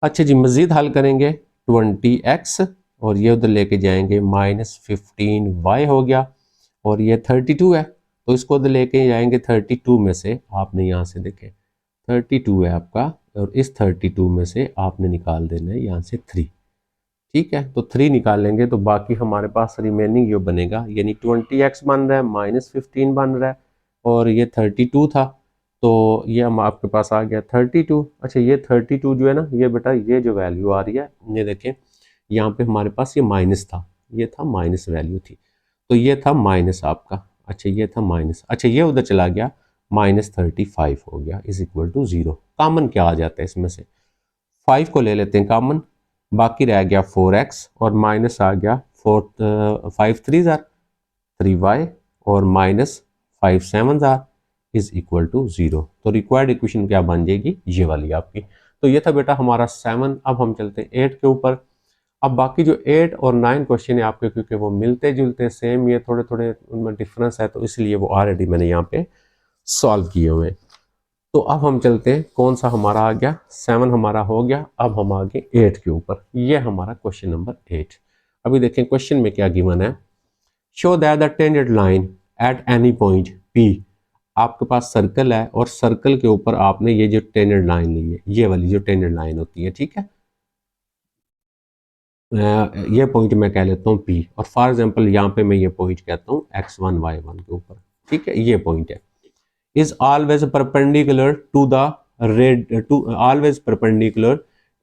अच्छा जी मज़ीद हल करेंगे 20x और ये उधर लेके जाएंगे -15y हो गया और ये 32 है, तो इसको उधर लेके जाएंगे 32 में से, आपने यहाँ से देखें 32 है आपका और इस 32 में से आपने निकाल देना है यहाँ से 3। ठीक है, तो 3 निकाल लेंगे तो बाकी हमारे पास रिमेनिंग ये बनेगा, यानी 20x बन रहा है, -15 बन रहा है और ये 32 था, तो ये हम आपके पास आ गया 32। अच्छा ये 32 जो है ना, ये बेटा ये जो वैल्यू आ रही है, ये देखें यहाँ पे हमारे पास ये माइनस था, ये था माइनस वैल्यू थी, तो ये था माइनस आपका, अच्छा ये था माइनस, अच्छा ये उधर चला गया -35 हो गया = 0। कॉमन क्या आ जाता है इसमें से, 5 को ले लेते हैं कॉमन, बाकी रह गया 4x और माइनस आ गया 5 3 3y और -5 7 = 0। तो रिक्वायर्ड इक्वेशन क्या बन जाएगी, ये वाली आपकी। तो ये था बेटा हमारा 7। अब हम चलते हैं 8 के ऊपर। अब बाकी जो 8 और 9 क्वेश्चन है आपके, क्योंकि वो मिलते जुलते सेम, ये थोड़े थोड़े उनमें डिफरेंस है, तो इसलिए वो ऑलरेडी मैंने यहाँ पे सॉल्व किए हुए हैं। तो अब हम चलते हैं, कौन सा हमारा आ गया, 7 हमारा हो गया, अब हम आ गए 8 के ऊपर। ये हमारा क्वेश्चन नंबर 8। अभी देखें क्वेश्चन में क्या गिवन है, show that the tangent line at any point P. आपके पास सर्कल है और सर्कल के ऊपर आपने ये जो टेंजेंट लाइन ली है, ये वाली जो टेंजेंट लाइन होती है, ठीक है, ये पॉइंट मैं कह लेता हूँ पी, और फॉर एग्जांपल यहाँ पे मैं ये पॉइंट कहता हूँ x1 y1 के ऊपर, ठीक है, ये पॉइंट है, is always perpendicular to the always perpendicular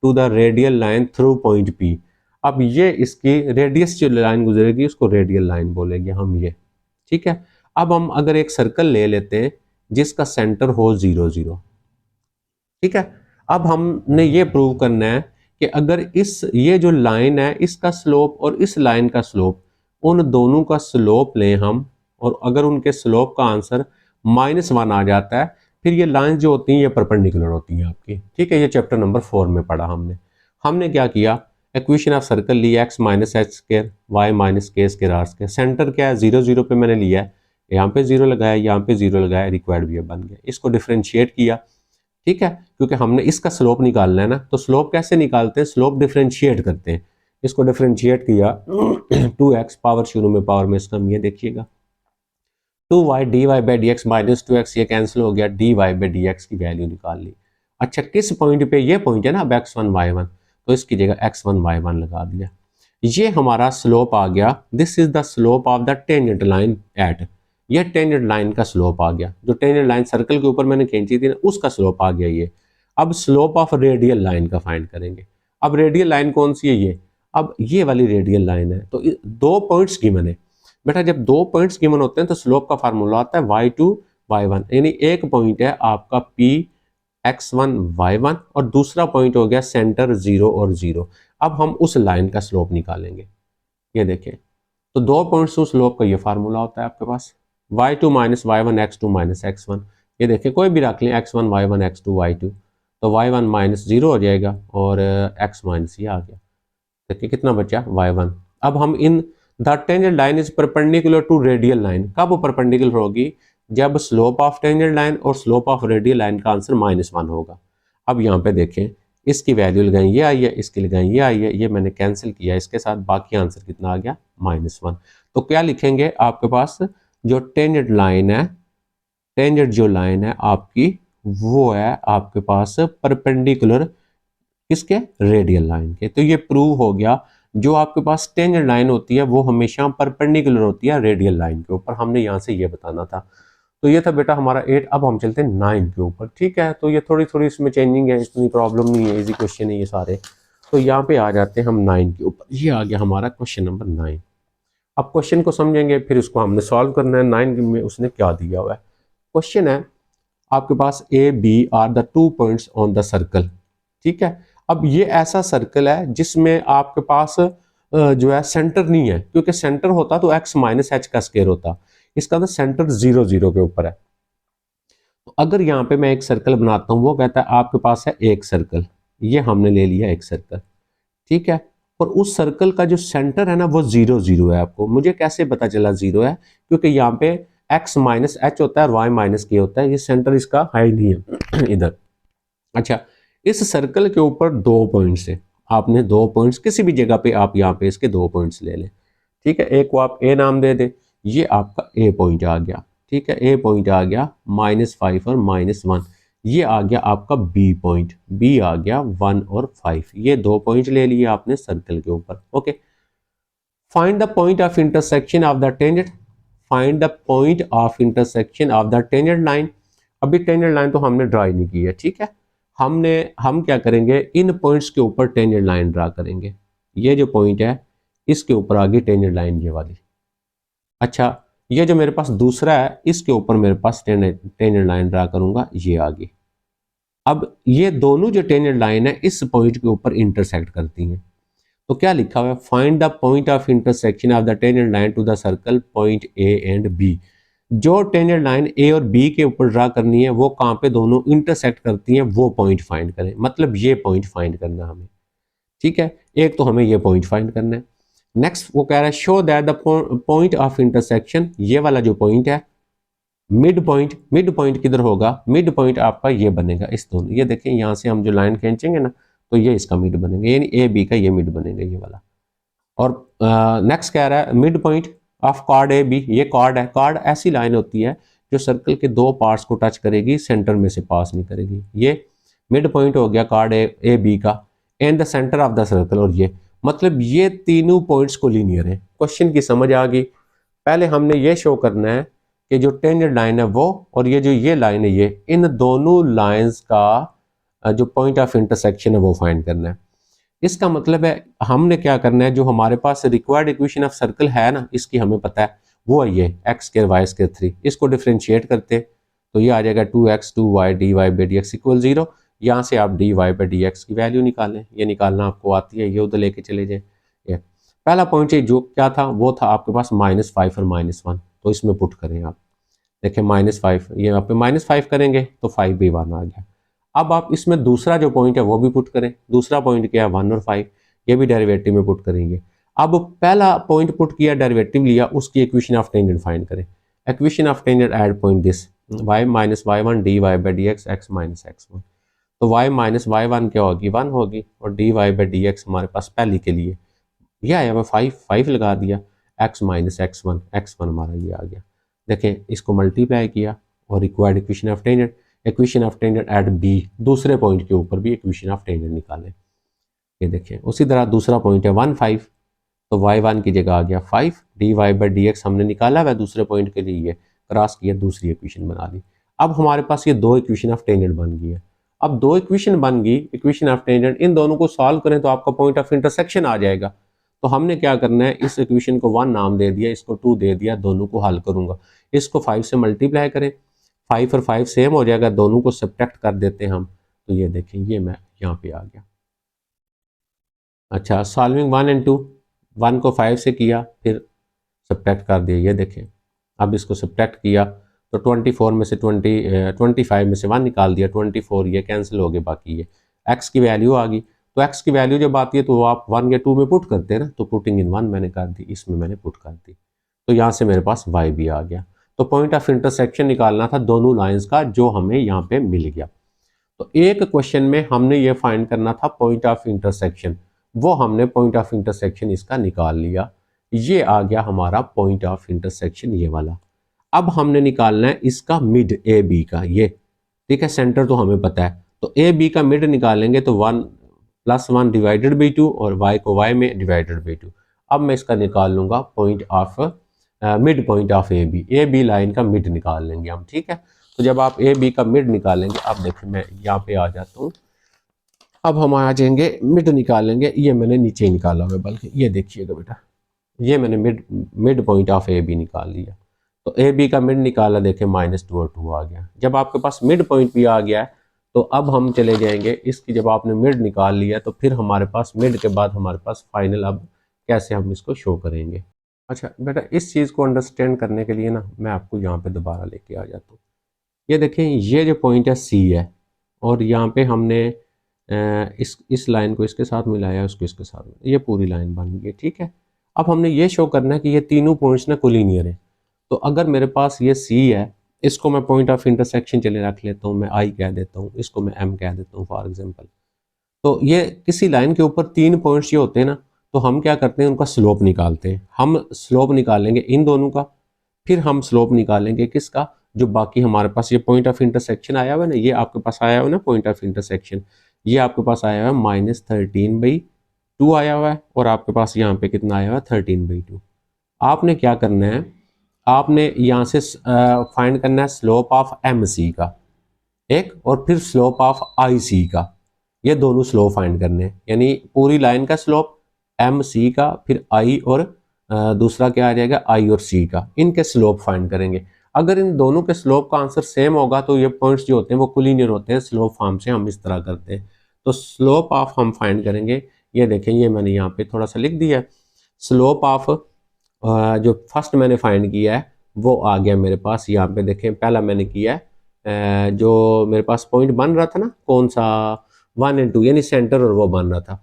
to the radial line through point P. अब ये इसकी रेडियस जो लाइन गुजरेगी उसको रेडियल लाइन बोलेंगे हम, ये ठीक है। अब हम अगर एक सर्कल ले लेते हैं जिसका सेंटर हो 0 0, ठीक है। अब हमने ये प्रूव करना है कि अगर इस ये जो लाइन है इसका स्लोप और इस लाइन का स्लोप, उन दोनों का स्लोप लें हम, और अगर उनके स्लोप का आंसर -1 आ जाता है, फिर ये लाइन जो होती हैं ये परपेंडिकुलर होती हैं आपकी, ठीक है। ये चैप्टर नंबर 4 में पढ़ा हमने क्या किया, इक्वेशन ऑफ सर्कल लिया x minus h square y minus k square r square, center क्या है 0 0 पे मैंने लिया है, यहाँ पे 0 लगाया, यहाँ पे 0 लगाया, रिक्वायर्ड भी बन गया। इसको डिफ्रेंशिएट किया, ठीक है, क्योंकि हमने इसका स्लोप निकालना है ना, तो स्लोप कैसे निकालते हैं, स्लोप डिफरेंशिएट करते हैं। इसको डिफरेंशिएट किया 2x पावर शुरू में पावर में इसका ये देखिएगा 2y dy by D x minus 2x, ये कैंसिल हो गया, dy बाई डी एक्स की वैल्यू निकाल ली। अच्छा किस पॉइंट पे, ये पॉइंट है ना अब x1 y1, तो इसकी जगह x1 y1 लगा दिया। ये हमारा स्लोप आ गया, this is the slope of the tangent line at, ये टेंजेंट लाइन का स्लोप आ गया, जो टेंजेंट लाइन सर्कल के ऊपर मैंने खींची थी ना उसका स्लोप आ गया ये। अब स्लोप ऑफ रेडियल लाइन का फाइंड करेंगे। अब रेडियल लाइन कौन सी है, ये, अब ये वाली रेडियल लाइन है, तो दो पॉइंट्स गिवन है बेटा, जब दो पॉइंट्स गिवन होते हैं तो स्लोप का फार्मूला आता है y2 y1, यानी एक पॉइंट है आपका p x1 y1 और दूसरा पॉइंट हो गया सेंटर 0 और 0। अब हम उस लाइन का स्लोप निकालेंगे, ये देखें, तो दो पॉइंट्स उस स्लोप का ये फार्मूला होता है आपके पास y2 minus y1 x2 minus x1, ये देखें कोई भी रख लें x1 y1 x2 y2, तो y1 माइनस 0 हो जाएगा और x माइनस ये आ गया, देखिए कितना बचा y1। अब हम in the tangent line is perpendicular to radial line, कब वो परपेंडिकुलर होगी, जब स्लोप ऑफ टेंजेंट लाइन और स्लोप ऑफ रेडियल लाइन का आंसर -1 होगा। अब यहाँ पे देखें इसकी वैल्यू लगाई ये आई है, इसकी लगाई ये आई है, ये मैंने कैंसिल किया इसके साथ, बाकी आंसर कितना आ गया -1। तो क्या लिखेंगे, आपके पास जो टेंजेंट लाइन है, टेंजेंट जो लाइन है आपकी वो है आपके पास परपेंडिकुलर किसके, रेडियल लाइन के। तो ये प्रूव हो गया, जो आपके पास टेंजेंट लाइन होती है वो हमेशा परपेंडिकुलर होती है रेडियल लाइन के ऊपर, हमने यहाँ से ये बताना था। तो ये था बेटा हमारा 8। अब हम चलते हैं 9 के ऊपर, ठीक है। तो ये थोड़ी थोड़ी इसमें चेंजिंग है, इतनी प्रॉब्लम नहीं है, इजी क्वेश्चन है ये सारे। तो यहाँ पे आ जाते हैं हम 9 के ऊपर, ये आ गया हमारा क्वेश्चन नंबर 9। अब क्वेश्चन को समझेंगे फिर उसको हमने सॉल्व करना है। 9 में उसने क्या दिया हुआ है, क्वेश्चन है आपके पास A B are the 2 points on the circle, ठीक है। अब ये ऐसा सर्कल है जिसमें आपके पास जो है सेंटर नहीं है, क्योंकि सेंटर होता तो x माइनस एच का स्क्वायर होता, इसका तो सेंटर 0 0 के ऊपर है। तो अगर यहाँ पे मैं एक सर्कल बनाता हूँ, वो कहता है आपके पास है एक सर्कल, ये हमने ले लिया एक सर्कल, ठीक है, और उस सर्कल का जो सेंटर है ना वो 0 0 है। आपको मुझे कैसे पता चला 0 है, क्योंकि यहाँ पे x माइनस एच होता है और y माइनस के होता है, ये सेंटर इसका है ही नहीं है इधर। अच्छा इस सर्कल के ऊपर 2 पॉइंट्स है, आपने 2 पॉइंट्स किसी भी जगह पे आप यहाँ पे इसके 2 पॉइंट्स ले लें, ठीक है। एक को आप ए नाम दे दें, ये आपका ए पॉइंट आ गया, ठीक है, ए पॉइंट आ गया -5 और -1, ये आ गया आपका बी पॉइंट, बी आ गया 1 और 5, ये 2 पॉइंट ले लिए आपने सर्कल के ऊपर। Okay, find the point of intersection of the tangent, find the point of intersection of the tangent line. अभी टेंजेंट लाइन तो हमने ड्रा नहीं की है, ठीक है, हम क्या करेंगे, इन पॉइंट्स के ऊपर टेंजेंट लाइन ड्रा करेंगे। ये जो पॉइंट है इसके ऊपर आ गई टेंजेंट लाइन ये वाली। अच्छा ये जो मेरे पास दूसरा है इसके ऊपर मेरे पास टेंजेंट लाइन ड्रा करूंगा, ये आ गई। अब ये दोनों जो टेंजेंट लाइन है इस पॉइंट के ऊपर इंटरसेक्ट करती हैं, तो क्या लिखा हुआ है, find the point of intersection of the tangent line to the circle point A and B. जो टेंजेंट लाइन ए और बी के ऊपर ड्रा करनी है वो कहाँ पे दोनों इंटरसेक्ट करती हैं, वो पॉइंट फाइंड करें, मतलब ये पॉइंट फाइंड करना है हमें, ठीक है। एक तो हमें ये पॉइंट फाइंड करना है। नेक्स्ट वो कह रहा है show that the point of intersection, ये वाला जो पॉइंट है मिड पॉइंट, मिड पॉइंट किधर होगा, मिड पॉइंट आपका ये बनेगा इस दोनों, ये देखें यहाँ से हम जो लाइन खींचेंगे ना तो ये इसका मिड बनेगा, यानी ए बी का ये मिड बनेगा ये वाला, और नेक्स्ट कह रहा है mid point of chord A B, ये कार्ड है, कार्ड ऐसी लाइन होती है जो सर्कल के दो पार्ट्स को टच करेगी, सेंटर में से पास नहीं करेगी। ये मिड पॉइंट हो गया कार्ड ए बी का, and the centre of the circle, और ये मतलब ये तीनों पॉइंट्स को लीनियर है। क्वेश्चन की समझ आ गई। पहले हमने ये शो करना है कि जो टेंजेंट लाइन है वो और ये जो ये लाइन है ये, इन दोनों लाइंस का जो पॉइंट ऑफ इंटरसेक्शन है वो फाइंड करना है। इसका मतलब है हमने क्या करना है, जो हमारे पास रिक्वायर्ड इक्वेशन ऑफ सर्कल है ना, इसकी हमें पता है वो है ये एक्स स्क्वायर वाई स्क्वायर 3, इसको डिफ्रेंशिएट करते तो ये आ जाएगा 2x 2y dy by D x equal 0। यहाँ से आप dy बाई डी एक्स की वैल्यू निकालें, ये निकालना आपको आती है, ये उधर लेके चले जाए। ये पहला पॉइंट जो क्या था वो था आपके पास -5 और -1, तो इसमें पुट करें आप, देखें -5, ये यहाँ पे -5 करेंगे तो 5 भी 1 आ गया। अब आप इसमें दूसरा जो पॉइंट है वो भी पुट करें, दूसरा पॉइंट क्या है 1 और 5, ये भी डेरिवेटिव में पुट करेंगे। अब पहला पॉइंट पुट किया, डेरिवेटिव लिया, उसकी इक्वेशन ऑफ टेंजेंट फाइंड करें। Equation of tangent eight point this y minus y1 dy by D x x minus x1, तो y माइनस y1 क्या होगी 1 होगी, और dy बाई डी एक्स हमारे पास पहली के लिए ये आया हुआ 5 लगा दिया, x माइनस x1 हमारा ये आ गया। देखें इसको मल्टीप्लाई किया और required equation of tangent, equation of tangent at B, दूसरे पॉइंट के ऊपर भी इक्वेशन ऑफ टेंजेंट निकालें। ये देखें उसी तरह दूसरा पॉइंट है 1 5, तो y1 की जगह आ गया 5, dy बाई डी एक्स हमने निकाला हुआ दूसरे पॉइंट के लिए, ये क्रॉस किया, दूसरी इक्वेशन बना ली। अब हमारे पास ये दो इक्वेशन ऑफ टेंजेंट बन गई है। अब दो इक्वेशन बन गई, इक्वेशन ऑफ टेंजेंट, इन दोनों को सॉल्व करें तो आपका पॉइंट ऑफ इंटरसेक्शन आ जाएगा। तो हमने क्या करना है, इस इक्वेशन को 1 नाम दे दिया, इसको 2 दे दिया, दोनों को हल करूंगा। इसको 5 से मल्टीप्लाई करें, 5 और 5 सेम हो जाएगा, दोनों को सब्ट्रैक्ट कर देते हैं हम, तो ये देखें ये मैं यहाँ पे आ गया। अच्छा, सॉल्विंग 1 एंड 2, 1 को 5 से किया फिर सब्ट्रैक्ट कर दिया, ये देखें अब इसको सब्ट्रैक्ट किया तो 24 में से 25 में से 1 निकाल दिया, 24 ये कैंसिल हो गए, बाकी ये x की वैल्यू आ गई। तो x की वैल्यू जब आती है तो आप 1 या 2 में पुट करते हैं ना, तो पुटिंग इन 1 मैंने कर दी, इसमें मैंने पुट कर दी, तो यहाँ से मेरे पास y भी आ गया। तो पॉइंट ऑफ इंटरसेक्शन निकालना था दोनों लाइंस का, जो हमें यहाँ पे मिल गया। तो एक क्वेश्चन में हमने ये फाइंड करना था पॉइंट ऑफ इंटरसेक्शन, वो हमने पॉइंट ऑफ इंटरसेक्शन इसका निकाल लिया, ये आ गया हमारा पॉइंट ऑफ इंटरसेक्शन ये वाला। अब हमने निकालना है इसका मिड ए बी का, ये ठीक है, सेंटर तो हमें पता है, तो ए बी का मिड निकालेंगे तो 1 + 1 डिवाइडेड बाई 2 और y को y में डिवाइडेड बाई 2। अब मैं इसका निकाल लूंगा point of mid point of A B line का मिड निकाल लेंगे हम, ठीक है। तो जब आप ए बी का मिड निकालेंगे, अब देखिए मैं यहाँ पे आ जाता हूँ, अब हम आ जाएंगे मिड निकालेंगे, ये मैंने नीचे निकाला हुआ है, बल्कि ये देखिएगा बेटा, ये मैंने mid point of A B निकाल लिया। तो ए बी का मिड निकाला, देखें -2 और 2 आ गया। जब आपके पास मिड पॉइंट भी आ गया है तो अब हम चले जाएंगे इसकी, जब आपने मिड निकाल लिया तो फिर हमारे पास मिड के बाद हमारे पास फाइनल, अब कैसे हम इसको शो करेंगे। अच्छा बेटा, इस चीज़ को अंडरस्टैंड करने के लिए ना मैं आपको यहाँ पे दोबारा लेके आ जाता हूँ। ये देखें ये जो पॉइंट है सी है, और यहाँ पे हमने इस लाइन को इसके साथ मिलाया, उसको इसके साथ, ये पूरी लाइन बन गई है, ठीक है। अब हमने ये शो करना है कि ये तीनों पॉइंट्स ना कोलिनियर है। तो अगर मेरे पास ये सी है, इसको मैं पॉइंट ऑफ इंटरसेक्शन चले रख लेता हूँ, मैं आई कह देता हूँ, इसको मैं एम कह देता हूँ फॉर एग्जांपल। तो ये किसी लाइन के ऊपर 3 पॉइंट्स ये होते हैं ना, तो हम क्या करते हैं, उनका स्लोप निकालते हैं। हम स्लोप निकालेंगे इन दोनों का, फिर हम स्लोप निकालेंगे किसका, जो बाकी हमारे पास ये पॉइंट ऑफ इंटरसेक्शन आया हुआ है ना, ये आपके पास आया हुआ है ना पॉइंट ऑफ इंटरसेक्शन, ये आपके पास आया हुआ है -13/2 आया हुआ है, और आपके पास यहाँ पे कितना आया हुआ है 13/2। आपने क्या करना है, आपने यहाँ से फाइंड करना है स्लोप ऑफ एम सी का एक, और फिर स्लोप ऑफ आई सी का, ये दोनों स्लोप फाइंड करने हैं, यानी पूरी लाइन का स्लोप एम सी का, फिर आई, और दूसरा क्या आ जाएगा आई और सी का, इनके स्लोप फाइंड करेंगे। अगर इन दोनों के स्लोप का आंसर सेम होगा तो ये पॉइंट्स जो होते हैं वो कोलिनियर होते हैं, स्लोप फॉर्म से हम इस तरह करते हैं। तो स्लोप ऑफ हम फाइंड करेंगे, ये देखें ये मैंने यहाँ पे थोड़ा सा लिख दिया है। स्लोप ऑफ जो फर्स्ट मैंने फाइंड किया है वो आ गया मेरे पास, यहाँ पे देखें पहला मैंने किया है जो मेरे पास पॉइंट बन रहा था ना, कौन सा 1 और 2, यानी सेंटर, और वो बन रहा था,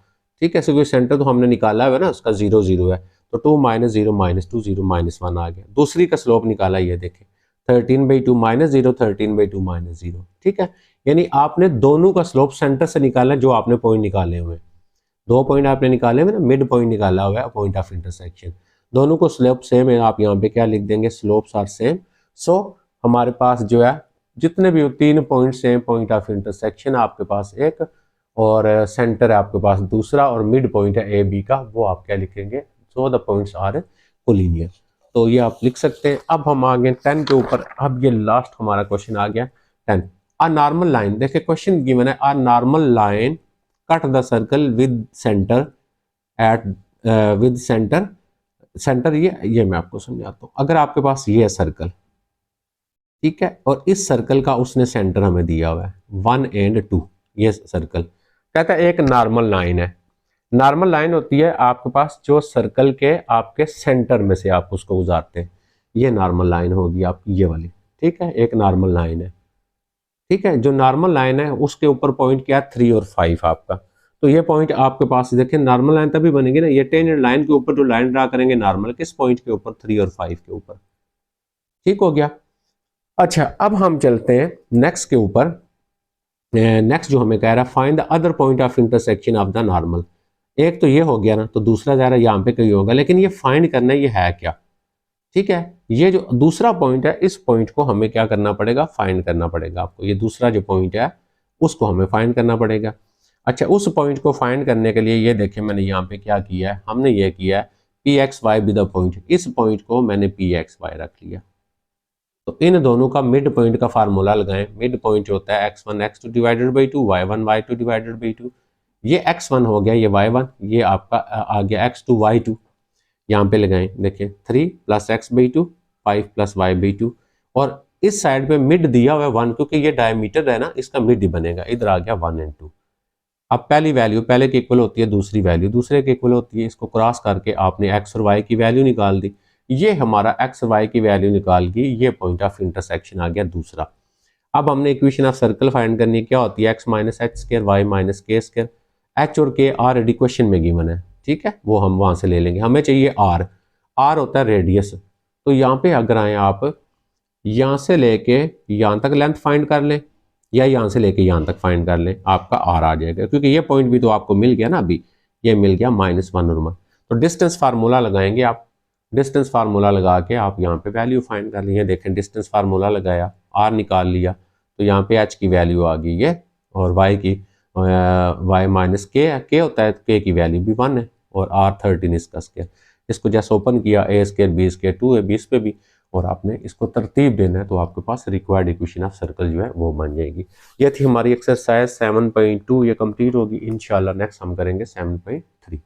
ठीक है। क्योंकि सेंटर तो हमने निकाला है ना, उसका 0 0 है, तो 2 - 0 - 2 0 -1 आ गया। दूसरी का स्लोप निकाला, ये देखें 13/2 -0 13/2 -0, ठीक है। यानी आपने दोनों का स्लोप सेंटर से निकालना, जो आपने पॉइंट निकाले हुए, दो पॉइंट आपने निकाले हुए ना, मिड पॉइंट निकाला हुआ है, पॉइंट ऑफ इंटरसेक्शन, दोनों को स्लोप सेम है, आप यहाँ पे क्या लिख देंगे, स्लोप्स आर सेम। सो हमारे पास जो है जितने भी तीन point same point of intersection आपके पास एक, और सेंटर है आपके पास दूसरा, और मिड पॉइंट है ए बी का, वो आप क्या लिखेंगे, so the points are collinear. तो ये आप लिख सकते हैं। अब हम आ गए 10 के ऊपर। अब ये लास्ट हमारा क्वेश्चन आ गया 10। आ नॉर्मल लाइन, देखिए क्वेश्चन गिवन है, a normal line cut the circle with centre at with centre, centre ये मैं आपको समझाता हूँ। अगर आपके पास ये है सर्कल, ठीक है, और इस सर्कल का उसने सेंटर हमें दिया हुआ है 1 एंड 2, ये सर्कल कहता है एक नॉर्मल लाइन है। नॉर्मल लाइन होती है आपके पास जो सर्कल के आपके सेंटर में से आप उसको गुजारते हैं, ये नॉर्मल लाइन होगी आप ये वाली, ठीक है, एक नॉर्मल लाइन है। ठीक है, जो नॉर्मल लाइन है उसके ऊपर पॉइंट क्या है, 3 और 5 आपका। तो ये पॉइंट आपके पास देखिए, नॉर्मल लाइन तभी बनेगी ना, ये टेंजेंट लाइन के ऊपर जो लाइन ड्रा करेंगे नॉर्मल, किस पॉइंट के ऊपर, 3 और 5 के ऊपर। ठीक हो गया। अच्छा, अब हम चलते हैं नेक्स्ट के ऊपर। नेक्स्ट जो हमें कह रहा है, find the other point of intersection of the normal. एक तो ये हो गया ना, तो दूसरा जा रहा है यहाँ पे कहीं होगा, लेकिन ये फाइंड करना है ये है क्या। ठीक है, ये जो दूसरा पॉइंट है, इस पॉइंट को हमें क्या करना पड़ेगा, फाइंड करना पड़ेगा आपको। ये दूसरा जो पॉइंट है उसको हमें फाइंड करना पड़ेगा। अच्छा, उस पॉइंट को फाइंड करने के लिए ये देखिए मैंने यहाँ पे क्या किया है, हमने ये किया है P x y with the point, इस पॉइंट को मैंने पी एक्स वाई रख लिया। तो इन दोनों का मिड पॉइंट का फार्मूला लगाएं। मिड पॉइंट होता है x1 x2 divided by 2, y1 y2 divided by 2। ये x1 हो गया, ये y1, ये आपका आ गया x2 y2। यहाँ पे लगाएं, देखिए 3 plus x by 2, 5 plus y by 2, और इस साइड पे मिड दिया हुआ है 1, क्योंकि ये डायमीटर है ना, इसका मिड ही बनेगा। इधर आ गया 1 एंड 2। अब पहली वैल्यू पहले के इक्वल होती है, दूसरी वैल्यू दूसरे के इक्वल होती है, इसको क्रॉस करके आपने एक्स और वाई की वैल्यू निकाल दी। ये हमारा एक्स और वाई की वैल्यू निकाल के ये पॉइंट ऑफ इंटरसेक्शन आ गया दूसरा। अब हमने इक्वेशन ऑफ सर्कल फाइंड करनी है, क्या होती है, x minus h square y minus k square. H और के ऑलरेडी क्वेश्चन में गिवन है, ठीक है, वो हम वहां से ले लेंगे। हमें चाहिए आर, आर होता है रेडियस। तो यहाँ पे अगर आए आप, यहाँ से लेके यहाँ तक लेंथ फाइंड कर लें, या यहाँ से लेके यहाँ तक फाइंड कर लें, आपका आर आ जाएगा, क्योंकि ये पॉइंट भी तो आपको मिल गया ना अभी, ये मिल गया -1 और 1। तो डिस्टेंस फार्मूला लगाएंगे आप, डिस्टेंस फार्मूला लगा के आप यहाँ पे वैल्यू फाइंड कर लीजिए। देखें, डिस्टेंस फार्मूला लगाया, आर निकाल लिया, तो यहाँ पे एच की वैल्यू आ गई ये, और वाई की वाई माइनस के होता है, के की वैल्यू भी 1 है, और आर 13 इसका स्केयर। इसको जैसे ओपन किया, ए स्केयर बी स्केयर 2 है, 20 पे भी, और आपने इसको तरतीब देना है, तो आपके पास रिक्वायर्ड इक्वेशन ऑफ सर्कल जो है वो बन जाएगी। ये थी हमारी एक्सरसाइज 7.2, ये कंप्लीट होगी। इंशाल्लाह नेक्स्ट हम करेंगे 7.3।